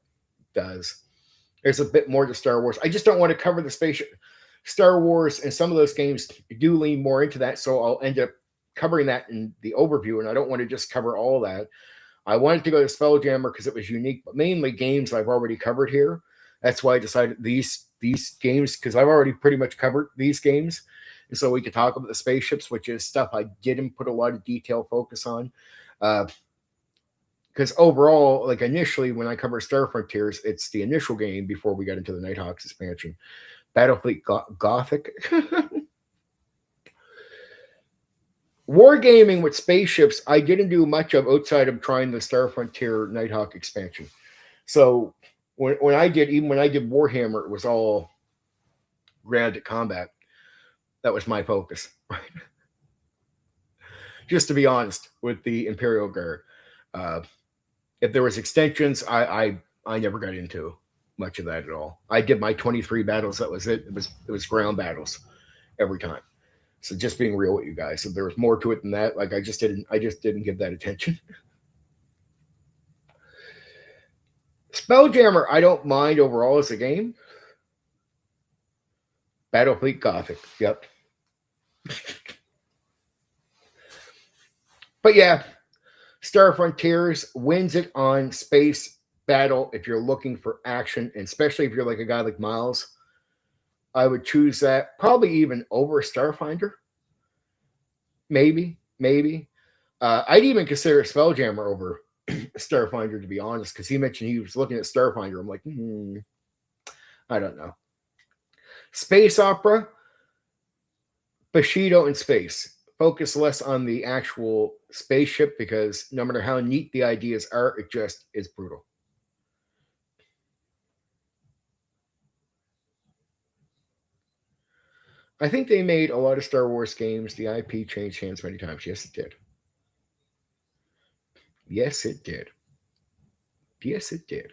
[SPEAKER 1] There's a bit more to Star Wars. I just don't want to cover the spaceship. Star Wars and some of those games do lean more into that, so I'll end up covering that in the overview, and I don't want to just cover all that. I wanted to go to Spelljammer because it was unique, but mainly games I've already covered here. That's why I decided these games, because I've already pretty much covered these games. And so we could talk about the spaceships, which is stuff I didn't put a lot of detail focus on. Because overall, like initially when I cover Star Frontiers, it's the initial game before we got into the Nighthawks expansion. Battlefleet Gothic. Wargaming with spaceships, I didn't do much of outside of trying the Star Frontier Nighthawk expansion. So when I did, even when I did Warhammer, it was all grounded combat. That was my focus. Just to be honest with the Imperial Guard. Uh, if there was extensions, I never got into much of that at all. I did my 23 battles. That was it. It was ground battles every time. So just being real with you guys. If there was more to it than that, like I just didn't give that attention. Spelljammer, I don't mind overall as a game. Battlefleet Gothic, yep. But yeah, Star Frontiers wins it on space battle if you're looking for action, and especially if you're like a guy like Miles. I would choose that probably even over Starfinder. Maybe. I'd even consider Spelljammer over Starfinder, to be honest, because he mentioned he was looking at Starfinder. I'm like, I don't know. Space opera, Bushido in space. Focus less on the actual spaceship because no matter how neat the ideas are, it just is brutal. I think they made a lot of Star Wars games. The IP changed hands many times. Yes, it did. Yes, it did. Yes, it did.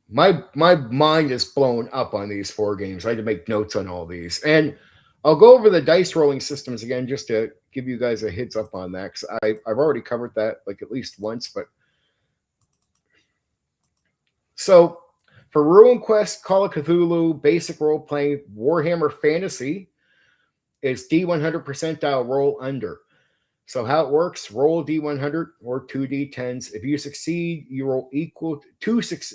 [SPEAKER 1] my mind is blown up on these 4 games. I had to make notes on all these, and I'll go over the dice rolling systems again just to give you guys a heads up on that because I've already covered that like at least once. But so for RuneQuest, Call of Cthulhu, basic role playing, Warhammer Fantasy is D100 percentile roll under. So how it works: roll D100 or 2D10s. If you succeed, you roll equal to 6.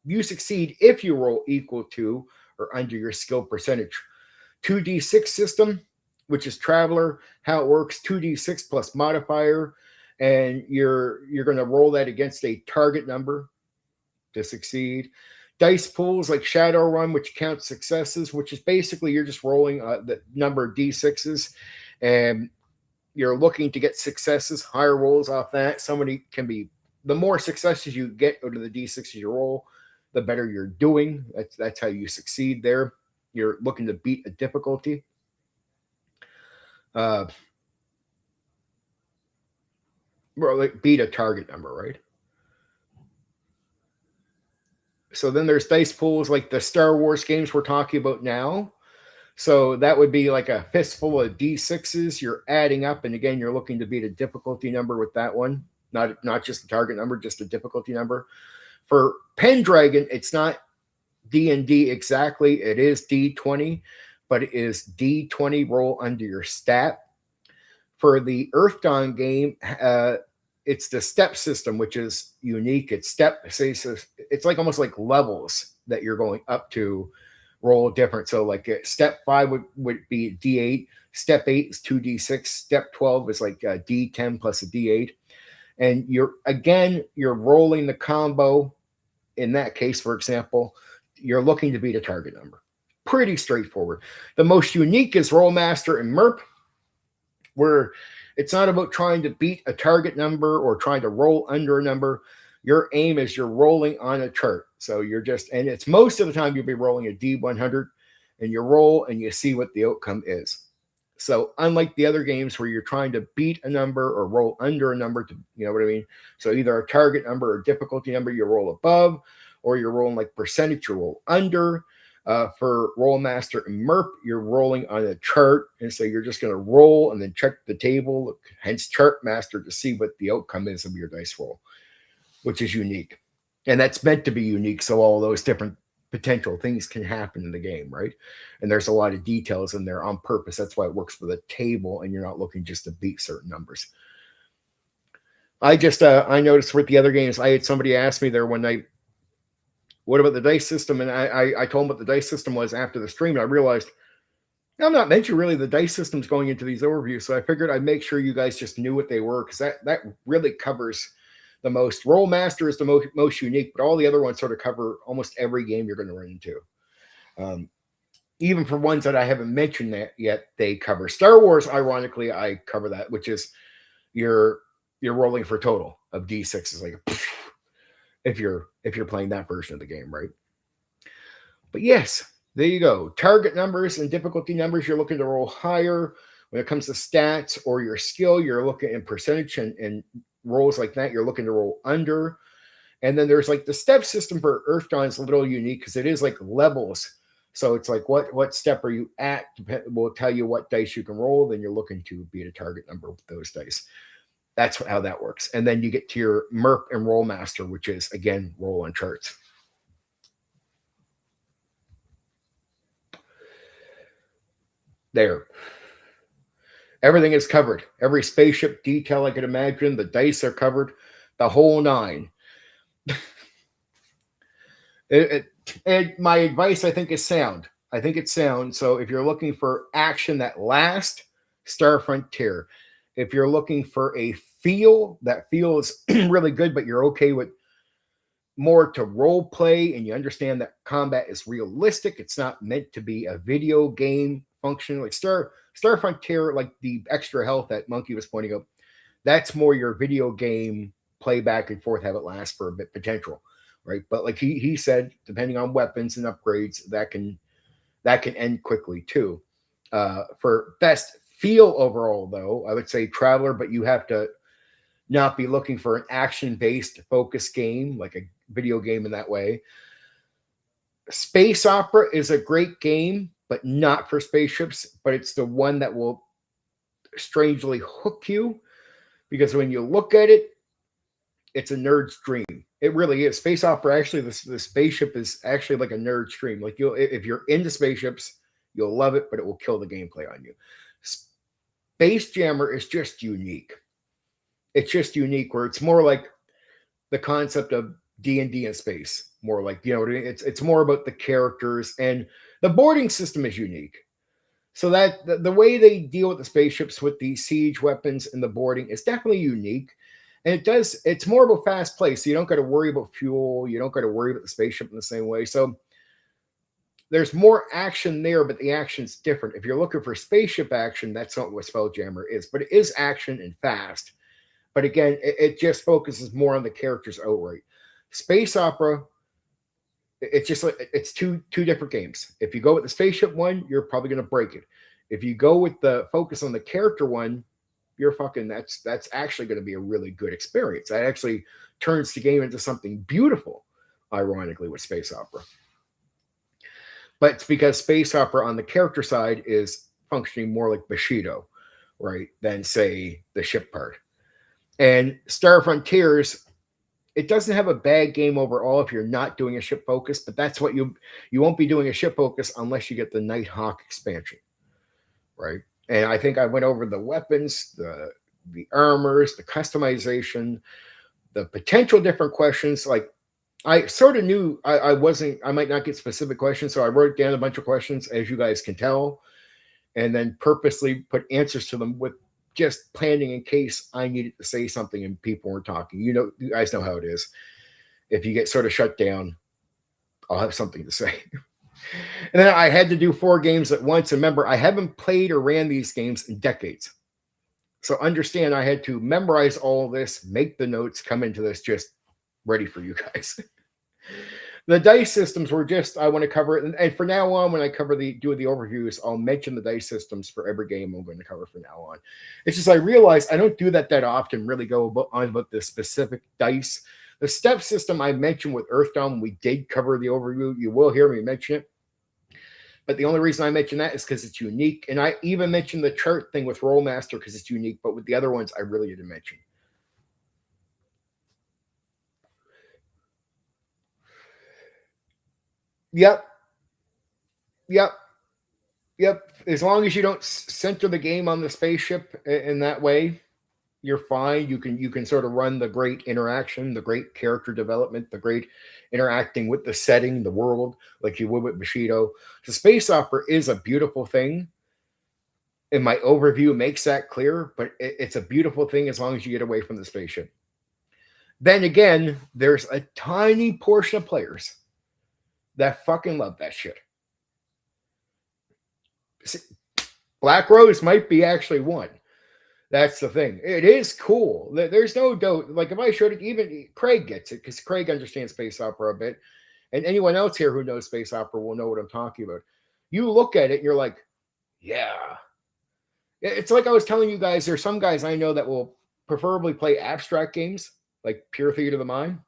[SPEAKER 1] You succeed if you roll equal to or under your skill percentage. 2d6 system, which is Traveler. How it works: 2d6 plus modifier, and you're going to roll that against a target number to succeed. Dice pools like Shadowrun, which counts successes, which is basically you're just rolling the number of d6s, and you're looking to get successes, higher rolls off that. Somebody can be the more successes you get out of the d6s you roll, the better you're doing. That's how you succeed there. You're looking to beat a difficulty. Beat a target number, right? So then there's dice pools like the Star Wars games we're talking about now. So that would be like a fistful of d6s. You're adding up, and again, you're looking to beat a difficulty number with that one. Not just the target number, just a difficulty number. For Pendragon, it's not D&D exactly. It is D20, but it is D20 roll under your stat. For the Earth Dawn game, it's the step system, which is unique. It's it's like almost like levels that you're going up to roll different. So like step 5 would be D8. Step 8 is 2D6. Step 12 is like a D10 plus a D8. And you're rolling the combo. In that case, for example, you're looking to beat a target number. Pretty straightforward. The most unique is Rollmaster and MERP, where it's not about trying to beat a target number or trying to roll under a number. Your aim is you're rolling on a chart. So and it's most of the time you'll be rolling a D100 and you roll and you see what the outcome is. So unlike the other games where you're trying to beat a number or roll under a number, you know what I mean? So either a target number or difficulty number you roll above, or you're rolling like percentage, you roll under. For Rollmaster and MERP, you're rolling on a chart, and so you're just going to roll and then check the table, hence Chartmaster, to see what the outcome is of your dice roll, which is unique. And that's meant to be unique, so all those different potential things can happen in the game, right? And there's a lot of details in there on purpose. That's why it works for the table, and you're not looking just to beat certain numbers. I noticed with the other games, I had somebody ask me there one night, what about the dice system? And I told them what the dice system was after the stream, and I realized I'm not mentioning really the dice systems going into these overviews, so I figured I'd make sure you guys just knew what they were, because that really covers the most. Rollmaster is the most unique, but all the other ones sort of cover almost every game you're going to run into. even for ones that I haven't mentioned that yet, they cover. Star Wars, ironically, I cover that, which is you're rolling for total of D6s, like if you're playing that version of the game, right? But yes, there you go. Target numbers and difficulty numbers, you're looking to roll higher. When it comes to stats or your skill, you're looking in percentage and rolls like that, you're looking to roll under. And then there's like the step system for Earth Dawn is a little unique because it is like levels. So it's like what step are you at? Will tell you what dice you can roll. Then you're looking to beat a target number with those dice. That's how that works. And then you get to your Merp and Roll Master, which is again roll on charts. There. Everything is covered. Every spaceship detail I could imagine. The dice are covered. The whole nine. My advice, I think, is sound. I think it's sound. So if you're looking for action that lasts, Star Frontier. If you're looking for a feel, that feels really good, but you're okay with more to role play and you understand that combat is realistic, it's not meant to be a video game function. Like Star Frontier, like the extra health that Monkey was pointing out, that's more your video game play back and forth, have it last for a bit potential, right? But like he said, depending on weapons and upgrades, that can end quickly too. For best feel overall, though, I would say Traveler, but you have to not be looking for an action-based focus game, like a video game in that way. Space Opera is a great game, but not for spaceships, but it's the one that will strangely hook you because when you look at it, it's a nerd's dream. It really is. Space Opera, actually, the spaceship is actually like a nerd's dream. Like if you're into spaceships, you'll love it, but it will kill the gameplay on you. Space Jammer is just unique. It's just unique where it's more like the concept of D&D in space. More like, it's more about the characters, and the boarding system is unique. So that the way they deal with the spaceships with the siege weapons and the boarding is definitely unique. And it's more of a fast play. So you don't got to worry about fuel. You don't got to worry about the spaceship in the same way. So there's more action there, but the action's different. If you're looking for spaceship action, that's not what Spelljammer is, but it is action and fast. But again, it just focuses more on the characters outright. Space Opera, it's just like it's two different games. If you go with the spaceship one, you're probably going to break it. If you go with the focus on the character one, you're fucking that's actually going to be a really good experience. That actually turns the game into something beautiful, ironically, with Space Opera. But it's because Space Opera on the character side is functioning more like Bushido, right, than say the ship part. And Star Frontiers, it doesn't have a bad game overall if you're not doing a ship focus, but that's what you won't be doing a ship focus unless you get the Nighthawk expansion, right? And I think I went over the weapons, the armors, the customization, the potential different questions. Like I sort of knew I might not get specific questions, so I wrote down a bunch of questions, as you guys can tell, and then purposely put answers to them with just planning in case I needed to say something and people weren't talking. You guys know how it is. If you get sort of shut down, I'll have something to say. And then I had to do 4 games at once. And remember, I haven't played or ran these games in decades. So understand, I had to memorize all this, make the notes, come into this just ready for you guys. The dice systems were just, I want to cover it. And from now on, when I do the overviews, I'll mention the dice systems for every game I'm going to cover from now on. It's just I realize I don't do that often, really go on about the specific dice. The step system I mentioned with Earth Dawn, we did cover the overview. You will hear me mention it. But the only reason I mention that is because it's unique. And I even mentioned the chart thing with Rollmaster because it's unique. But with the other ones, I really didn't mention. Yep. As long as you don't center the game on the spaceship in that way, you're fine. You can sort of run the great interaction, the great character development, the great interacting with the setting, the world, like you would with Bushido. The space opera is a beautiful thing. And my overview makes that clear, but it's a beautiful thing as long as you get away from the spaceship. Then again, there's a tiny portion of players that fucking love that shit. Black Rose might be actually one. That's the thing. It is cool. There's no doubt. Like if I showed it, even Craig gets it because Craig understands space opera a bit, and anyone else here who knows space opera will know what I'm talking about. You look at it, and you're like, yeah. It's like I was telling you guys. There's some guys I know that will preferably play abstract games like Pure Theater of the Mind,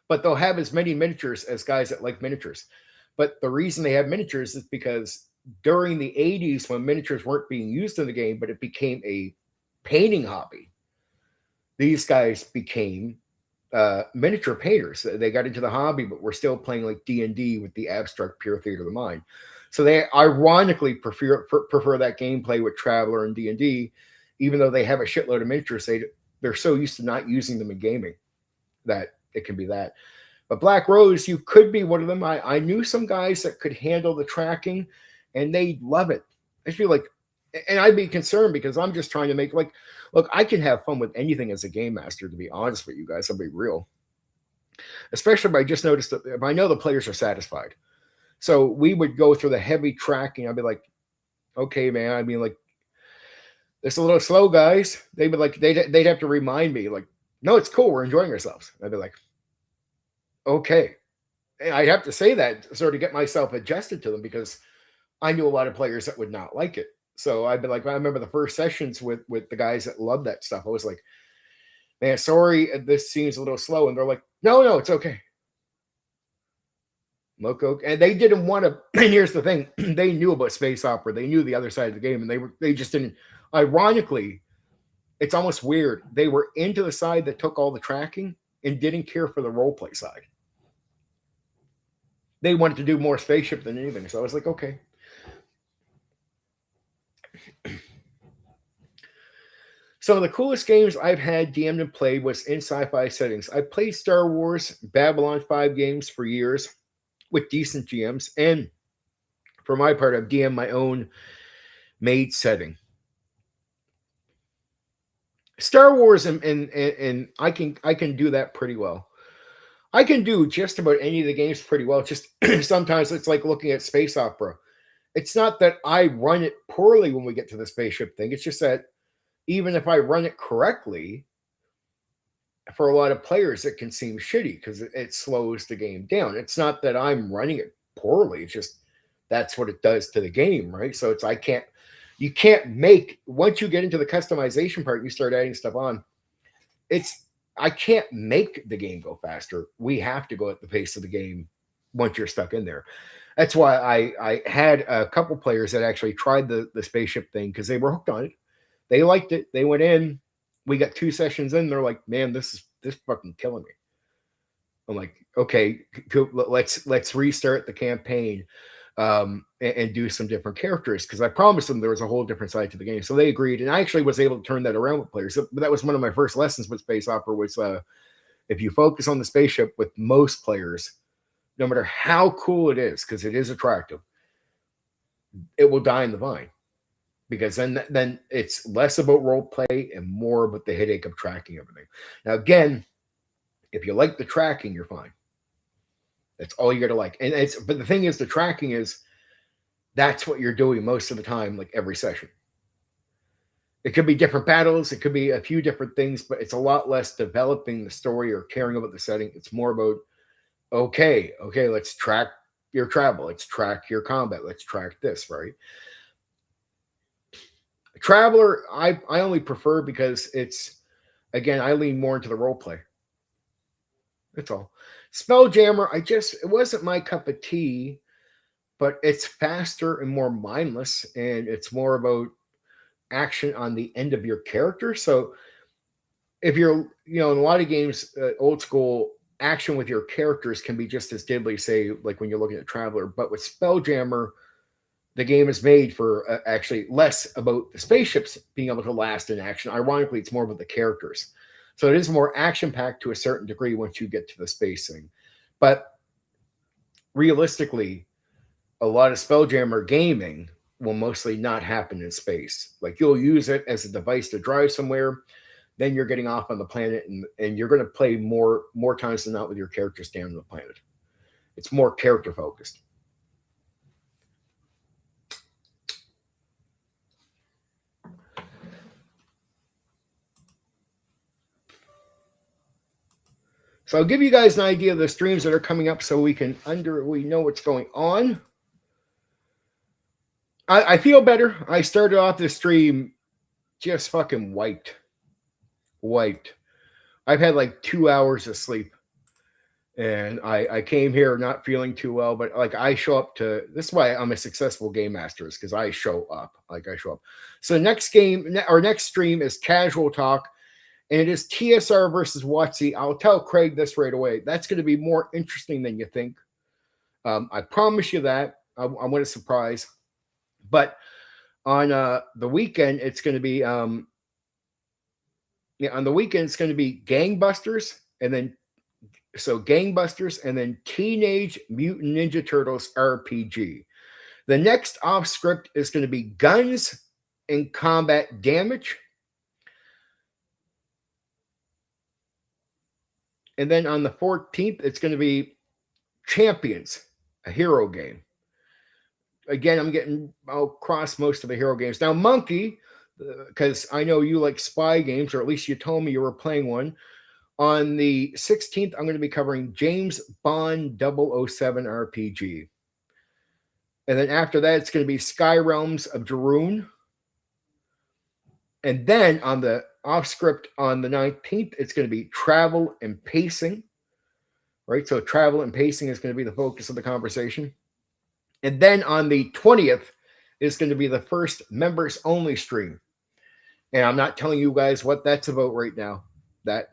[SPEAKER 1] but they'll have as many miniatures as guys that like miniatures. But the reason they have miniatures is because during the 80s, when miniatures weren't being used in the game, but it became a painting hobby, these guys became miniature painters. They got into the hobby, but were still playing like D&D with the abstract Pure Theater of the Mind. So they ironically prefer that gameplay with Traveler and D&D, even though they have a shitload of miniatures. They're so used to not using them in gaming that it can be that. But Black Rose, you could be one of them. I knew some guys that could handle the tracking, and they love it. I feel like, and I'd be concerned because I'm just trying to make look, I can have fun with anything as a game master, to be honest with you guys. I'll be real. Especially if I just noticed that if I know the players are satisfied. So we would go through the heavy tracking. I'd be like, okay, man. I mean, like, it's a little slow, guys. They'd be like, they'd have to remind me, like, no, it's cool. We're enjoying ourselves. I'd be like, okay. And I'd have to say that sort of get myself adjusted to them because I knew a lot of players that would not like it. So I'd be like, I remember the first sessions with the guys that loved that stuff. I was like, man, sorry, this seems a little slow. And they're like, no, it's okay. Look, okay. And they didn't want to. And here's the thing: they knew about space opera. They knew the other side of the game, and they just didn't. Ironically, it's almost weird. They were into the side that took all the tracking and didn't care for the role play side. They wanted to do more spaceship than anything. So I was like, okay. Some of the coolest games I've had DM'd and played was in sci-fi settings. I played Star Wars, Babylon 5 games for years with decent GMs, and for my part, I've DM'd my own made setting. Star Wars and I can do that pretty well. I can do just about any of the games pretty well. Just sometimes it's like looking at space opera. It's not that I run it poorly when we get to the spaceship thing. It's just that even if I run it correctly, for a lot of players, it can seem shitty because it slows the game down. It's not that I'm running it poorly. It's just that's what it does to the game, right? So it's you can't make, once you get into the customization part, you start adding stuff on. I can't make the game go faster. We have to go at the pace of the game once you're stuck in there. That's why I had a couple players that actually tried the spaceship thing because they were hooked on it. They liked it. They went in. We got 2 sessions in. They're like, man, this fucking killing me. I'm like, okay, let's restart the campaign and do some different characters because I promised them there was a whole different side to the game. So they agreed, and I actually was able to turn that around with players. So that was one of my first lessons with space opera was if you focus on the spaceship with most players, no matter how cool it is, because it is attractive, it will die in the vine. Because then it's less about role play and more about the headache of tracking everything. Now, again, if you like the tracking, you're fine. That's all you got to like. But the thing is, the tracking is that's what you're doing most of the time, like every session. It could be different battles. It could be a few different things, but it's a lot less developing the story or caring about the setting. It's more about, okay, let's track your travel. Let's track your combat. Let's track this, right? Traveler, I only prefer because it's, again, I lean more into the role play. That's all. Spelljammer, it wasn't my cup of tea, but it's faster and more mindless, and it's more about action on the end of your character. So if you're, in a lot of games, old school action with your characters can be just as deadly, say, like when you're looking at Traveler. But with Spelljammer, the game is made for actually less about the spaceships being able to last in action. Ironically, it's more about the characters. So it is more action-packed to a certain degree once you get to the space thing. But realistically, a lot of Spelljammer gaming will mostly not happen in space. Like you'll use it as a device to drive somewhere, then you're getting off on the planet, and you're going to play more times than not with your characters down on the planet. It's more character-focused. So I'll give you guys an idea of the streams that are coming up so we know what's going on. I feel better. I started off the stream just fucking wiped. I've had like 2 hours of sleep. And I came here not feeling too well, but like I show up to this is why I'm a successful game master, is because I show up. So next stream is casual talk, and it is TSR versus WotC. I'll tell Craig this right away. That's going to be more interesting than you think. I promise you that. I want a surprise. But on the weekend, it's going to be on the weekend it's going to be Gangbusters, and then Teenage Mutant Ninja Turtles RPG. The next off script is going to be Guns and Combat Damage. And then on the 14th, it's going to be Champions, a hero game. Again, I'll cross most of the hero games. Now, Monkey, because I know you like spy games, or at least you told me you were playing one. On the 16th, I'm going to be covering James Bond 007 RPG. And then after that, it's going to be Sky Realms of Darun. And then on the off script on the 19th, it's going to be Travel and Pacing. Right? So travel and pacing is going to be the focus of the conversation. And then on the 20th is going to be the first members only stream. And I'm not telling you guys what that's about right now. That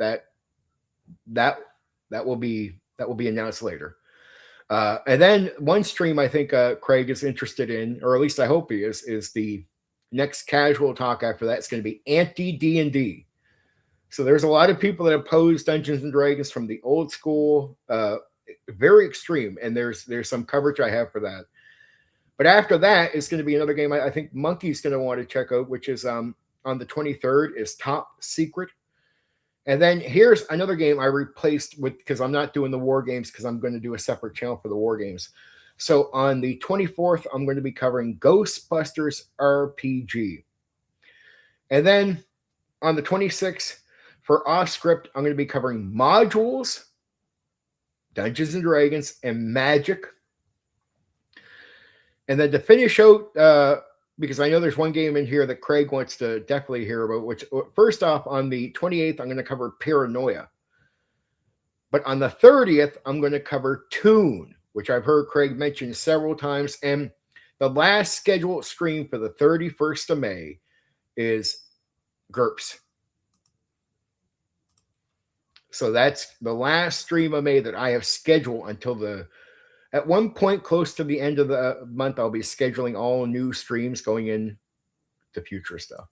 [SPEAKER 1] will be announced later. And then one stream I think Craig is interested in, or at least I hope he is the next casual talk after that. It's going to be anti-D&D. So there's a lot of people that oppose Dungeons and Dragons from the old school, very extreme, and there's some coverage I have for that. But after that is going to be another game I think Monkey's going to want to check out, which is on the 23rd is Top Secret. And then here's another game I replaced with, because I'm not doing the war games because I'm going to do a separate channel for the war games. So on the 24th, I'm going to be covering Ghostbusters RPG. And then on the 26th, for off script, I'm going to be covering modules, Dungeons and Dragons, and Magic. And then to finish out, because I know there's one game in here that Craig wants to definitely hear about, which first off, on the 28th, I'm going to cover Paranoia. But on the 30th, I'm going to cover Toon, which I've heard Craig mention several times. And the last scheduled stream for the 31st of May is GURPS. So that's the last stream of May that I have scheduled until at one point close to the end of the month, I'll be scheduling all new streams going in to future stuff.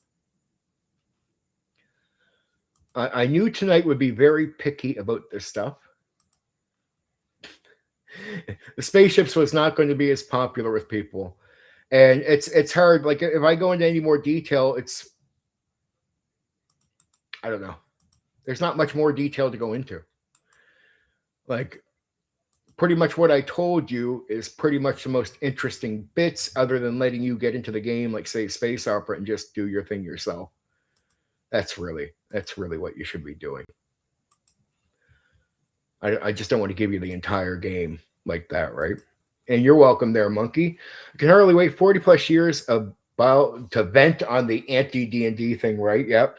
[SPEAKER 1] I knew tonight would be very picky about this stuff. The spaceships was not going to be as popular with people. And it's hard. Like if I go into any more detail, I don't know. There's not much more detail to go into. Like pretty much what I told you is pretty much the most interesting bits, other than letting you get into the game, like say Space Opera, and just do your thing yourself. That's really what you should be doing. I just don't want to give you the entire game like that, right? And you're welcome there, Monkey. I can hardly wait 40 plus years to vent on the anti-D&D thing, right? Yep.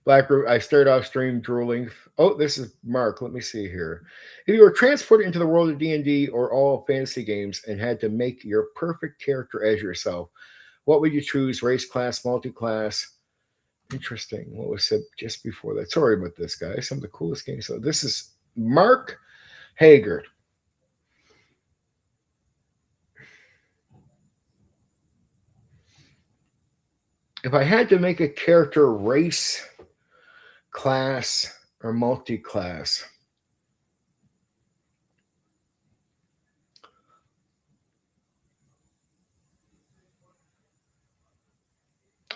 [SPEAKER 1] Blackroot, I started off stream drooling. Oh, this is Mark. Let me see here. If you were transported into the world of D&D or all fantasy games and had to make your perfect character as yourself, what would you choose? Race, class, multi-class? Interesting. What was said just before that? Sorry about this, guys. Some of the coolest games. So this is Mark Haggard. If I had to make a character race, class, or multi-class,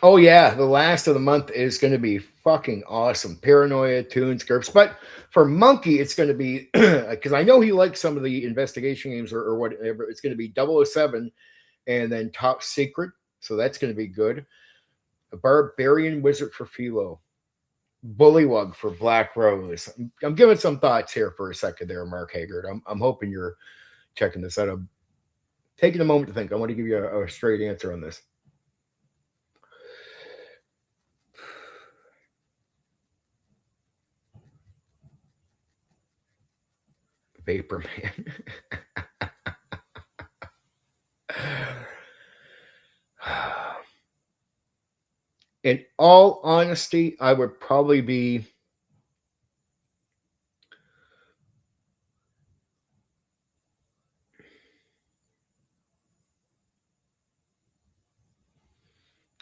[SPEAKER 1] oh yeah, the last of the month is going to be fucking awesome. Paranoia, Toons, GURPS. But for Monkey, it's going to be, because I know he likes some of the investigation games or whatever. It's going to be 007 and then Top Secret. So that's going to be good. A barbarian wizard for Philo. Bullywug for Black Rose. I'm giving some thoughts here for a second there, Mark Haggard. I'm hoping you're checking this out. I'm taking a moment to think. I want to give you a straight answer on this. Vapor Man. In all honesty, I would probably be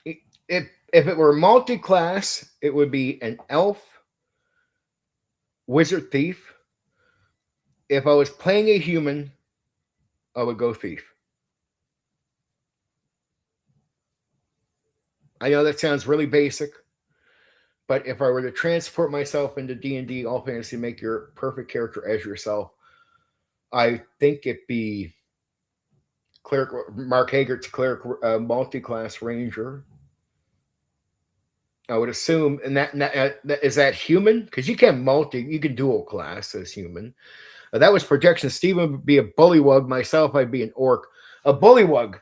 [SPEAKER 1] if it were multi-class, it would be an elf, wizard, thief. If I was playing a human, I would go thief. I know that sounds really basic, but if I were to transport myself into D&D All Fantasy, make your perfect character as yourself, I think it'd be cleric, Mark Hagert's cleric, multi-class ranger. I would assume, and that is that human, because you can dual class as human. That was projection. Steven would be a bullywug. Myself, I'd be an orc. A bullywug.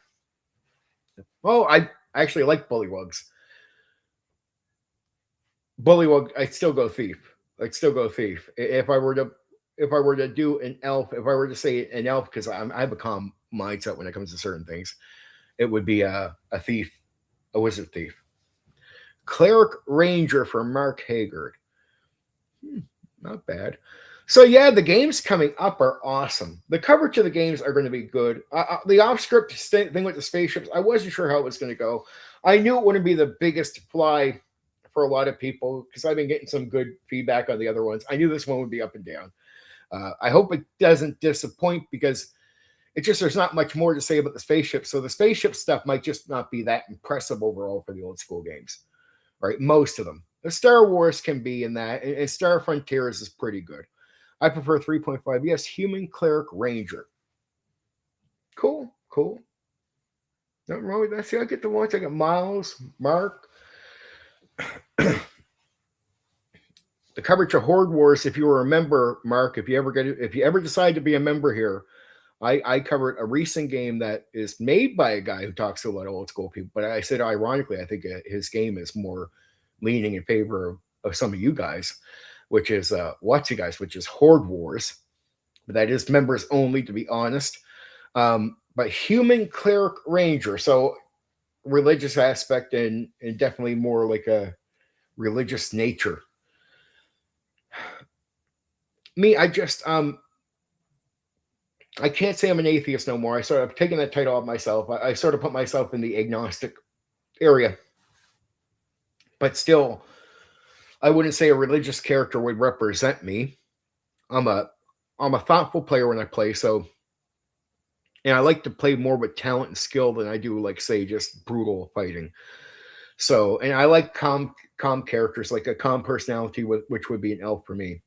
[SPEAKER 1] Oh, I actually like bullywugs. Bullywug, I'd still go thief. If I were to do an elf, if I were to say an elf, because I have a calm mindset when it comes to certain things, it would be a thief, a wizard thief. Cleric ranger for Mark Haggard. Not bad. So yeah, the games coming up are awesome. The coverage of the games are going to be good. The off-script thing with the spaceships, I wasn't sure how it was going to go. I knew it wouldn't be the biggest fly for a lot of people because I've been getting some good feedback on the other ones. I knew this one would be up and down. I hope it doesn't disappoint because there's not much more to say about the spaceship. So the spaceship stuff might just not be that impressive overall for the old school games, right? Most of them. The Star Wars can be in that, and Star Frontiers is pretty good. I prefer 3.5. Yes, human cleric ranger. Cool. Nothing wrong with that. See, I get to watch. I got Miles, Mark. The coverage of Horde Wars. If you remember, Mark, if you ever decide to be a member here, I covered a recent game that is made by a guy who talks to a lot of old school people. But I said, ironically, I think his game is more leaning in favor of some of you guys, which is which is Horde Wars. But that is members only, to be honest. But human cleric ranger, so religious aspect and definitely more like a religious nature. Me, I can't say I'm an atheist no more. I started taking that title off myself. I sort of put myself in the agnostic area. But still, I wouldn't say a religious character would represent me. I'm a thoughtful player when I play, and I like to play more with talent and skill than I do, like, say, just brutal fighting. So, and I like calm characters, like a calm personality, which would be an elf for me,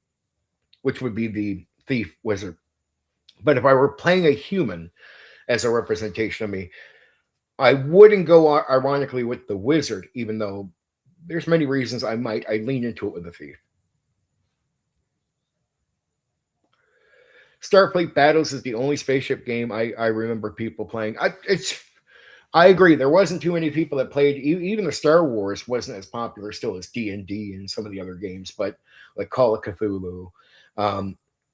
[SPEAKER 1] which would be the thief wizard. But if I were playing a human as a representation of me, I wouldn't go ironically with the wizard, even though there's many reasons I lean into it with the thief. Starfleet Battles is the only spaceship game I remember people playing. I agree. There wasn't too many people that played. Even the Star Wars wasn't as popular still as D&D and some of the other games, but like Call of Cthulhu,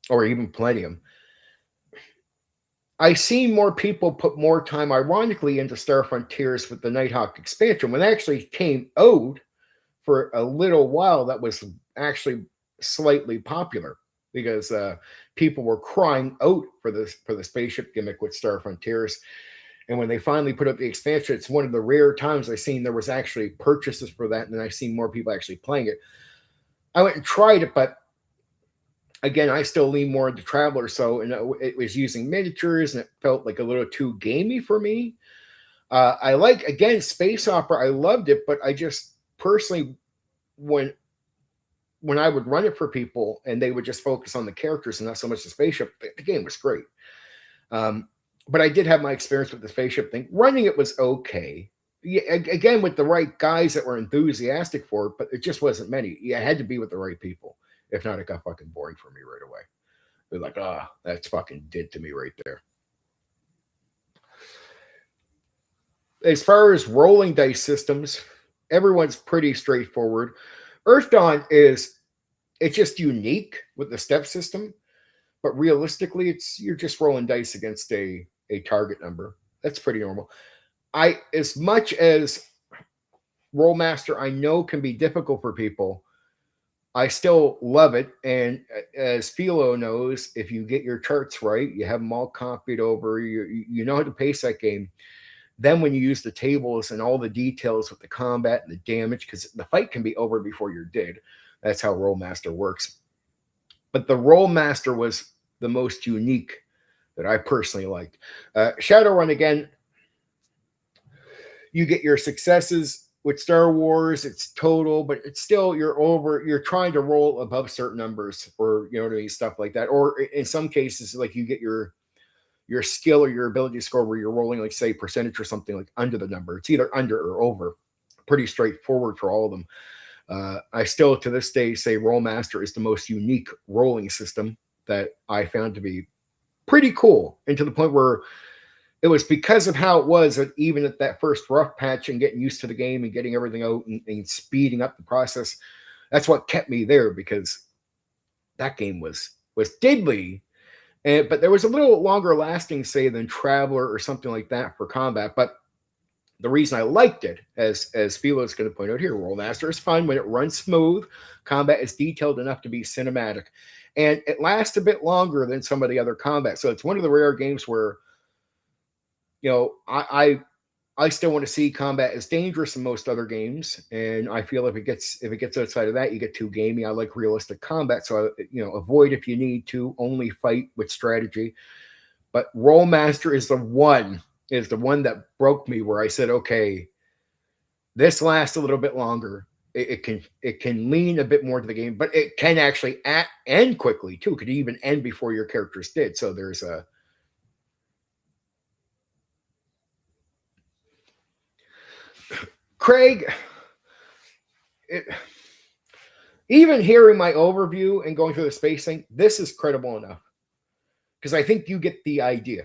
[SPEAKER 1] or even Palladium. I see more people put more time, ironically, into Star Frontiers with the Nighthawk expansion. When it actually came out for a little while, that was actually slightly popular because people were crying out for the spaceship gimmick with Star Frontiers. And when they finally put up the expansion, it's one of the rare times I've seen there was actually purchases for that, and then I've seen more people actually playing it. I went and tried it, but again, I still lean more into Traveler, and it was using miniatures, and it felt like a little too gamey for me. I like, again, Space Opera. I loved it, but I just personally, when I would run it for people and they would just focus on the characters and not so much the spaceship, the game was great. But I did have my experience with the spaceship thing. Running it was okay. Yeah, again, with the right guys that were enthusiastic for it, but it just wasn't many. You had to be with the right people. If not, it got fucking boring for me right away. They're like, ah, that's fucking did to me right there. As far as rolling dice systems, everyone's pretty straightforward. Earth Dawn is it's just unique with the step system, but realistically, it's you're just rolling dice against a target number. That's pretty normal. I as much as Rollmaster I know can be difficult for people, I still love it. And as Philo knows, if you get your charts right, you have them all copied over, you know how to pace that game. Then when you use the tables and all the details with the combat and the damage, because the fight can be over before you're dead. That's how Rollmaster works. But the Rollmaster was the most unique that I personally liked. Shadowrun again, you get your successes with Star Wars, it's total, but it's still you're trying to roll above certain numbers or you know what I mean, stuff like that. Or in some cases, like you get your skill or your ability score where you're rolling like say percentage or something like under the number. It's either under or over. Pretty straightforward for all of them. I still to this day say Rollmaster is the most unique rolling system that I found to be pretty cool, and to the point where it was because of how it was that even at that first rough patch and getting used to the game and getting everything out and speeding up the process, that's what kept me there because that game was deadly. And but there was a little longer lasting, say, than Traveler or something like that for combat. But the reason I liked it, as Philo is going to point out here, Rollmaster is fun when it runs smooth. Combat is detailed enough to be cinematic, and it lasts a bit longer than some of the other combat. So it's one of the rare games where you know, I still want to see combat as dangerous in most other games, and I feel if it gets outside of that, you get too gamey. I like realistic combat, so you know, avoid if you need to. Only fight with strategy. But Rollmaster is the one that broke me where I said, okay, this lasts a little bit longer. It can lean a bit more to the game, but it can actually end quickly too. It could even end before your characters did. So there's a Craig. It, even hearing my overview and going through the space thing, this is credible enough because I think you get the idea.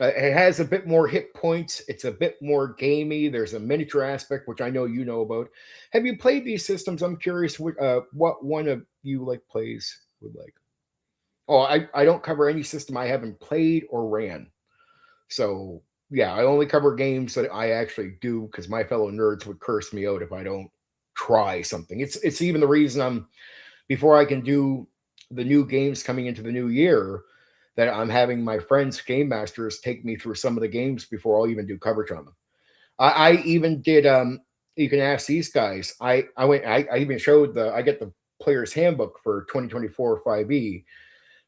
[SPEAKER 1] It has a bit more hit points. It's a bit more gamey. There's a miniature aspect, which I know you know about. Have you played these systems? I'm curious what one of you like plays would like. Oh, I don't cover any system I haven't played or ran. So yeah, I only cover games that I actually do because my fellow nerds would curse me out if I don't try something. It's even the reason I'm before I can do the new games coming into the new year that I'm having my friends game masters take me through some of the games before I'll even do coverage on them. I even did you can ask these guys. I even showed I get the player's handbook for 2024 5e,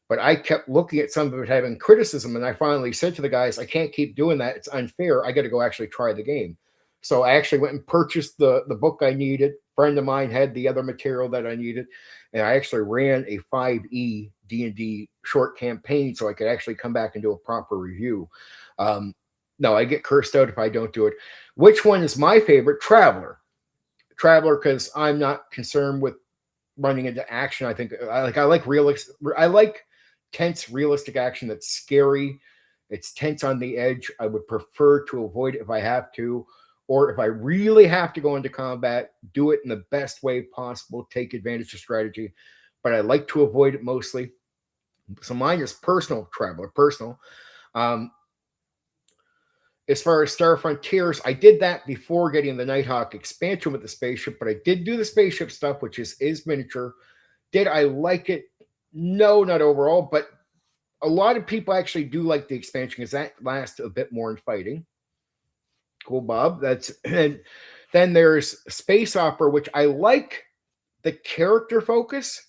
[SPEAKER 1] but I kept looking at some of it having criticism, and I finally said to the guys, I can't keep doing that. It's unfair. I got to go actually try the game. So I actually went and purchased the book I needed. A friend of mine had the other material that I needed, and I actually ran a 5e D&D short campaign so I could actually come back and do a proper review. No, I get cursed out if I don't do it. Which one is my favorite? Traveler, because I'm not concerned with running into action. I like realistic. I like tense, realistic action that's scary. It's tense on the edge. I would prefer to avoid it if I have to, or if I really have to go into combat, do it in the best way possible, take advantage of strategy. But I like to avoid it mostly. So mine is personal, Traveler, personal. Um, as far as Star Frontiers, I did that before getting the Nighthawk expansion with the spaceship, but I did do the spaceship stuff, which is miniature. Did I like it? No, not overall, but a lot of people actually do like the expansion because that lasts a bit more in fighting. Cool, Bob. That's and then there's Space Opera, which I like the character focus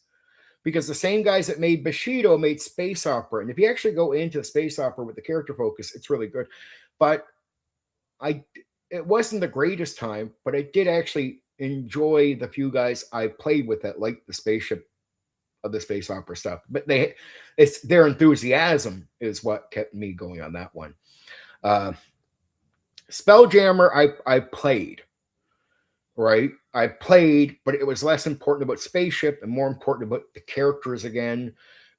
[SPEAKER 1] because the same guys that made Bushido made Space Opera. And if you actually go into Space Opera with the character focus, it's really good. But it wasn't the greatest time, but I did actually enjoy the few guys I played with that liked the spaceship of the space opera stuff. But it's their enthusiasm is what kept me going on that one. Uh, Spelljammer, I played, right? I played, but it was less important about spaceship and more important about the characters again,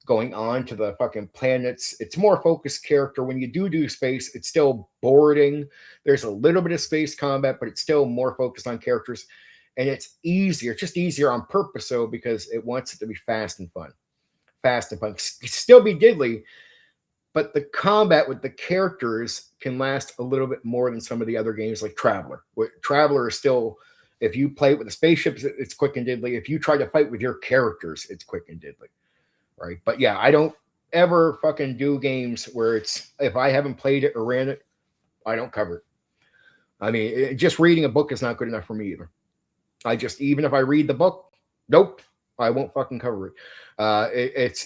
[SPEAKER 1] going on to the fucking planets. It's more focused character. When you do space, it's still boarding. There's a little bit of space combat, but it's still more focused on characters. And it's easier. It's just easier on purpose, though, because it wants it to be fast and fun. Fast and fun. Still be diddly, but the combat with the characters can last a little bit more than some of the other games like Traveler. Traveler is still, if you play it with the spaceships, it's quick and diddly. If you try to fight with your characters, it's quick and diddly, right? But yeah, I don't ever fucking do games where it's, if I haven't played it or ran it, I don't cover it. I mean, just reading a book is not good enough for me either. Even if I read the book, nope, I won't fucking cover it.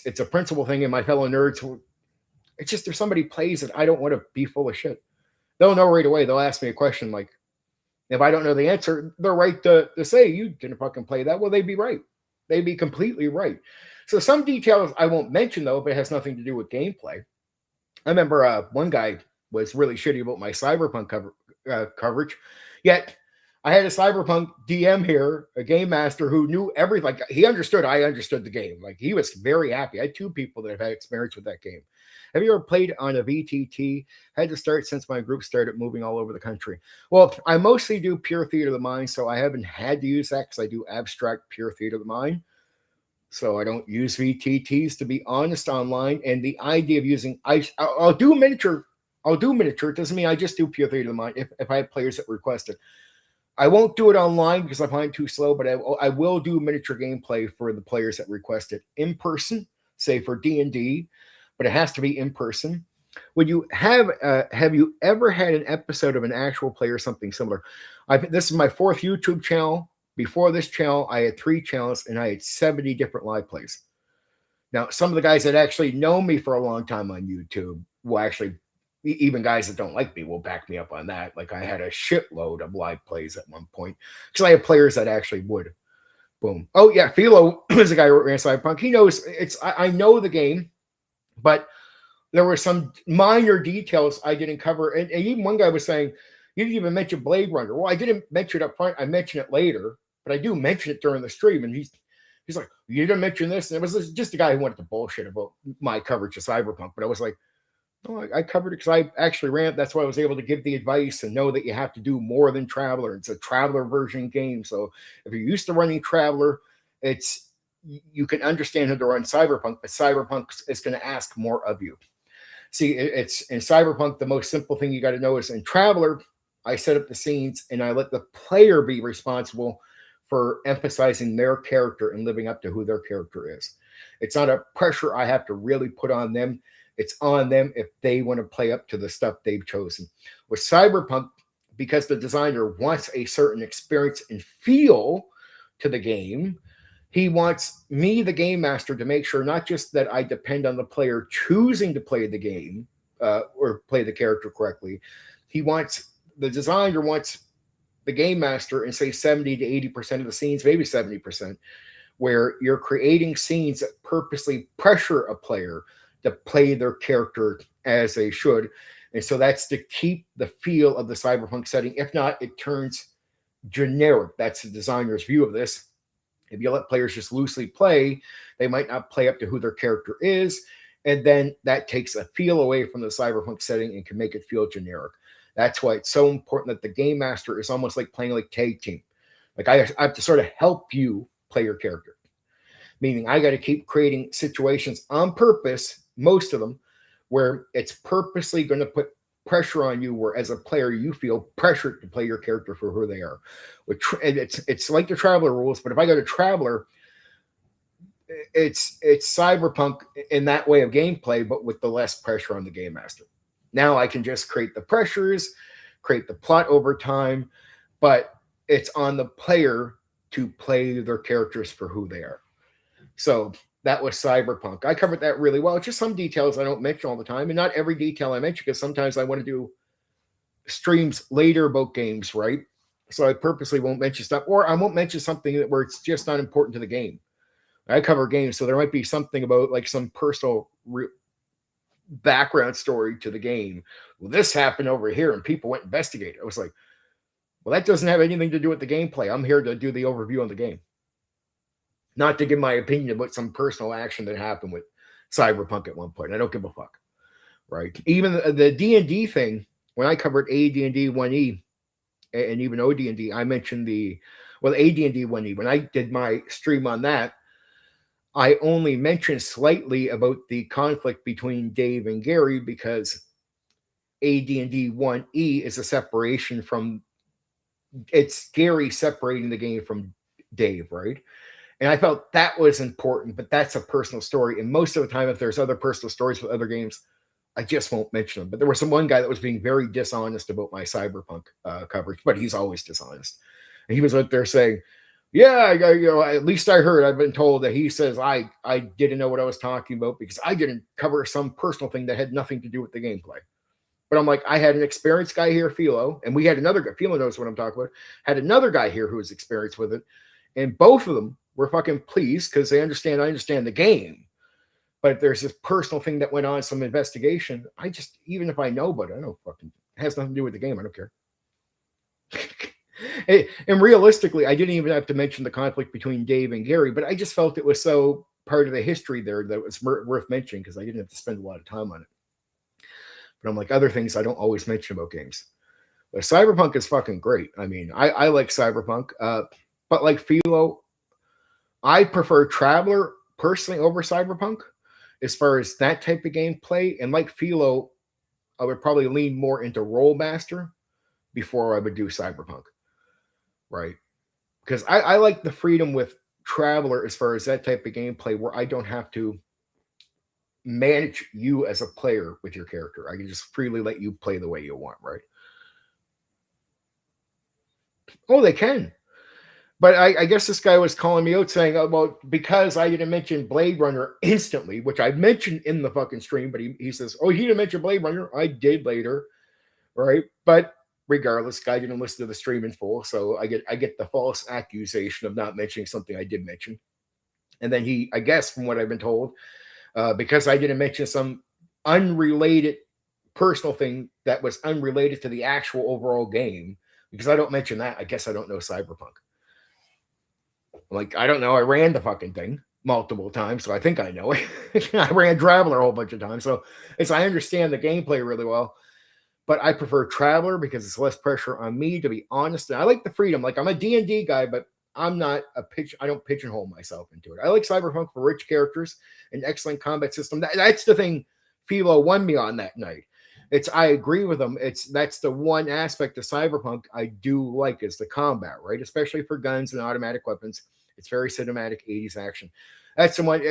[SPEAKER 1] It's a principle thing, and my fellow nerds, it's just if somebody plays it, I don't want to be full of shit. They'll know right away. They'll ask me a question like, if I don't know the answer, they're right to say, you didn't fucking play that. Well, they'd be right. They'd be completely right. So some details I won't mention, though, but it has nothing to do with gameplay. I remember one guy was really shitty about my Cyberpunk coverage, yet I had a Cyberpunk DM here, a game master who knew everything. Like, he understood, I understood the game. Like, he was very happy. I had 2 people that have had experience with that game. Have you ever played on a VTT? Had to start since my group started moving all over the country. Well, I mostly do pure theater of the mind, so I haven't had to use that because I do abstract pure theater of the mind. So I don't use VTTs, to be honest, online. And the idea of using, I'll do miniature. It doesn't mean I just do pure theater of the mind if I have players that request it. I won't do it online because I find it too slow, but I will do miniature gameplay for the players that request it in person, say for D&D, but it has to be in person. Would you have you ever had an episode of an actual play or something similar? This is my 4th YouTube channel. Before this channel, I had 3 channels and I had 70 different live plays. Now, some of the guys that actually know me for a long time on YouTube will actually, even guys that don't like me will back me up on that. Like, I had a shitload of live plays at one point because I have players that actually would. Boom. Oh yeah, Philo is a guy who ran Cyberpunk. He knows it's. I know the game, but there were some minor details I didn't cover. And even one guy was saying, you didn't even mention Blade Runner. Well, I didn't mention it up front. I mentioned it later, but I do mention it during the stream. And he's like, you didn't mention this. And it was just a guy who wanted to bullshit about my coverage of Cyberpunk. But I was like, no, I covered it because I actually ran. That's why I was able to give the advice and know that you have to do more than Traveler. It's a Traveler version game. So if you're used to running Traveler, you can understand how to run Cyberpunk, but Cyberpunk is going to ask more of you. See, it's in Cyberpunk, the most simple thing you got to know is in Traveler, I set up the scenes and I let the player be responsible for emphasizing their character and living up to who their character is. It's not a pressure I have to really put on them. It's on them if they want to play up to the stuff they've chosen. With Cyberpunk, because the designer wants a certain experience and feel to the game, he wants me, the game master, to make sure not just that I depend on the player choosing to play the game or play the character correctly. The designer wants the game master in, say, 70 to 80% of the scenes, maybe 70%, where you're creating scenes that purposely pressure a player to play their character as they should. And so that's to keep the feel of the Cyberpunk setting. If not, it turns generic. That's the designer's view of this. If you let players just loosely play, they might not play up to who their character is. And then that takes a feel away from the Cyberpunk setting and can make it feel generic. That's why it's so important that the game master is almost like playing like tag team. Like, I have to sort of help you play your character. Meaning I got to keep creating situations on purpose, most of them, where it's purposely going to put pressure on you, where as a player you feel pressured to play your character for who they are. It's like the Traveler rules, but if I go to Traveler, it's Cyberpunk in that way of gameplay, but with the less pressure on the game master. Now I can just create the pressures, create the plot over time, but it's on the player to play their characters for who they are. So that was Cyberpunk. I covered that really well. Just some details I don't mention all the time, and not every detail I mention, because sometimes I want to do streams later about games, right? So I purposely won't mention stuff, or I won't mention something where it's just not important to the game. I cover games, so there might be something about like some personal background story to the game. Well, this happened over here, and people went investigate. I was like, well, that doesn't have anything to do with the gameplay. I'm here to do the overview on the game, not to give my opinion about some personal action that happened with Cyberpunk at one point. I don't give a fuck, right? Even the D&D thing, when I covered AD&D 1E and even OD&D, I mentioned AD&D 1E. When I did my stream on that, I only mentioned slightly about the conflict between Dave and Gary because AD&D 1E is a separation from, it's Gary separating the game from Dave, right? And I felt that was important, but that's a personal story. And most of the time, if there's other personal stories with other games, I just won't mention them. But there was one guy that was being very dishonest about my Cyberpunk coverage, but he's always dishonest. And he was out there saying, yeah, at least I heard, I've been told that he says I didn't know what I was talking about because I didn't cover some personal thing that had nothing to do with the gameplay. But I'm like, I had an experienced guy here, Philo, and we had another guy, Philo knows what I'm talking about, had another guy here who was experienced with it. And both of them were fucking pleased because I understand the game. But there's this personal thing that went on, some investigation. I just, even if I know, but I don't fucking, it has nothing to do with the game. I don't care. And realistically, I didn't even have to mention the conflict between Dave and Gary, but I just felt it was so part of the history there that it was worth mentioning because I didn't have to spend a lot of time on it. But I'm like, other things I don't always mention about games. But Cyberpunk is fucking great. I mean, I like Cyberpunk. But like Philo, I prefer Traveler personally over Cyberpunk as far as that type of gameplay. And like Philo, I would probably lean more into Rollmaster before I would do Cyberpunk. Right? Because I like the freedom with Traveler as far as that type of gameplay where I don't have to manage you as a player with your character. I can just freely let you play the way you want, right? Oh, they can. But I guess this guy was calling me out saying, oh, well, because I didn't mention Blade Runner instantly, which I mentioned in the fucking stream, but he says, oh, he didn't mention Blade Runner. I did later, right? But regardless, guy didn't listen to the stream in full, so I get the false accusation of not mentioning something I did mention. And then he, I guess, from what I've been told, because I didn't mention some unrelated personal thing that was unrelated to the actual overall game, because I don't mention that, I guess I don't know Cyberpunk. Like, I don't know. I ran the fucking thing multiple times, so I think I know it. I ran Traveler a whole bunch of times, so I understand the gameplay really well. But I prefer Traveler because it's less pressure on me, to be honest. And I like the freedom. Like, I'm a D&D guy, but I'm not I don't pigeonhole myself into it. I like Cyberpunk for rich characters, an excellent combat system. That's the thing Philo won me on that night. I agree with him. That's the one aspect of Cyberpunk I do like is the combat, right? Especially for guns and automatic weapons. It's very cinematic 80s action. That's the one.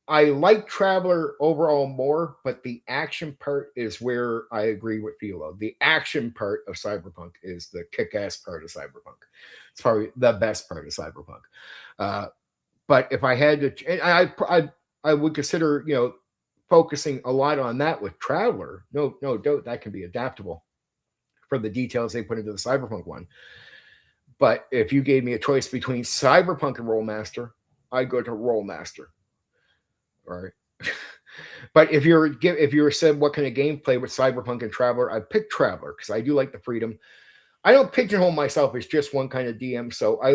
[SPEAKER 1] I like Traveler overall more, but the action part is where I agree with Philo. The action part of Cyberpunk is the kick-ass part of Cyberpunk. It's probably the best part of Cyberpunk. But if I had to, I would consider, focusing a lot on that with Traveler. No doubt that can be adaptable for the details they put into the Cyberpunk one. But if you gave me a choice between Cyberpunk and Rollmaster, I'd go to Rollmaster. All right. But if you were said what kind of gameplay with Cyberpunk and Traveler, I'd pick Traveler because I do like the freedom. I don't pigeonhole myself as just one kind of DM. So I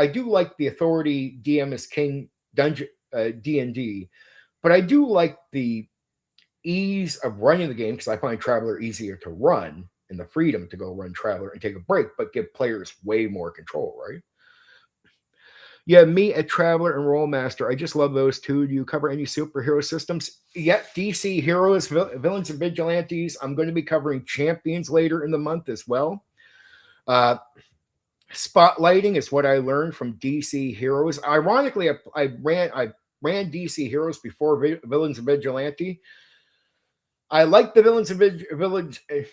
[SPEAKER 1] do like the Authority DM as King Dungeon D&D, but I do like the ease of running the game because I find Traveler easier to run and the freedom to go run Traveler and take a break, but give players way more control, right? Yeah, me at Traveler and Rollmaster. I just love those two. Do you cover any superhero systems? Yeah, DC Heroes, Villains and Vigilantes. I'm going to be covering Champions later in the month as well. Spotlighting is what I learned from DC Heroes. Ironically, I ran DC Heroes before Villains and Vigilante. I like the Villains and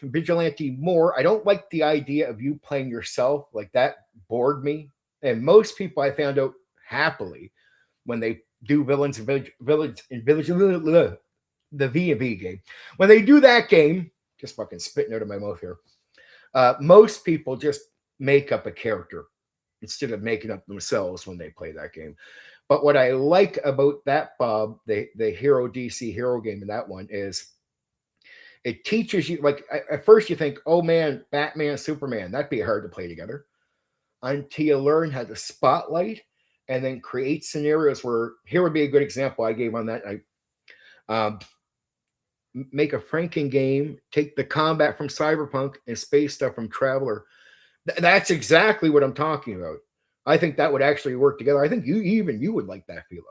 [SPEAKER 1] Vigilante more. I don't like the idea of you playing yourself. Like, that bored me. And most people I found out happily when they do Villains and Vigilante, the V&V game. When they do that game, just fucking spitting out of my mouth here. Most people just make up a character instead of making up themselves when they play that game. But what I like about that, Bob, the Hero DC Hero game in that one is it teaches you, like, at first you think, oh man, Batman, Superman, that'd be hard to play together, until you learn how to spotlight and then create scenarios where, here would be a good example I gave on that. Um, make a Franken game, take the combat from Cyberpunk and space stuff from Traveler. That's exactly what I'm talking about. I think that would actually work together. I think you would like that, Philo.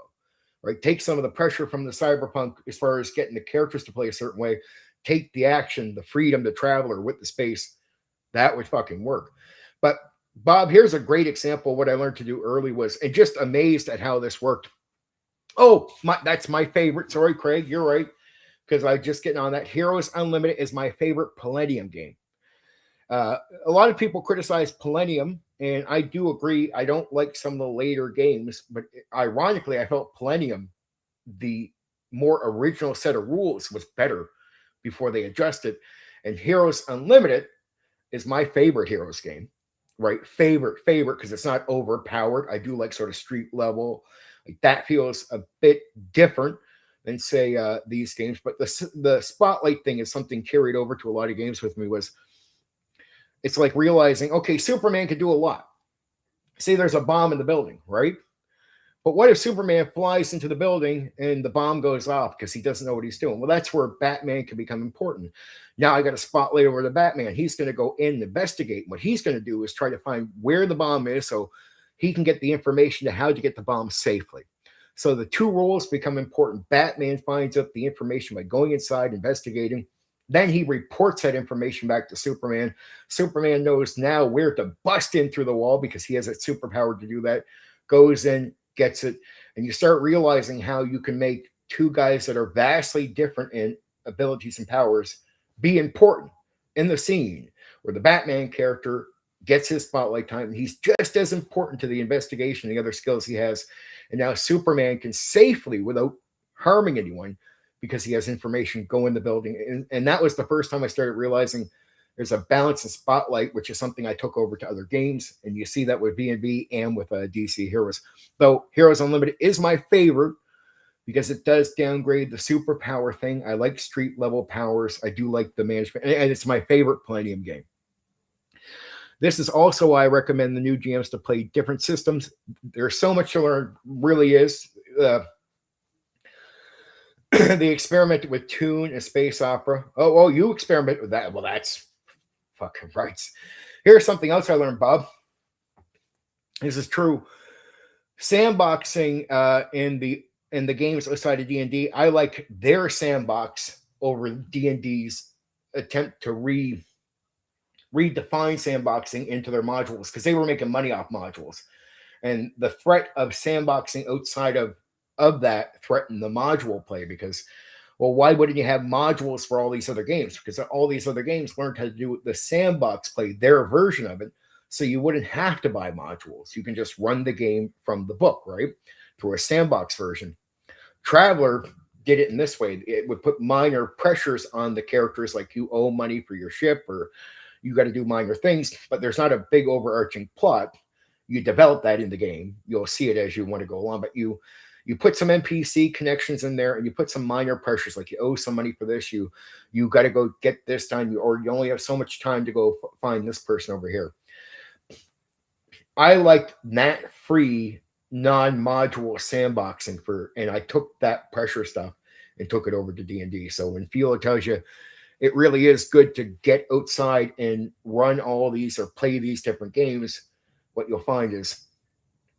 [SPEAKER 1] Right? Take some of the pressure from the Cyberpunk as far as getting the characters to play a certain way. Take the action, the freedom, the Traveler with the space. That would fucking work. But Bob, here's a great example. What I learned to do early was, and just amazed at how this worked. Oh, that's my favorite. Sorry, Craig, you're right. Because I just getting on that. Heroes Unlimited is my favorite Palladium game. A lot of people criticize Palladium, and I do agree. I don't like some of the later games, but ironically, I felt Palladium, the more original set of rules, was better before they adjusted. And Heroes Unlimited is my favorite Heroes game, right? Favorite, because it's not overpowered. I do like sort of street level. Like that feels a bit different than say these games. But the spotlight thing is something carried over to a lot of games with me. Was it's like realizing, okay, Superman could do a lot. Say there's a bomb in the building, right? But what if Superman flies into the building and the bomb goes off because he doesn't know what he's doing? Well, that's where Batman can become important. Now I got a spotlight over the Batman. He's going to go in and investigate. What he's going to do is try to find where the bomb is so he can get the information to how to get the bomb safely. So the two roles become important. Batman finds out the information by going inside, investigating. Then he reports that information back to Superman. Superman knows now where to bust in through the wall because he has that superpower to do that. Goes in, gets it, and you start realizing how you can make two guys that are vastly different in abilities and powers be important in the scene, where the Batman character gets his spotlight time, and he's just as important to the investigation, the other skills he has. And now Superman can safely, without harming anyone, because he has information, go in the building. And that was the first time I started realizing there's a balance in spotlight, which is something I took over to other games. And you see that with V&V and with DC Heroes. Though Heroes Unlimited is my favorite because it does downgrade the superpower thing. I like street level powers. I do like the management. And it's my favorite Palladium game. This is also why I recommend the new GMs to play different systems. There's so much to learn, really is. They experimented with Toon and Space Opera. Oh, you experiment with that. Well, that's fucking right. Here's something else I learned, Bob. This is true. Sandboxing in the games outside of D&D, I like their sandbox over D&D's attempt to redefine sandboxing into their modules, because they were making money off modules. And the threat of sandboxing outside of that threatened the module play, because, well, why wouldn't you have modules for all these other games? Because all these other games learned how to do the sandbox play, their version of it, so you wouldn't have to buy modules. You can just run the game from the book, right? Through a sandbox version. Traveler did it in this way. It would put minor pressures on the characters, like you owe money for your ship, or you got to do minor things, but there's not a big overarching plot. You develop that in the game. You'll see it as you want to go along, but you put some NPC connections in there, and you put some minor pressures, like you owe some money for this. You got to go get this done, or you only have so much time to go find this person over here. I liked that free non-module sandboxing and I took that pressure stuff and took it over to D&D. So when Philo tells you it really is good to get outside and run all these or play these different games, what you'll find is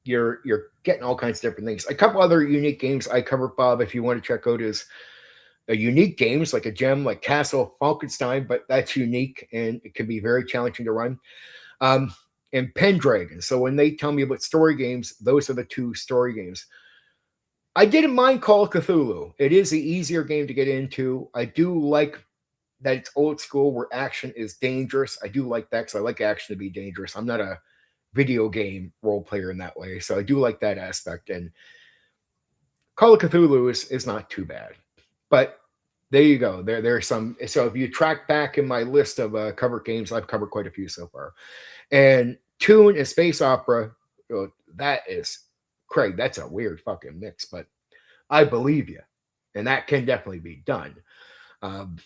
[SPEAKER 1] you're getting all kinds of different things. A couple other unique games I covered, Bob, if you want to check out, is a unique games like a gem like Castle Falkenstein, but that's unique and it can be very challenging to run. And Pendragon. So when they tell me about story games, those are the two story games. I didn't mind Call of Cthulhu. It is the easier game to get into. I do like that it's old school where action is dangerous. I do like that because I like action to be dangerous. I'm not a video game role player in that way. So I do like that aspect. And Call of Cthulhu is not too bad. But there you go. There's some. So if you track back in my list of covered games, I've covered quite a few so far. And Toon and Space Opera, that is Craig, that's a weird fucking mix, but I believe you. And that can definitely be done. Um,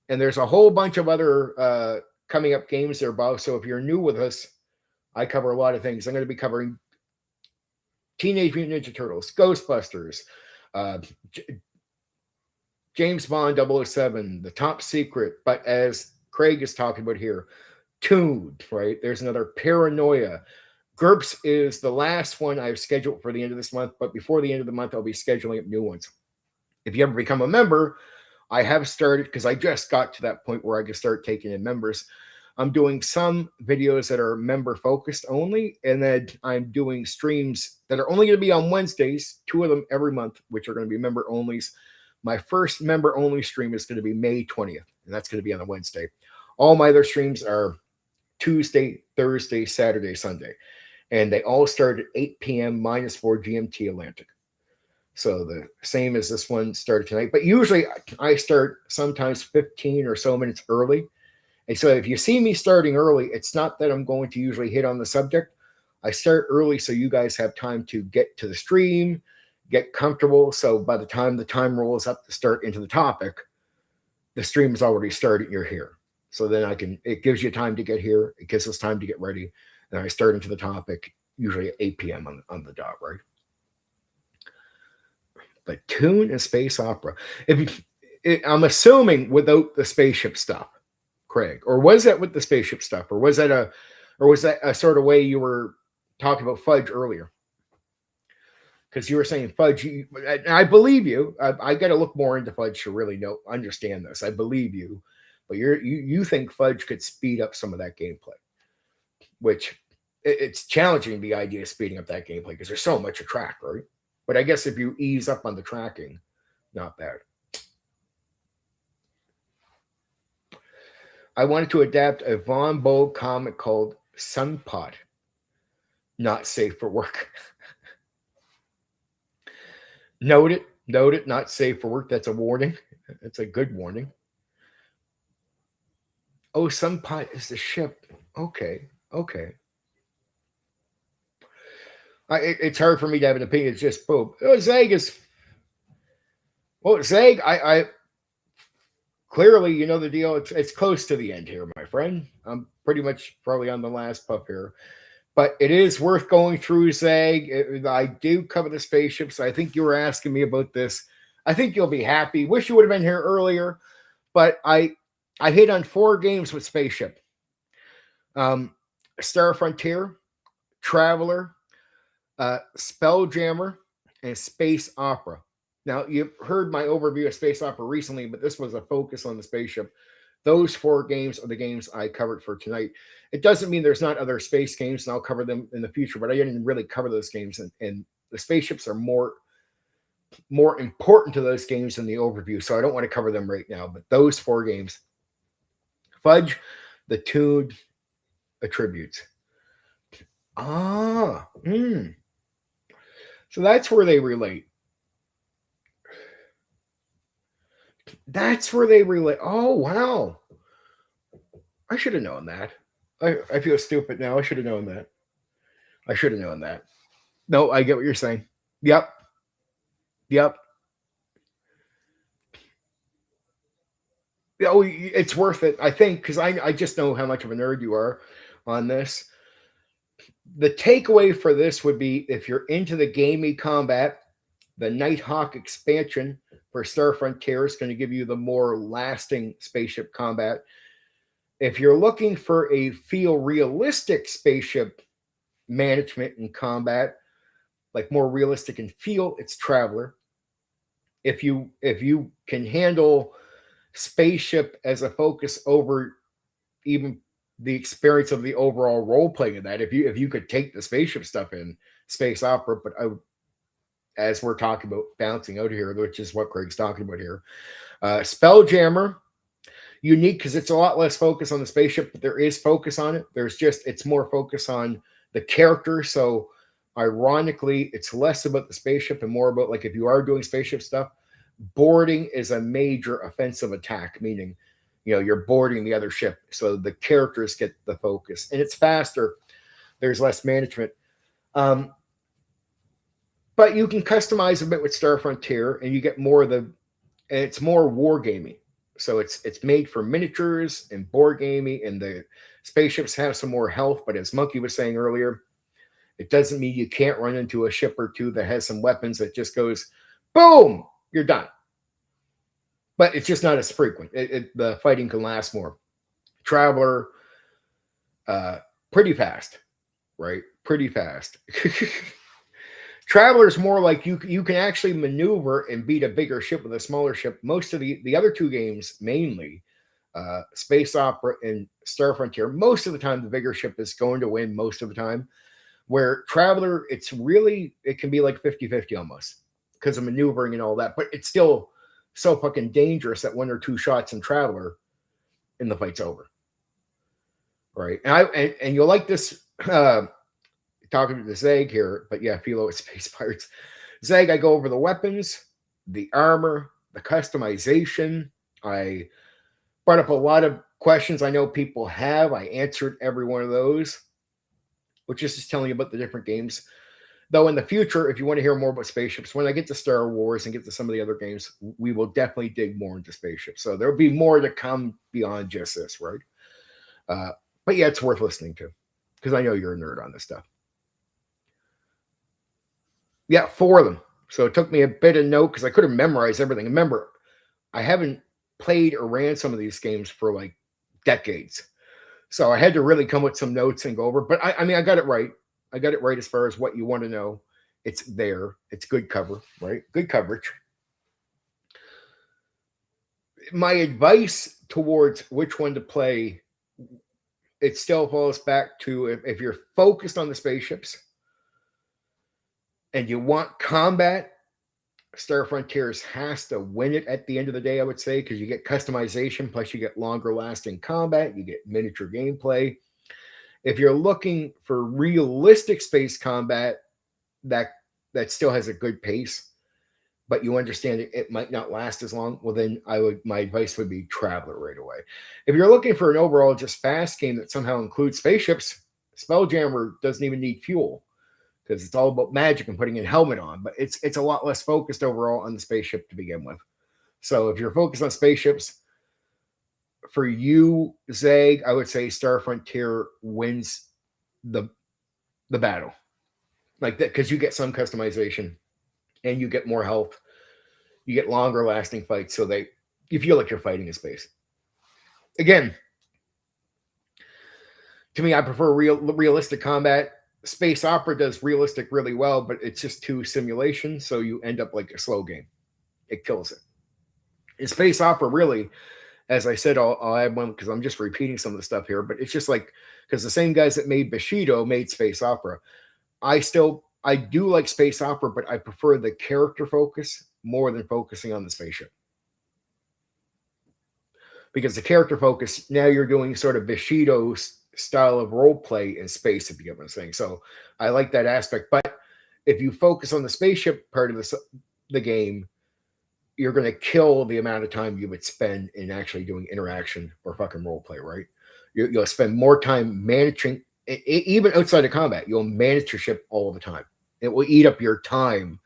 [SPEAKER 1] and there's a whole bunch of other coming up games there, Bob. So if you're new with us, I cover a lot of things. I'm going to be covering Teenage Mutant Ninja Turtles, Ghostbusters, uh, James Bond 007, The Top Secret. But as Craig is talking about here, Tuned, right? There's another Paranoia. GURPS is the last one I've scheduled for the end of this month, but before the end of the month, I'll be scheduling up new ones. If you ever become a member, I have started, because I just got to that point where I can start taking in members. I'm doing some videos that are member focused only, and then I'm doing streams that are only going to be on Wednesdays, 2 of them every month, which are going to be member onlys. My first member only stream is going to be May 20th, and that's going to be on a Wednesday. All my other streams are Tuesday, Thursday, Saturday, Sunday, and they all start at 8 p.m. minus 4 GMT Atlantic. So the same as this one started tonight, but usually I start sometimes 15 or so minutes early. And so if you see me starting early, it's not that I'm going to usually hit on the subject. I start early so you guys have time to get to the stream, get comfortable. So by the time the time rolls up to start into the topic, the stream is already started, you're here. So then it gives you time to get here. It gives us time to get ready. And I start into the topic usually at 8 p.m. on the dot, right? But Tune and space opera. I'm assuming without the spaceship stuff, Craig, or was that with the spaceship stuff, or was that a sort of way you were talking about Fudge earlier? Because you were saying Fudge, I believe you. I got to look more into Fudge to really understand this. I believe you, but you think Fudge could speed up some of that gameplay, which it's challenging, the idea of speeding up that gameplay because there's so much to track, right? But I guess if you ease up on the tracking, not bad. I wanted to adapt a Von Bow comic called Sunpot. Not safe for work. Note it, not safe for work. That's a warning. That's a good warning. Oh, Sunpot is the ship. Okay. It's hard for me to have an opinion. It's just boom. Oh, Zeg is. Well, Zeg, I clearly, you know the deal. It's close to the end here, my friend. I'm pretty much probably on the last puff here, but it is worth going through, Zeg. I do cover the spaceships. I think you were asking me about this. I think you'll be happy. Wish you would have been here earlier, but I hit on 4 games with spaceship. Star Frontier, Traveler, Spelljammer, and Space Opera. Now, you've heard my overview of Space Opera recently, but this was a focus on the spaceship. Those 4 games are the games I covered for tonight. It doesn't mean there's not other space games, and I'll cover them in the future, but I didn't really cover those games, and the spaceships are more important to those games than the overview, so I don't want to cover them right now, but those 4 games. Fudge, the Tuned attributes. So that's where they relate. Oh, wow. I should have known that. I feel stupid now. I should have known that. No, I get what you're saying. Yep. Oh, it's worth it, I think, because I just know how much of a nerd you are on this. The takeaway for this would be, if you're into the gamey combat, the Nighthawk expansion for Star Frontier is going to give you the more lasting spaceship combat. If you're looking for a feel realistic spaceship management and combat, like more realistic in feel, it's Traveler. If you can handle spaceship as a focus over even the experience of the overall role playing of that, if you could take the spaceship stuff in Space Opera, but as we're talking about bouncing out here, which is what Craig's talking about here, Spelljammer, unique because it's a lot less focus on the spaceship, but there is focus on it. It's more focus on the character. So ironically, it's less about the spaceship and more about, like, if you are doing spaceship stuff, boarding is a major offensive attack, meaning, you're boarding the other ship. So the characters get the focus, and it's faster. There's less management. But you can customize a bit with Star Frontier, and you get more of the. And it's more wargaming, so it's made for miniatures and board gaming, and the spaceships have some more health. But as Monkey was saying earlier, it doesn't mean you can't run into a ship or two that has some weapons that just goes, boom, you're done. But it's just not as frequent. The fighting can last more. Traveler, pretty fast, right? Pretty fast. Traveler's more like you can actually maneuver and beat a bigger ship with a smaller ship. Most of the other two games, mainly Space Opera and Star Frontier, most of the time the bigger ship is going to win most of the time. Where Traveler, it can be like 50-50 almost because of maneuvering and all that, but it's still so fucking dangerous that one or two shots in Traveler and the fight's over. Right. And you'll like this talking to the Zeg here, but yeah, Philo at Space Pirates. Zeg, I go over the weapons, the armor, the customization. I brought up a lot of questions I know people have. I answered every one of those, which is just telling you about the different games. Though in the future, if you want to hear more about spaceships, when I get to Star Wars and get to some of the other games, we will definitely dig more into spaceships. So there'll be more to come beyond just this, right? But yeah, it's worth listening to because I know you're a nerd on this stuff. Yeah, 4 of them. So it took me a bit of note because I couldn't memorize everything. Remember, I haven't played or ran some of these games for like decades. So I had to really come with some notes and go over. But I mean, I got it right. I got it right as far as what you want to know. It's there. It's good cover, right? Good coverage. My advice towards which one to play, it still falls back to if you're focused on the spaceships and you want combat, Star Frontiers has to win it at the end of the day, I would say, because you get customization, plus you get longer lasting combat, you get miniature gameplay. If you're looking for realistic space combat that still has a good pace, but you understand it might not last as long, well then my advice would be Traveler right away. If you're looking for an overall just fast game that somehow includes spaceships, Spelljammer doesn't even need fuel because it's all about magic and putting a helmet on, but it's a lot less focused overall on the spaceship to begin with. So if you're focused on spaceships, for you, Zeg, I would say Star Frontier wins the battle. Like that, because you get some customization and you get more health. You get longer lasting fights, so you feel like you're fighting in space. Again, to me, I prefer realistic combat. Space Opera does realistic really well, but it's just too simulation, so you end up like a slow game. It kills it. In Space Opera, really, as I said, I'll add one because I'm just repeating some of the stuff here, but it's just like, because the same guys that made Bushido made Space Opera. I do like Space Opera, but I prefer the character focus more than focusing on the spaceship. Because the character focus, now you're doing sort of Bushido style of role play in space, if you get what I'm saying. So I like that aspect. But if you focus on the spaceship part of the game, you're going to kill the amount of time you would spend in actually doing interaction or fucking role play, right? You'll spend more time managing, even outside of combat, you'll manage your ship all the time. It will eat up your time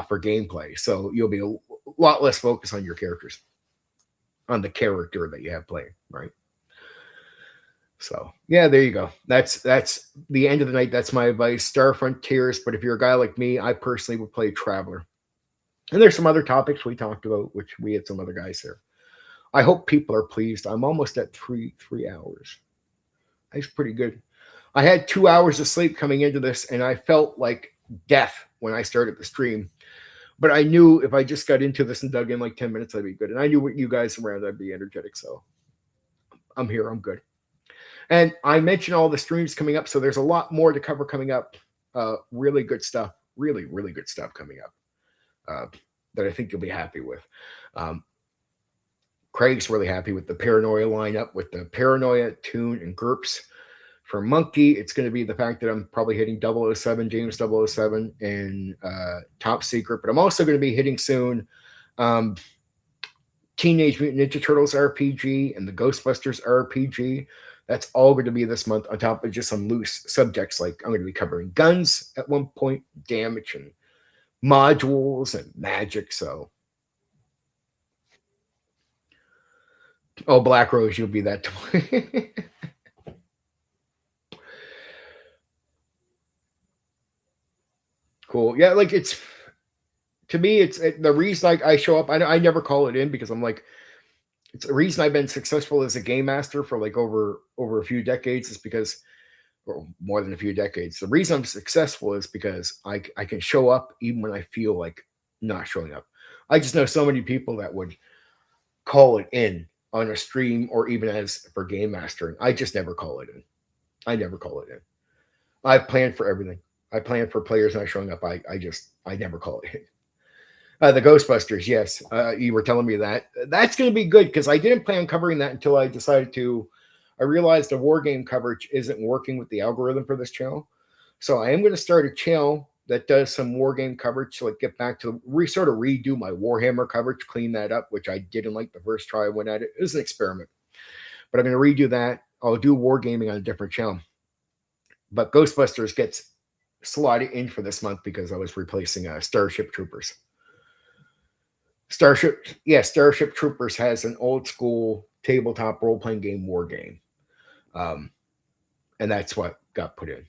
[SPEAKER 1] for gameplay. So you'll be a lot less focused on your characters, on the character that you have playing, right? So yeah, there you go. That's the end of the night. That's my advice. Star Frontiers. But if you're a guy like me, I personally would play Traveler. And there's some other topics we talked about, which we had some other guys here. I hope people are pleased. I'm almost at three hours. That's pretty good. I had 2 hours of sleep coming into this, and I felt like death when I started the stream. But I knew if I just got into this and dug in like 10 minutes, I'd be good. And I knew with you guys around, I'd be energetic. So I'm here. I'm good. And I mentioned all the streams coming up. So there's a lot more to cover coming up. Really good stuff. Really, really good stuff coming up. That I think you'll be happy with. Craig's really happy with the Paranoia lineup, with the Paranoia, Toon, and GURPS. For Monkey, it's going to be the fact that I'm probably hitting 007, James 007, and Top Secret. But I'm also going to be hitting soon Teenage Mutant Ninja Turtles RPG and the Ghostbusters RPG. That's all going to be this month, on top of just some loose subjects. Like I'm going to be covering guns at one point, damage, and modules and magic. So, oh, Black Rose, you'll be that toy. Cool. Yeah, like it's to me, it's the reason I show up. I never call it in because I'm like, it's the reason I've been successful as a game master for like over a few decades is because, or more than a few decades. The reason I'm successful is because I can show up even when I feel like not showing up. I just know so many people that would call it in on a stream or even as for game mastering. I just never call it in. I never call it in. I've planned for everything. I plan for players not showing up. I never call it in. The Ghostbusters, yes. You were telling me that. That's going to be good because I didn't plan on covering that until I decided to. I realized the war game coverage isn't working with the algorithm for this channel. So I am going to start a channel that does some war game coverage to like get back to sort of redo my Warhammer coverage, clean that up, which I didn't like the first try I went at it. It was an experiment. But I'm going to redo that. I'll do wargaming on a different channel. But Ghostbusters gets slotted in for this month because I was replacing Starship Troopers. Starship Troopers has an old school tabletop role playing game war game, and that's what got put in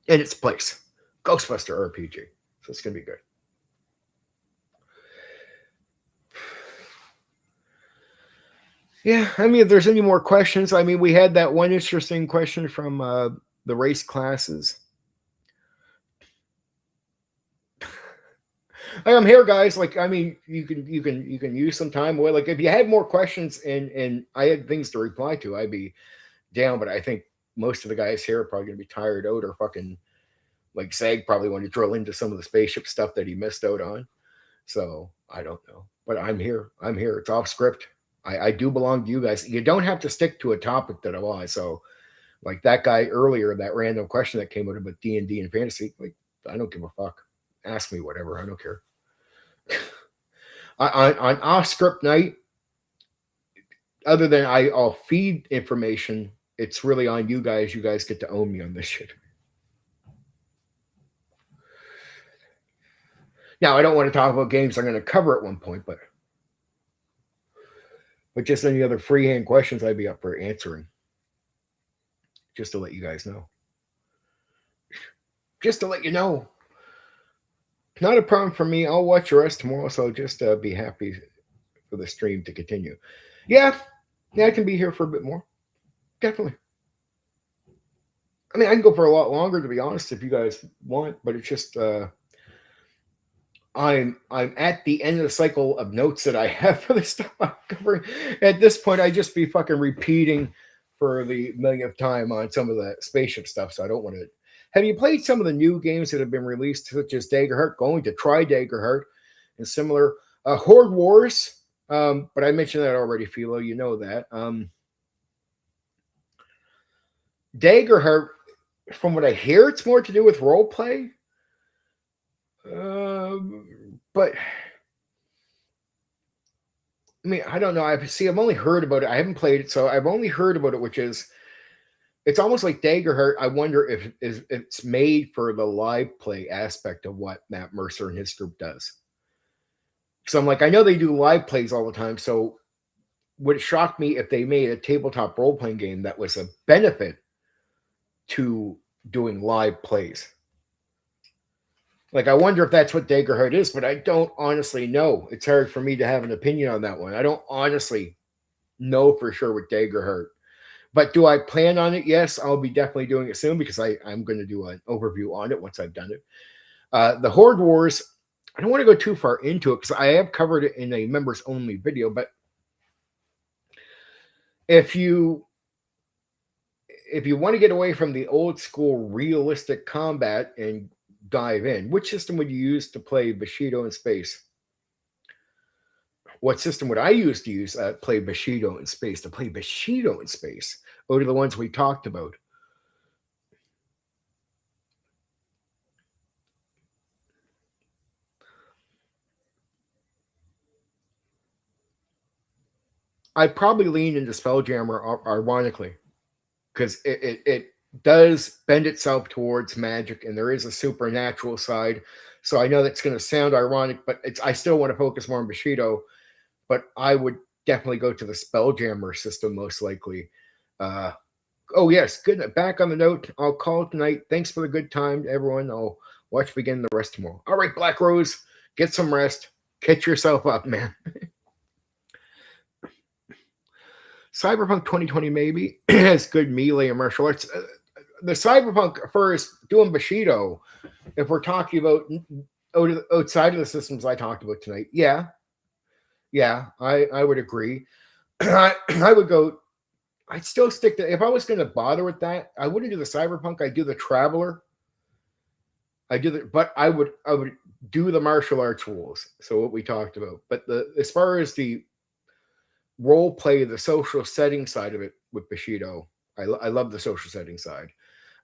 [SPEAKER 1] its place. Ghostbuster RPG, so it's gonna be good. Yeah, I mean, if there's any more questions, I mean, we had that one interesting question from the race classes. I'm here, guys. Like, I mean, you can use some time away. Like, if you had more questions and I had things to reply to, I'd be down. But I think most of the guys here are probably gonna be tired out or fucking like Zag probably want to drill into some of the spaceship stuff that he missed out on. So I don't know, but I'm here. I'm here. It's off script. I do belong to you guys. You don't have to stick to a topic that I want. So, like that guy earlier, that random question that came out about D&D and fantasy, like I don't give a fuck. Ask me whatever. I don't care. on off script night, other than I'll feed information, it's really on you guys. You guys get to own me on this shit. Now, I don't want to talk about games I'm going to cover at one point, but just any other freehand questions, I'd be up for answering. Just to let you guys know. Just to let you know. Not a problem for me. I'll watch the rest tomorrow, so just be happy for the stream to continue. Yeah, I can be here for a bit more. Definitely. I mean, I can go for a lot longer, to be honest, if you guys want, but it's just I'm at the end of the cycle of notes that I have for the stuff I'm covering. At this point, I just be fucking repeating for the millionth time on some of the spaceship stuff, so I don't want to. Have you played some of the new games that have been released, such as Daggerheart? Going to try Daggerheart and similar. Horde Wars, but I mentioned that already, Philo. You know that. Daggerheart, from what I hear, it's more to do with role play. But I mean, I don't know. I've only heard about it. I haven't played it, so I've only heard about it, which is it's almost like Daggerheart. I wonder if it's made for the live play aspect of what Matt Mercer and his group does. So I'm like, I know they do live plays all the time. So would it shock me if they made a tabletop role playing game that was a benefit to doing live plays? Like, I wonder if that's what Daggerheart is, but I don't honestly know. It's hard for me to have an opinion on that one. I don't honestly know for sure with Daggerheart. But do I plan on it? Yes, I'll be definitely doing it soon because I'm going to do an overview on it once I've done it. The Horde Wars, I don't want to go too far into it because I have covered it in a members-only video. But if you want to get away from the old school realistic combat and dive in, which system would you use to play Bushido in space? What system would I use to play Bushido in space? To play Bushido in space, out of the ones we talked about. I'd probably lean into Spelljammer, ironically, because it does bend itself towards magic, and there is a supernatural side So I know that's going to sound ironic, but I still want to focus more on Bushido. But I would definitely go to the Spelljammer system most likely. Oh yes, good. Back on the note, I'll call it tonight. Thanks for the good time, everyone. I'll watch begin the rest tomorrow. All right, Black Rose, get some rest. Catch yourself up, man. Cyberpunk 2020 maybe has good melee and martial arts. The Cyberpunk first doing Bushido. If we're talking about outside of the systems I talked about tonight, yeah, I would agree. I would go. I'd still stick to, if I was going to bother with that, I wouldn't do the Cyberpunk. I'd do the Traveler. But I would do the martial arts rules. So what we talked about. But as far as the role play, the social setting side of it with Bushido, I love the social setting side.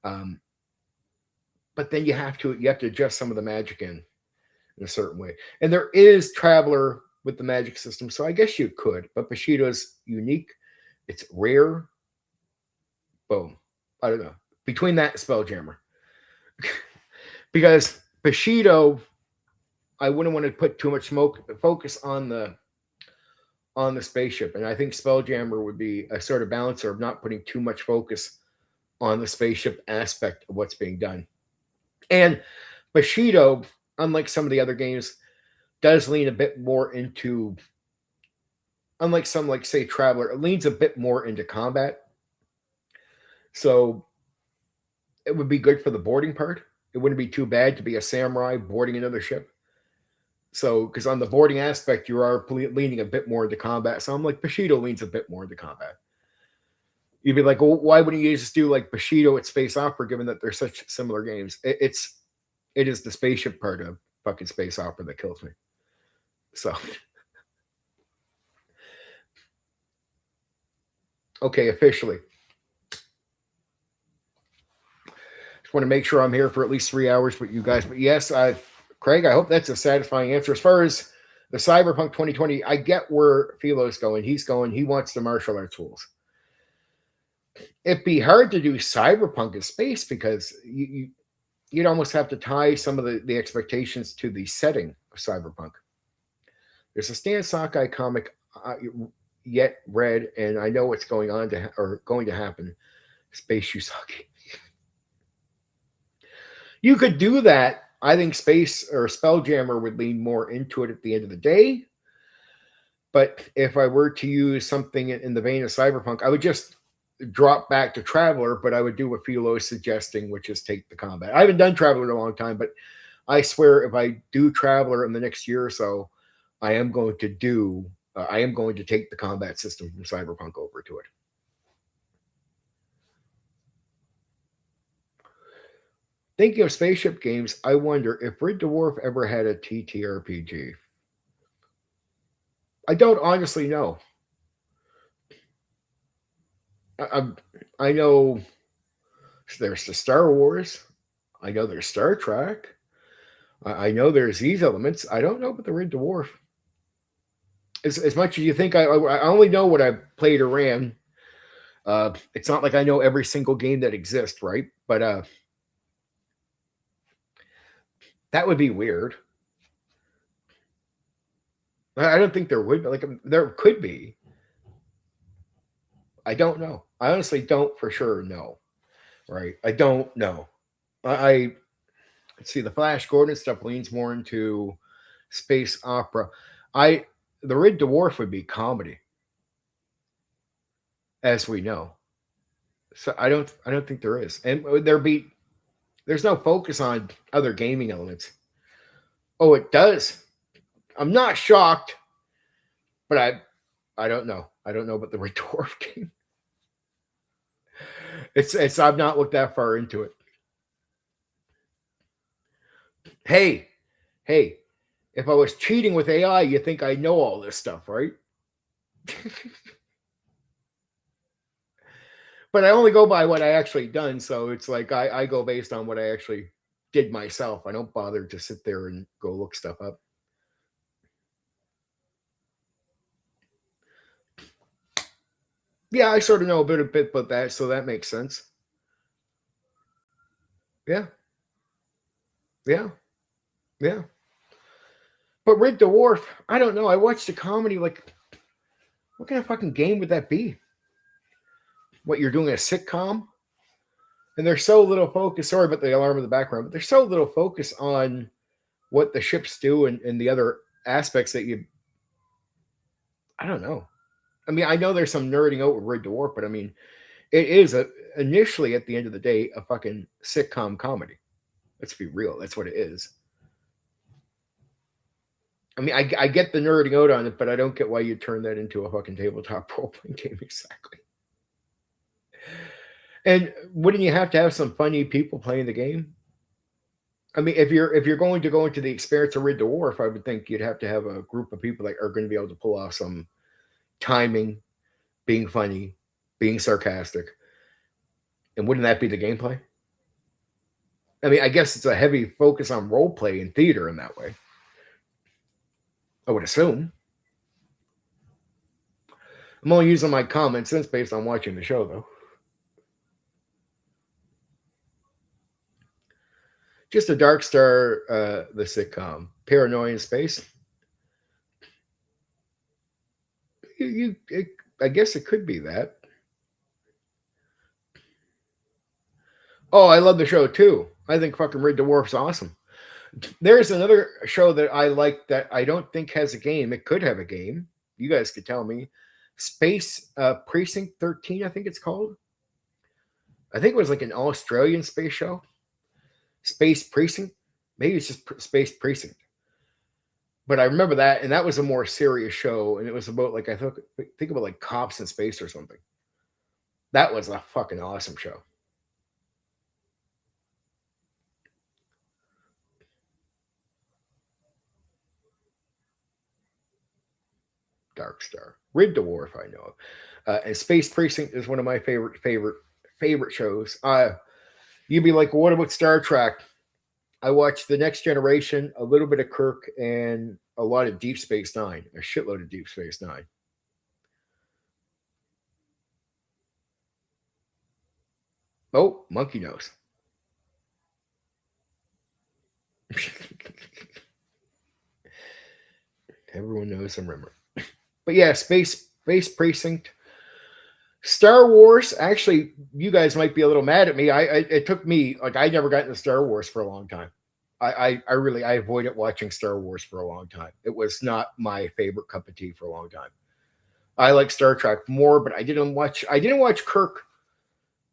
[SPEAKER 1] But then you have to adjust some of the magic in a certain way. And there is Traveler with the magic system, so I guess you could. But Bushido's unique. It's rare. Boom. I don't know. Between that and Spelljammer. Because Bushido, I wouldn't want to put too much focus on the spaceship. And I think Spelljammer would be a sort of balancer of not putting too much focus on the spaceship aspect of what's being done. And Bushido, unlike some of the other games, does lean a bit more into, unlike some, like say Traveler, it leans a bit more into combat. So it would be good for the boarding part. It wouldn't be too bad to be a samurai boarding another ship. So, because on the boarding aspect, you are leaning a bit more into combat. So I'm like, Bushido leans a bit more into combat. You'd be like, well, why wouldn't you just do like Bushido at Space Opera, given that they're such similar games? It is the spaceship part of fucking Space Opera that kills me. So, okay, officially. Just want to make sure I'm here for at least 3 hours with you guys. But yes, Craig, I hope that's a satisfying answer. As far as the Cyberpunk 2020, I get where Philo's going. He wants the martial arts rules. It'd be hard to do Cyberpunk in space because you'd almost have to tie some of the expectations to the setting of Cyberpunk. There's a Stan Sakai comic yet read, and I know what's going to happen. Space Yusaki. You could do that. I think Space or Spelljammer would lean more into it at the end of the day. But if I were to use something in the vein of Cyberpunk, I would just drop back to Traveler, but I would do what Philo is suggesting, which is take the combat. I haven't done Traveler in a long time, but I swear if I do Traveler in the next year or so, I am going to take the combat system from Cyberpunk over to it. Thinking of spaceship games, I wonder if Red Dwarf ever had a TTRPG. I don't honestly know. I know there's the Star Wars. I know there's Star Trek. I know there's these elements. I don't know about the Red Dwarf. As much as you think, I only know what I've played or ran. It's not like I know every single game that exists, right? But that would be weird. I don't think there would be. Like, there could be. I don't know. I honestly don't for sure know. Right? I don't know. Let's see. The Flash Gordon stuff leans more into space opera. The Red Dwarf would be comedy, as we know. So I don't think there is, and there's no focus on other gaming elements. Oh, it does. I'm not shocked, but I don't know. I don't know about the Red Dwarf game. It's I've not looked that far into it. Hey, if I was cheating with AI, you think I know all this stuff, right? But I only go by what I actually done, so it's like I go based on what I actually did myself. I don't bother to sit there and go look stuff up. Yeah, I sort of know a bit about that, so that makes sense. Yeah. Yeah. But Red Dwarf, I don't know. I watched the comedy. Like, what kind of fucking game would that be? What, you're doing a sitcom? And there's so little focus. Sorry about the alarm in the background, but there's so little focus on what the ships do and the other aspects that you. I don't know. I mean, I know there's some nerding out with Red Dwarf, but I mean, it is initially at the end of the day a fucking sitcom comedy. Let's be real. That's what it is. I mean, I get the nerding out on it, but I don't get why you turn that into a fucking tabletop role playing game exactly. And wouldn't you have to have some funny people playing the game? I mean, if you're going to go into the experience of Red Dwarf, I would think you'd have to have a group of people that are going to be able to pull off some timing, being funny, being sarcastic. And wouldn't that be the gameplay? I mean, I guess it's a heavy focus on role play and theater in that way. I would assume. I'm only using my common sense based on watching the show, though. Just a Dark Star, the sitcom, Paranoia in Space. I guess it could be that. Oh, I love the show too. I think fucking Red Dwarf's awesome. There's another show that I like that I don't think has a game. It could have a game. You guys could tell me. Space Precinct 13, I think it's called. I think it was like an Australian space show. Space Precinct. Maybe it's just Space Precinct. But I remember that, and that was a more serious show, and it was about like think about like cops in space or something. That was a fucking awesome show. Dark Star, Red Dwarf, I know, and Space Precinct is one of my favorite shows. You'd be like, well, what about Star Trek? I watched The Next Generation, a little bit of Kirk, and a lot of Deep Space Nine, a shitload of Deep Space Nine. Oh, monkey nose. Everyone knows I'm remembering. But yeah, Space Precinct. Star Wars, actually, you guys might be a little mad at me. It took me like I never got into Star Wars for a long time. I avoided watching Star Wars for a long time. It was not my favorite cup of tea for a long time. I like Star Trek more, but I didn't watch Kirk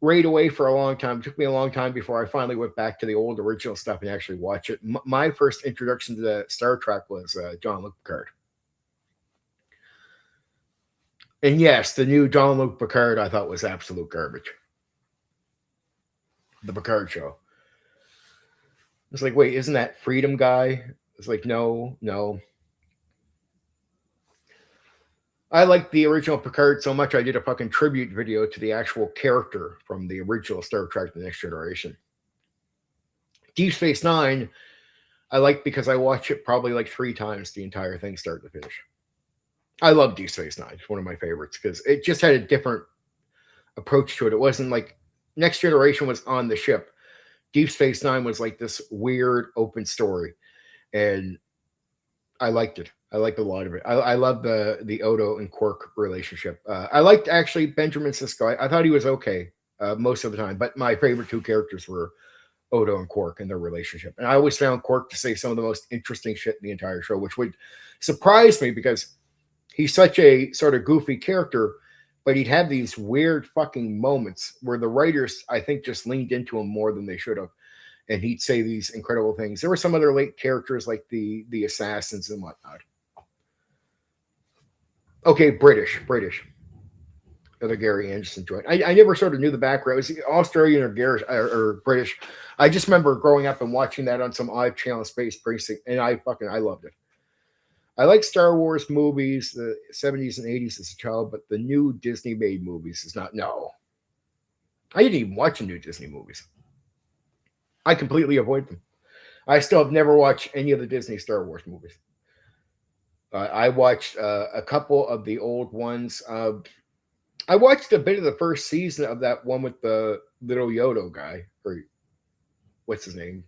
[SPEAKER 1] right away for a long time. It took me a long time before I finally went back to the old original stuff and actually watch it. My first introduction to the Star Trek was John-Luc Picard. And yes, the new Jean-Luc Picard I thought was absolute garbage. The Picard show. It's like, wait, isn't that Freedom guy? It's like, no, no. I like the original Picard so much I did a fucking tribute video to the actual character from the original Star Trek The Next Generation. Deep Space Nine, I like because I watched it probably like 3 times the entire thing, start to finish. I love Deep Space Nine. It's one of my favorites because it just had a different approach to it. It wasn't like Next Generation was on the ship. Deep Space Nine was like this weird open story, and I liked it. I liked a lot of it. I love the Odo and Quark relationship. I liked actually Benjamin Sisko. I thought he was okay most of the time, but my favorite 2 characters were Odo and Quark and their relationship. And I always found Quark to say some of the most interesting shit in the entire show, which would surprise me because he's such a sort of goofy character, but he'd have these weird fucking moments where the writers, I think, just leaned into him more than they should have. And he'd say these incredible things. There were some other late characters like the assassins and whatnot. Okay, British. The Gary Anderson joint. I never sort of knew the background. Was he Australian or Garish or British? I just remember growing up and watching that on some odd channel, Space Precinct, and I loved it. I like Star Wars movies, the 70s and 80s as a child, but the new Disney made movies is not. No, I didn't even watch the new Disney movies. I completely avoid them. I still have never watched any of the Disney Star Wars movies. I watched a couple of the old ones. I watched a bit of the first season of that one with the little Yoda guy, or what's his name?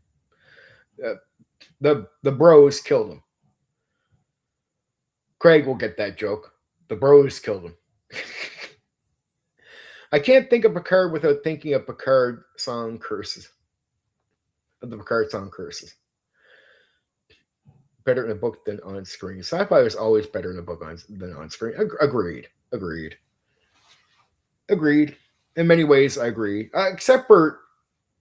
[SPEAKER 1] The bros killed him. Craig will get that joke. The bros killed him. I can't think of Picard without thinking of Picard song curses. The Picard song curses. Better in a book than on screen. Sci-fi is always better in a book than on screen. Agreed. In many ways, I agree. Except for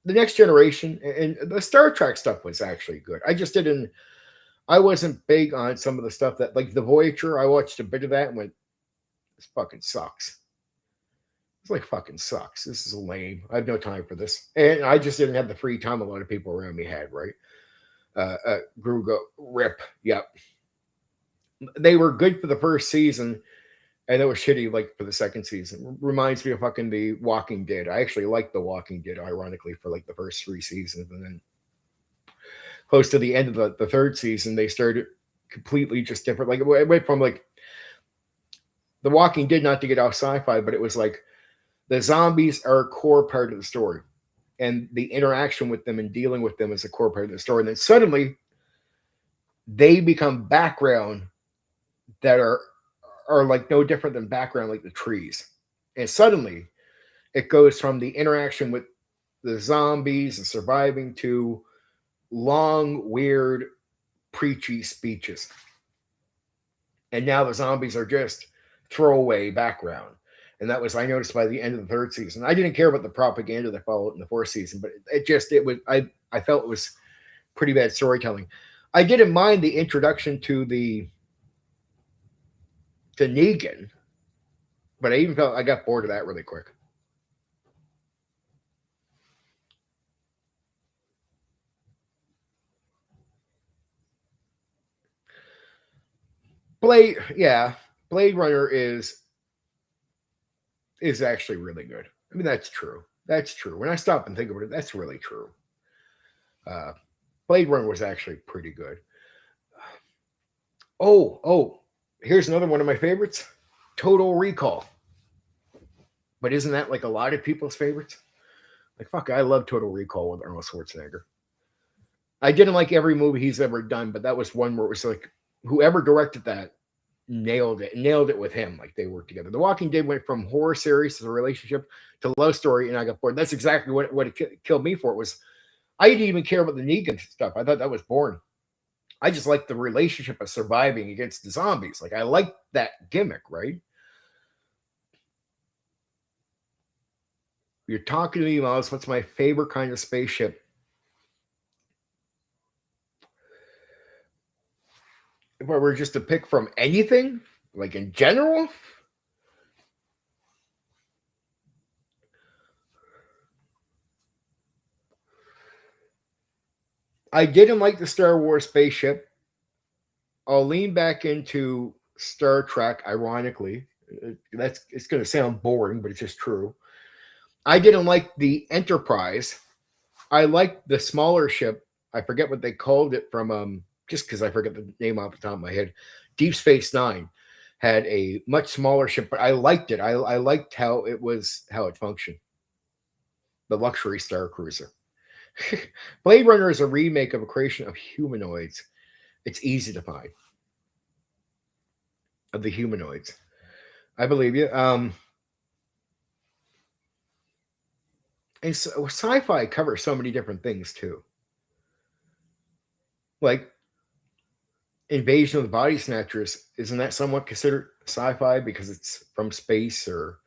[SPEAKER 1] the Next Generation and the Star Trek stuff was actually good. I wasn't big on some of the stuff that, like the Voyager. I watched a bit of that and went, this fucking sucks. It's like, fucking sucks. This is lame. I have no time for this. And I just didn't have the free time a lot of people around me had, right? Grugo, rip. Yep. They were good for the first season, and they were shitty like for the second season. Reminds me of fucking The Walking Dead. I actually liked The Walking Dead, ironically, for like the first 3 seasons. And then close to the end of the third season, they started completely just different. Like, it went from like The Walking Dead, not to get off sci-fi, but it was like the zombies are a core part of the story. And the interaction with them and dealing with them is a core part of the story. And then suddenly they become background that are like no different than background like the trees. And suddenly it goes from the interaction with the zombies and surviving to long, weird, preachy speeches. And now the zombies are just throwaway background. And that was, I noticed by the end of the third season. I didn't care about the propaganda that followed in the fourth season, but I felt it was pretty bad storytelling. I didn't mind the introduction to Negan, but I even felt I got bored of that really quick. Blade Runner is actually really good. I mean, that's true. When I stop and think about it, that's really true. Blade Runner was actually pretty good. Oh, here's another one of my favorites, Total Recall. But isn't that like a lot of people's favorites? Like, fuck, I love Total Recall with Arnold Schwarzenegger. I didn't like every movie he's ever done, but that was one where it was like, whoever directed that nailed it with him. Like, they worked together. The Walking Dead went from horror series to a relationship to love story, and I got bored. That's exactly what it killed me for. It was, I didn't even care about the Negan stuff. I thought that was boring. I just liked the relationship of surviving against the zombies. Like, I liked that gimmick, right? You're talking to me, Miles. What's my favorite kind of spaceship? If I were just to pick from anything, like in general, I didn't like the Star Wars spaceship. I'll lean back into Star Trek, ironically. It's going to sound boring, but it's just true. I didn't like the Enterprise. I liked the smaller ship. I forget what they called it from, just because I forget the name off the top of my head. Deep Space Nine had a much smaller ship, but I liked it. I liked how it functioned. The luxury star cruiser. Blade Runner is a remake of a creation of humanoids. It's easy to find. Of the humanoids. I believe you. And so, sci-fi covers so many different things too. Like Invasion of the Body Snatchers, isn't that somewhat considered sci-fi because it's from space? Or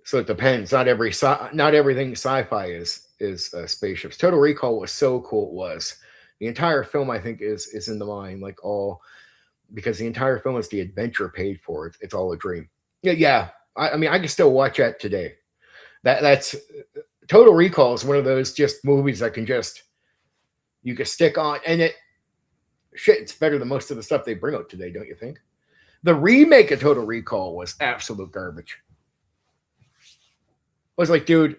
[SPEAKER 1] so it depends. Not everything sci-fi is spaceships. Total Recall was so cool. It was. The entire film, I think, is in the mind, like all, because the entire film is the adventure paid for. It's all a dream. Yeah. I mean, I can still watch that today. That's Total Recall is one of those just movies that you can stick on, and it's better than most of the stuff they bring out today, don't you think? The remake of Total Recall was absolute garbage. I was like, dude,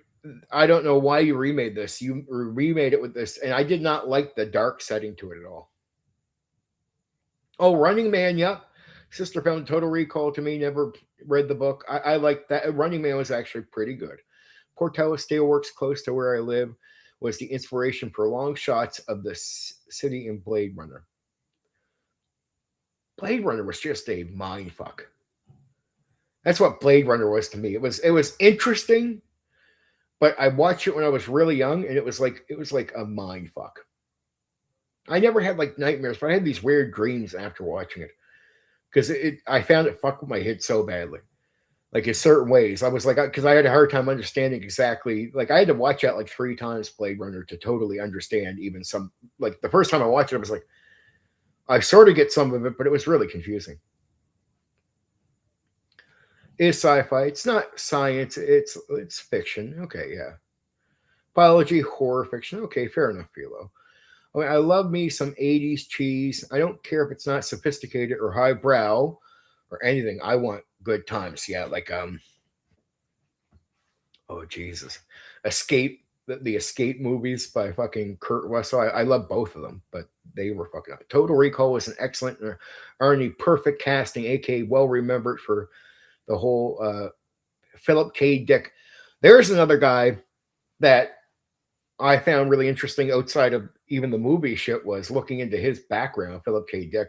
[SPEAKER 1] I don't know why you remade this. You remade it with this, and I did not like the dark setting to it at all. Oh, Running Man, yep. Sister found Total Recall to me, never read the book. I like that. Running Man was actually pretty good. Portela Steelworks, close to where I live. was the inspiration for long shots of the city in Blade Runner. Blade Runner was just a mind fuck. That's what Blade Runner was to me. It was interesting, but I watched it when I was really young, and it was like a mind fuck. I never had like nightmares, but I had these weird dreams after watching it because I found it fucked with my head so badly. Like in certain ways, I was like, because I had a hard time understanding exactly. Like I had to watch that like 3 times Blade Runner to totally understand even some. Like the first time I watched it, I was like, I sort of get some of it, but it was really confusing. It's sci-fi. It's not science. It's fiction. Okay, yeah. Biology, horror fiction. Okay, fair enough, Philo. I mean, I love me some 80s cheese. I don't care if it's not sophisticated or highbrow or anything. I want good times. Yeah, like oh Jesus. Escape, the Escape movies by fucking Kurt Russell. I love both of them, but they were fucking Total Recall was an excellent Arnie perfect casting, aka well remembered for the whole Philip K. Dick. There's another guy that I found really interesting outside of even the movie shit was looking into his background, Philip K. Dick,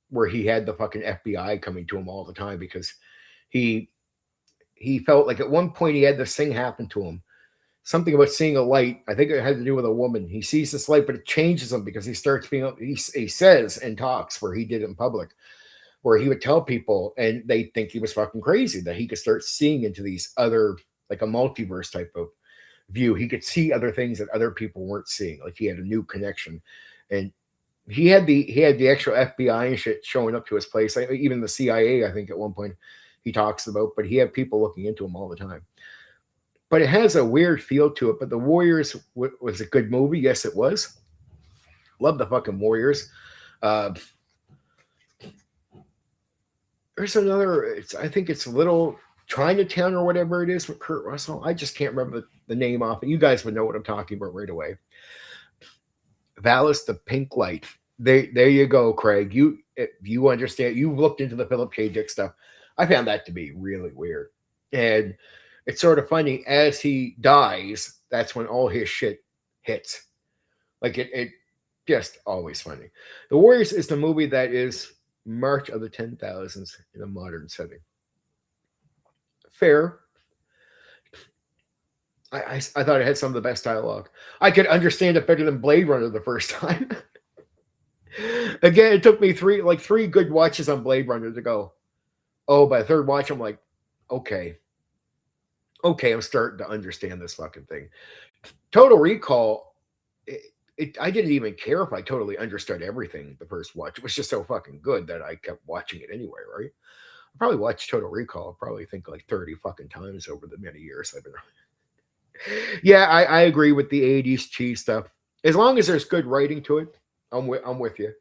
[SPEAKER 1] where he had the fucking FBI coming to him all the time because he felt like at one point he had this thing happen to him. Something about seeing a light. I think it had to do with a woman. He sees this light, but it changes him because he starts feeling. He says and talks where he did in public, where he would tell people, and they think he was fucking crazy that he could start seeing into these other, like a multiverse type of view. He could see other things that other people weren't seeing. Like he had a new connection, and he had the actual FBI and shit showing up to his place. Even the CIA, I think, at one point he talks about. But he had people looking into him all the time. But it has a weird feel to it. But The Warriors was a good movie. Yes, it was. Love the fucking Warriors. There's another. I think it's Little Chinatown or whatever it is with Kurt Russell. I just can't remember the name off it. You guys would know what I'm talking about right away. Valis, the Pink Light. There you go, Craig. You understand. You looked into the Philip K. Dick stuff. I found that to be really weird, and it's sort of funny as he dies. That's when all his shit hits. Like it just always funny. The Warriors is the movie that is March of the 10,000s in a modern setting. Fair. I thought it had some of the best dialogue. I could understand it better than Blade Runner the first time. Again, it took me three good watches on Blade Runner to go. Oh, by the third watch, I'm like, okay, I'm starting to understand this fucking thing. Total Recall, I didn't even care if I totally understood everything the first watch. It was just so fucking good that I kept watching it anyway, right? I probably watched Total Recall, probably think like 30 fucking times over the many years I've been. Yeah, I agree with the 80s cheese stuff. As long as there's good writing to it, I'm with you.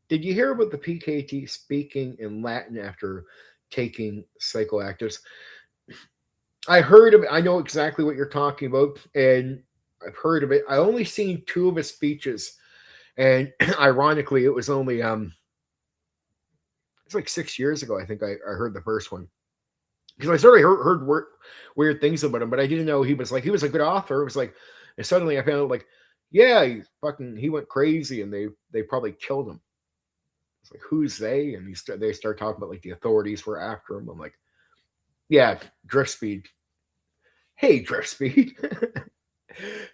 [SPEAKER 1] Did you hear about the PKT speaking in Latin after taking psychoactives? I heard of it. I know exactly what you're talking about, and I've heard of it. I only seen 2 of his speeches, and ironically, it was only it's like 6 years ago. I think I heard the first one because I certainly heard weird things about him, but I didn't know he was a good author. It was like, and suddenly I found out like, yeah, he went crazy, and they probably killed him. It's like, who's they? And they start talking about like the authorities were after him. I'm like, yeah, Drift Speed. Hey, Drift Speed.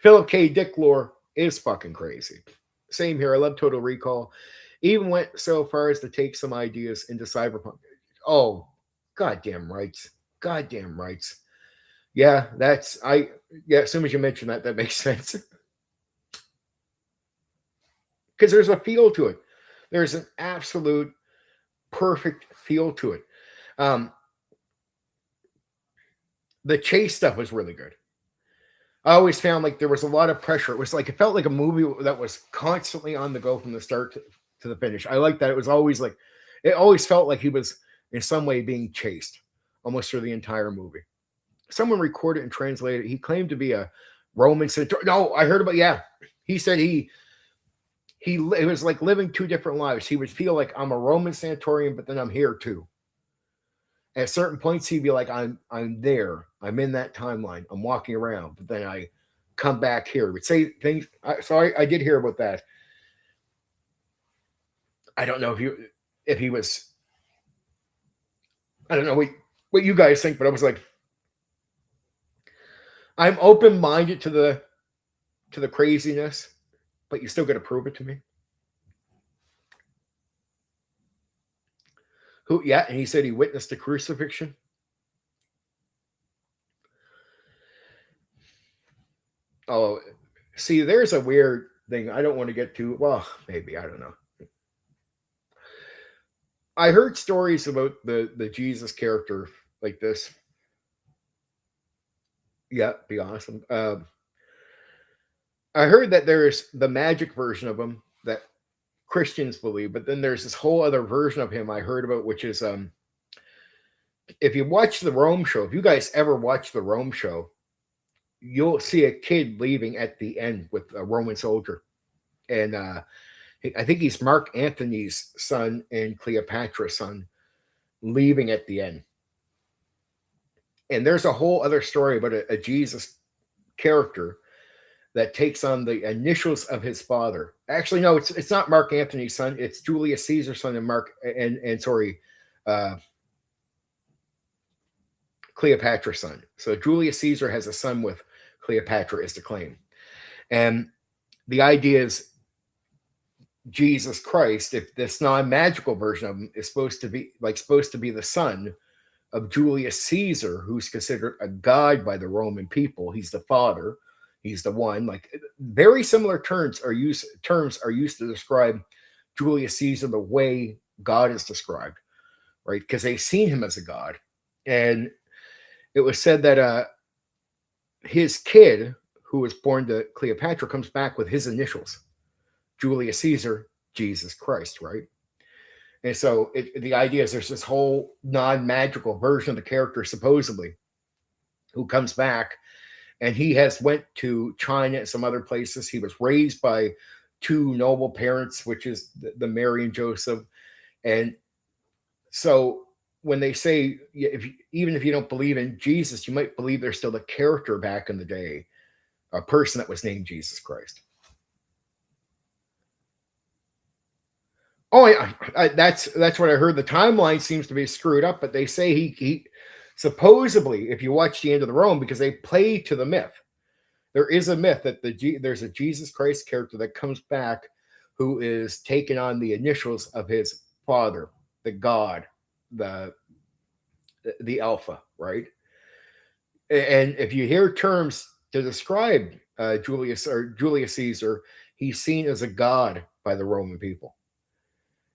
[SPEAKER 1] Philip K. Dick lore is fucking crazy. Same here. I love Total Recall. Even went so far as to take some ideas into Cyberpunk. Oh, goddamn rights. Goddamn rights. Yeah, as soon as you mention that makes sense. Because there's a feel to it. There's an absolute perfect feel to it. The chase stuff was really good. I always found like there was a lot of pressure. It was like it felt like a movie that was constantly on the go from the start to the finish. I like that. It was always like it always felt like he was in some way being chased almost through the entire movie. Someone recorded and translated it. He claimed to be a Roman centurion. No, I heard about he said he it was like living 2 different lives. He would feel like I'm a Roman centurion, but then I'm here too. At certain points, he'd be like, I'm there. I'm in that timeline. I'm walking around, but then come back here. Would say things. So I did hear about that. I don't know if he was. I don't know what you guys think, but I was like, I'm open minded to the craziness, but you still got to prove it to me. Who? Yeah, and he said he witnessed the crucifixion. Oh, see, there's a weird thing. I don't want to get too well. Maybe I don't know. I heard stories about the Jesus character like this. Yeah, be awesome. I heard that there's the magic version of him that Christians believe, but then there's this whole other version of him I heard about, which is if you watch the Rome show, if you guys ever watch the Rome show, you'll see a kid leaving at the end with a Roman soldier, and I think he's Mark Antony's son and Cleopatra's son, leaving at the end. And there's a whole other story about a Jesus character that takes on the initials of his father. Actually, no, it's not Mark Antony's son. It's Julius Caesar's son and Cleopatra's son. So Julius Caesar has a son with Cleopatra is the claim. And the idea is Jesus Christ, if this non-magical version of him is supposed to be the son of Julius Caesar, who's considered a god by the Roman people. He's the father. He's the one. Like very similar terms are used to describe Julius Caesar the way God is described, right? Because they've seen him as a god. And it was said that his kid, who was born to Cleopatra, comes back with his initials. Julius Caesar, Jesus Christ, right? And so the idea is there's this whole non-magical version of the character, supposedly, who comes back, and he has went to China and some other places. He was raised by two noble parents, which is the Mary and Joseph. And so when they say, even if you don't believe in Jesus, you might believe there's still a character back in the day, a person that was named Jesus Christ. Oh, that's what I heard. The timeline seems to be screwed up, but they say he supposedly, if you watch the end of the Rome, because they play to the myth, there is a myth that there's a Jesus Christ character that comes back who is taking on the initials of his father, the God, the Alpha, right? And if you hear terms to describe Julius Caesar, he's seen as a god by the Roman people.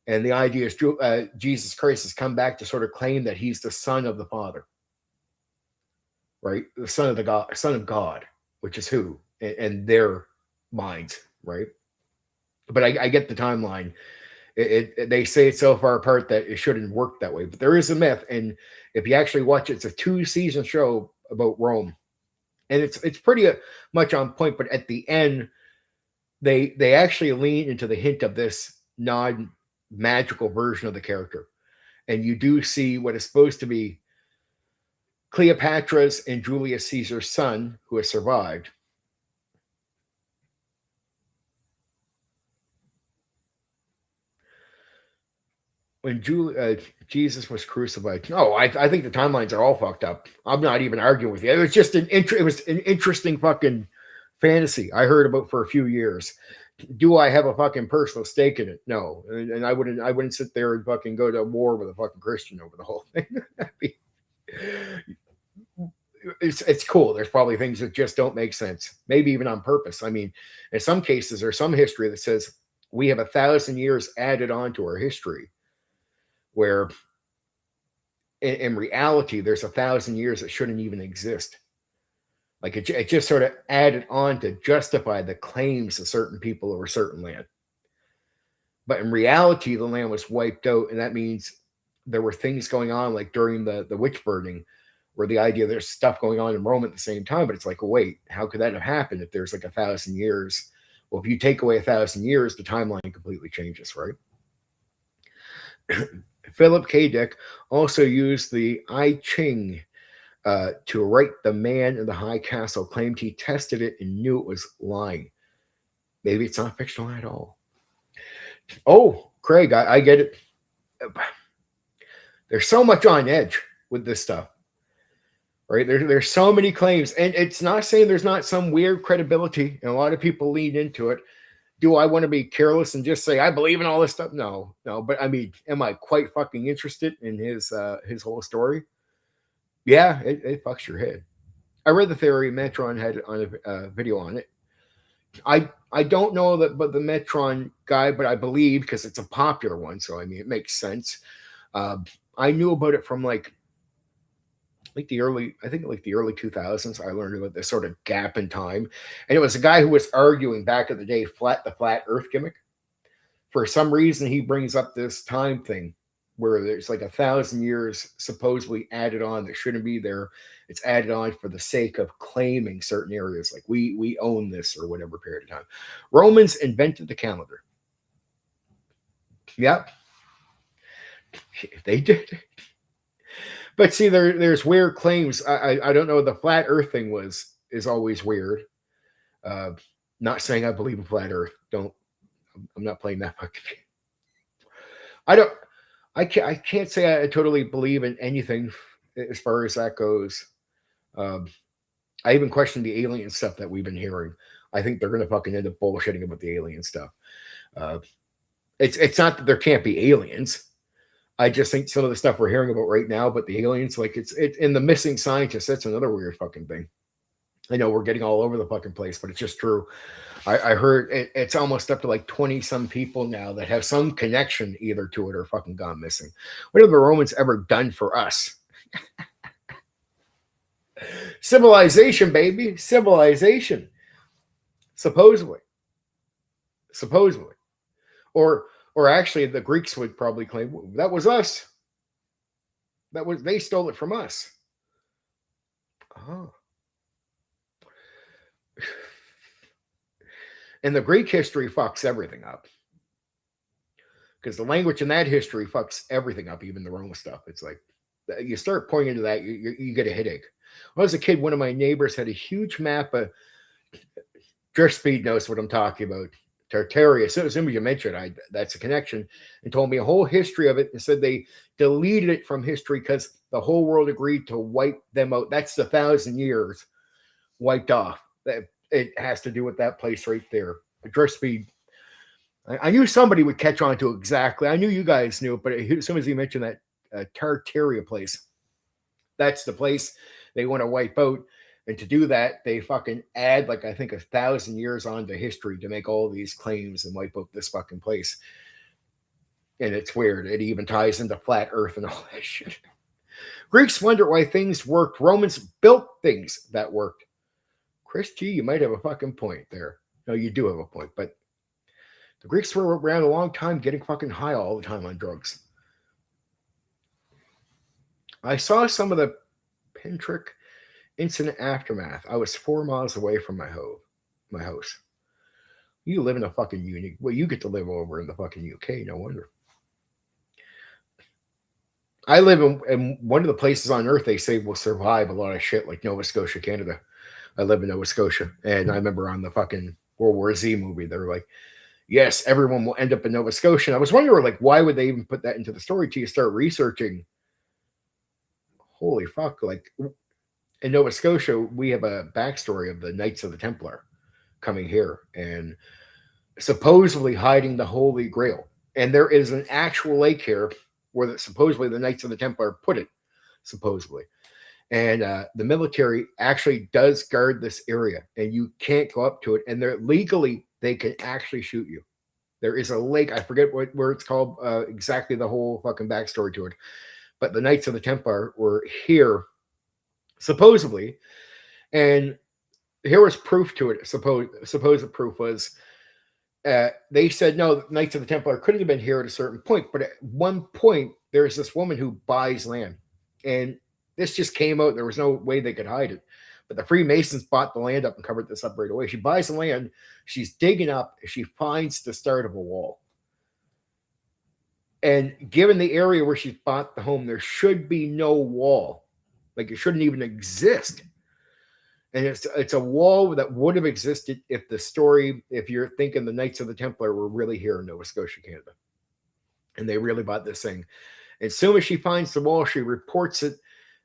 [SPEAKER 1] And the idea is Jesus Christ has come back to sort of claim that he's the son of the Father, right? The son of God, which is who in their minds, right? But I get the timeline. They say it's so far apart that it shouldn't work that way. But there is a myth, and if you actually watch it, it's a 2-season show about Rome, and it's pretty much on point. But at the end, they actually lean into the hint of this non-magical version of the character, and you do see what is supposed to be Cleopatra's and Julius Caesar's son, who has survived. When Jesus was crucified. No, I think the timelines are all fucked up. I'm not even arguing with you. It was just an interesting fucking fantasy I heard about for a few years. Do I have a fucking personal stake in it? No, and I wouldn't sit there and fucking go to war with a fucking Christian over the whole thing. It's cool. There's probably things that just don't make sense, maybe even on purpose. I mean, in some cases, there's some history that says we have 1,000 years added on to our history, where in reality, there's 1,000 years that shouldn't even exist. Like it just sort of added on to justify the claims of certain people over certain land. But in reality, the land was wiped out, and that means there were things going on, like during the witch burning, where the idea there's stuff going on in Rome at the same time. But it's like, well, wait, how could that have happened if there's like 1,000 years? Well, if you take away 1,000 years, the timeline completely changes, right? Philip K. Dick also used the I Ching To write, the man in the high castle claimed he tested it and knew it was lying. Maybe it's not fictional at all. Oh, Craig, I get it. There's so much on edge with this stuff, right? There's so many claims, and it's not saying there's not some weird credibility, and a lot of people lean into it. Do I want to be careless and just say I believe in all this stuff? No. But I mean, am I quite fucking interested in his whole story? Yeah, it fucks your head. I read the theory. Metron had on a video on it. I don't know that, but the Metron guy, but I believe because it's a popular one, so I mean it makes sense. I knew about it from like the early 2000s. I learned about this sort of gap in time, and it was a guy who was arguing back in the day the flat Earth gimmick. For some reason, he brings up this time thing where there's like 1,000 years supposedly added on that shouldn't be there. It's added on for the sake of claiming certain areas, like we own this or whatever period of time. Romans invented the calendar. Yep, they did. But see, there's weird claims. I don't know. The flat Earth thing is always weird. Not saying I believe in flat Earth. I'm not playing that fucking game. I can't say I totally believe in anything as far as that goes. I even question the alien stuff that we've been hearing. I think they're gonna fucking end up bullshitting about the alien stuff. It's not that there can't be aliens. I just think some of the stuff we're hearing about right now, but the aliens, like it's in the missing scientists, that's another weird fucking thing. I know we're getting all over the fucking place, but it's just true. I heard it's almost up to like 20 some people now that have some connection either to it or fucking gone missing. What have the Romans ever done for us? Civilization, baby. Civilization. Supposedly. Or actually the Greeks would probably claim that was us. They stole it from us. Oh. And the Greek history fucks everything up. Because the language in that history fucks everything up, even the Roman stuff. It's like, you start pointing to that, you get a headache. When I was a kid, one of my neighbors had a huge map of Drift Speed knows what I'm talking about. Tartaria. As soon as you mentioned that's a connection, and told me a whole history of it and said they deleted it from history because the whole world agreed to wipe them out. That's the 1,000 years wiped off. It has to do with that place right there. Drift Speed. I knew somebody would catch on to exactly. I knew you guys knew it, but as soon as he mentioned that Tartaria place, that's the place they want to wipe out. And to do that, they fucking add like I think 1,000 years onto history to make all these claims and wipe out this fucking place. And it's weird. It even ties into flat Earth and all that shit. Greeks wonder why things worked. Romans built things that worked. Chris G, you might have a fucking point there. No, you do have a point, but the Greeks were around a long time getting fucking high all the time on drugs. I saw some of the Pintrick incident aftermath. I was 4 miles away from my house. You live in a fucking unique. Well, you get to live over in the fucking UK. No wonder. I live in one of the places on Earth they say will survive a lot of shit, like Nova Scotia, Canada. I live in Nova Scotia, and I remember on the fucking World War Z movie, they were like, "Yes, everyone will end up in Nova Scotia." And I was wondering, like, why would they even put that into the story till you start researching? Holy fuck! Like, in Nova Scotia, we have a backstory of the Knights of the Templar coming here and supposedly hiding the Holy Grail. And there is an actual lake here where supposedly the Knights of the Templar put it, supposedly. And the military actually does guard this area, and you can't go up to it. And legally, they can actually shoot you. There is a lake. I forget where it's called, exactly the whole fucking backstory to it. But the Knights of the Templar were here, supposedly. And here was proof to it. Supposed proof was they said, no, the Knights of the Templar couldn't have been here at a certain point. But at one point, there's this woman who buys land. And this just came out. There was no way they could hide it. But the Freemasons bought the land up and covered this up right away. She buys the land. She's digging up. She finds the start of a wall. And given the area where she bought the home, there should be no wall. Like it shouldn't even exist. And it's a wall that would have existed if the story, if you're thinking the Knights of the Templar were really here in Nova Scotia, Canada, and they really bought this thing. As soon as she finds the wall, she reports it,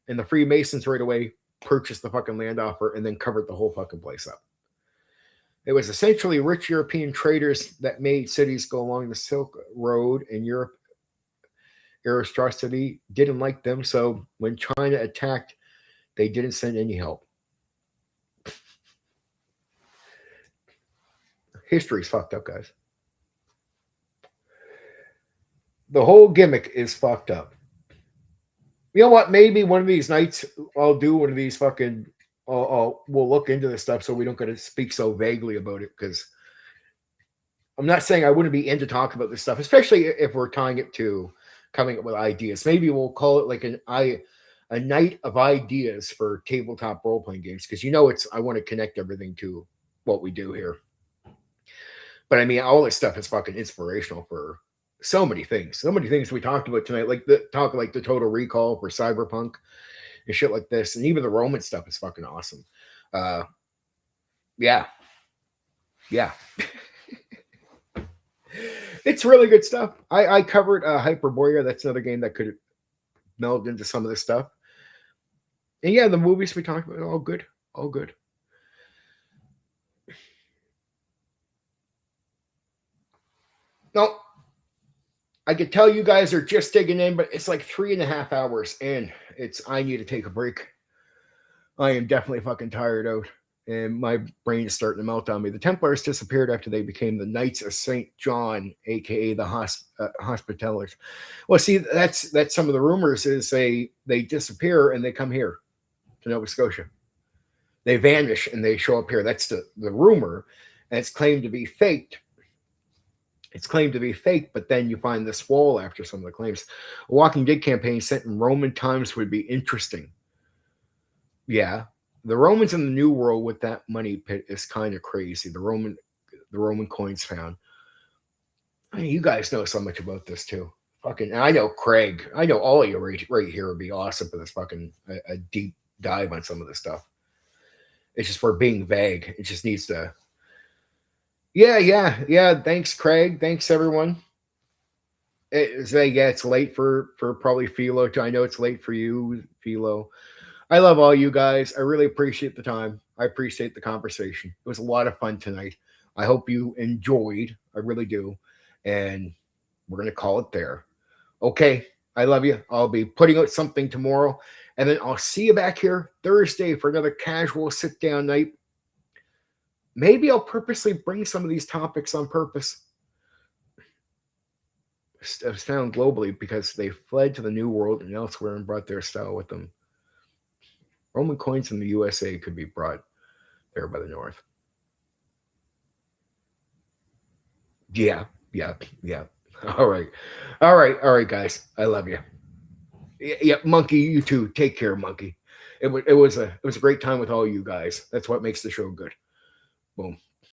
[SPEAKER 1] and the Freemasons right away purchased the fucking land off her and then covered the whole fucking place up. It was essentially rich European traders that made cities go along the Silk Road, and Europe aristocracy didn't like them. So when China attacked, they didn't send any help. History's fucked up, guys. The whole gimmick is fucked up. You know what? Maybe one of these nights I'll do one of these fucking. We'll look into this stuff so we don't got to speak so vaguely about it, because I'm not saying I wouldn't be into talking about this stuff, especially if we're tying it to coming up with ideas. Maybe we'll call it like a night of ideas for tabletop role playing games, because I want to connect everything to what we do here. But I mean, all this stuff is fucking inspirational for so many things. So many things we talked about tonight, like the Total Recall for Cyberpunk and shit like this. And even the Roman stuff is fucking awesome. Yeah. It's really good stuff. I covered Hyperborea. That's another game that could meld into some of this stuff. And yeah, the movies we talked about, all good. All good. No, I could tell you guys are just digging in, but it's like 3.5 hours in. I need to take a break. I am definitely fucking tired out, and my brain is starting to melt on me. The Templars disappeared after they became the Knights of St. John, aka the Hospitallers. Well, see, that's some of the rumors is they disappear and they come here to Nova Scotia. They vanish and they show up here. That's the rumor, and it's claimed to be faked. It's claimed to be fake, but then you find this wall after some of the claims. A Walking Dead campaign set in Roman times would be interesting. Yeah, the Romans in the New World with that money pit is kind of crazy. The Roman coins found. I mean, you guys know so much about this too. Fucking, I know Craig. I know all of you right here would be awesome for this fucking a deep dive on some of this stuff. It's just for being vague. It just needs to. Yeah. Thanks, Craig. Thanks, everyone. It's late for probably Philo. I know it's late for you, Philo. I love all you guys. I really appreciate the time. I appreciate the conversation. It was a lot of fun tonight. I hope you enjoyed. I really do. And we're going to call it there. Okay. I love you. I'll be putting out something tomorrow. And then I'll see you back here Thursday for another casual sit-down night. Maybe I'll purposely bring some of these topics on purpose. It's found globally because they fled to the New World and elsewhere and brought their style with them. Roman coins in the USA could be brought there by the North. Yeah. All right, guys. I love you. Yeah, Monkey, you too. Take care, Monkey. It was a great time with all you guys. That's what makes the show good. Boom.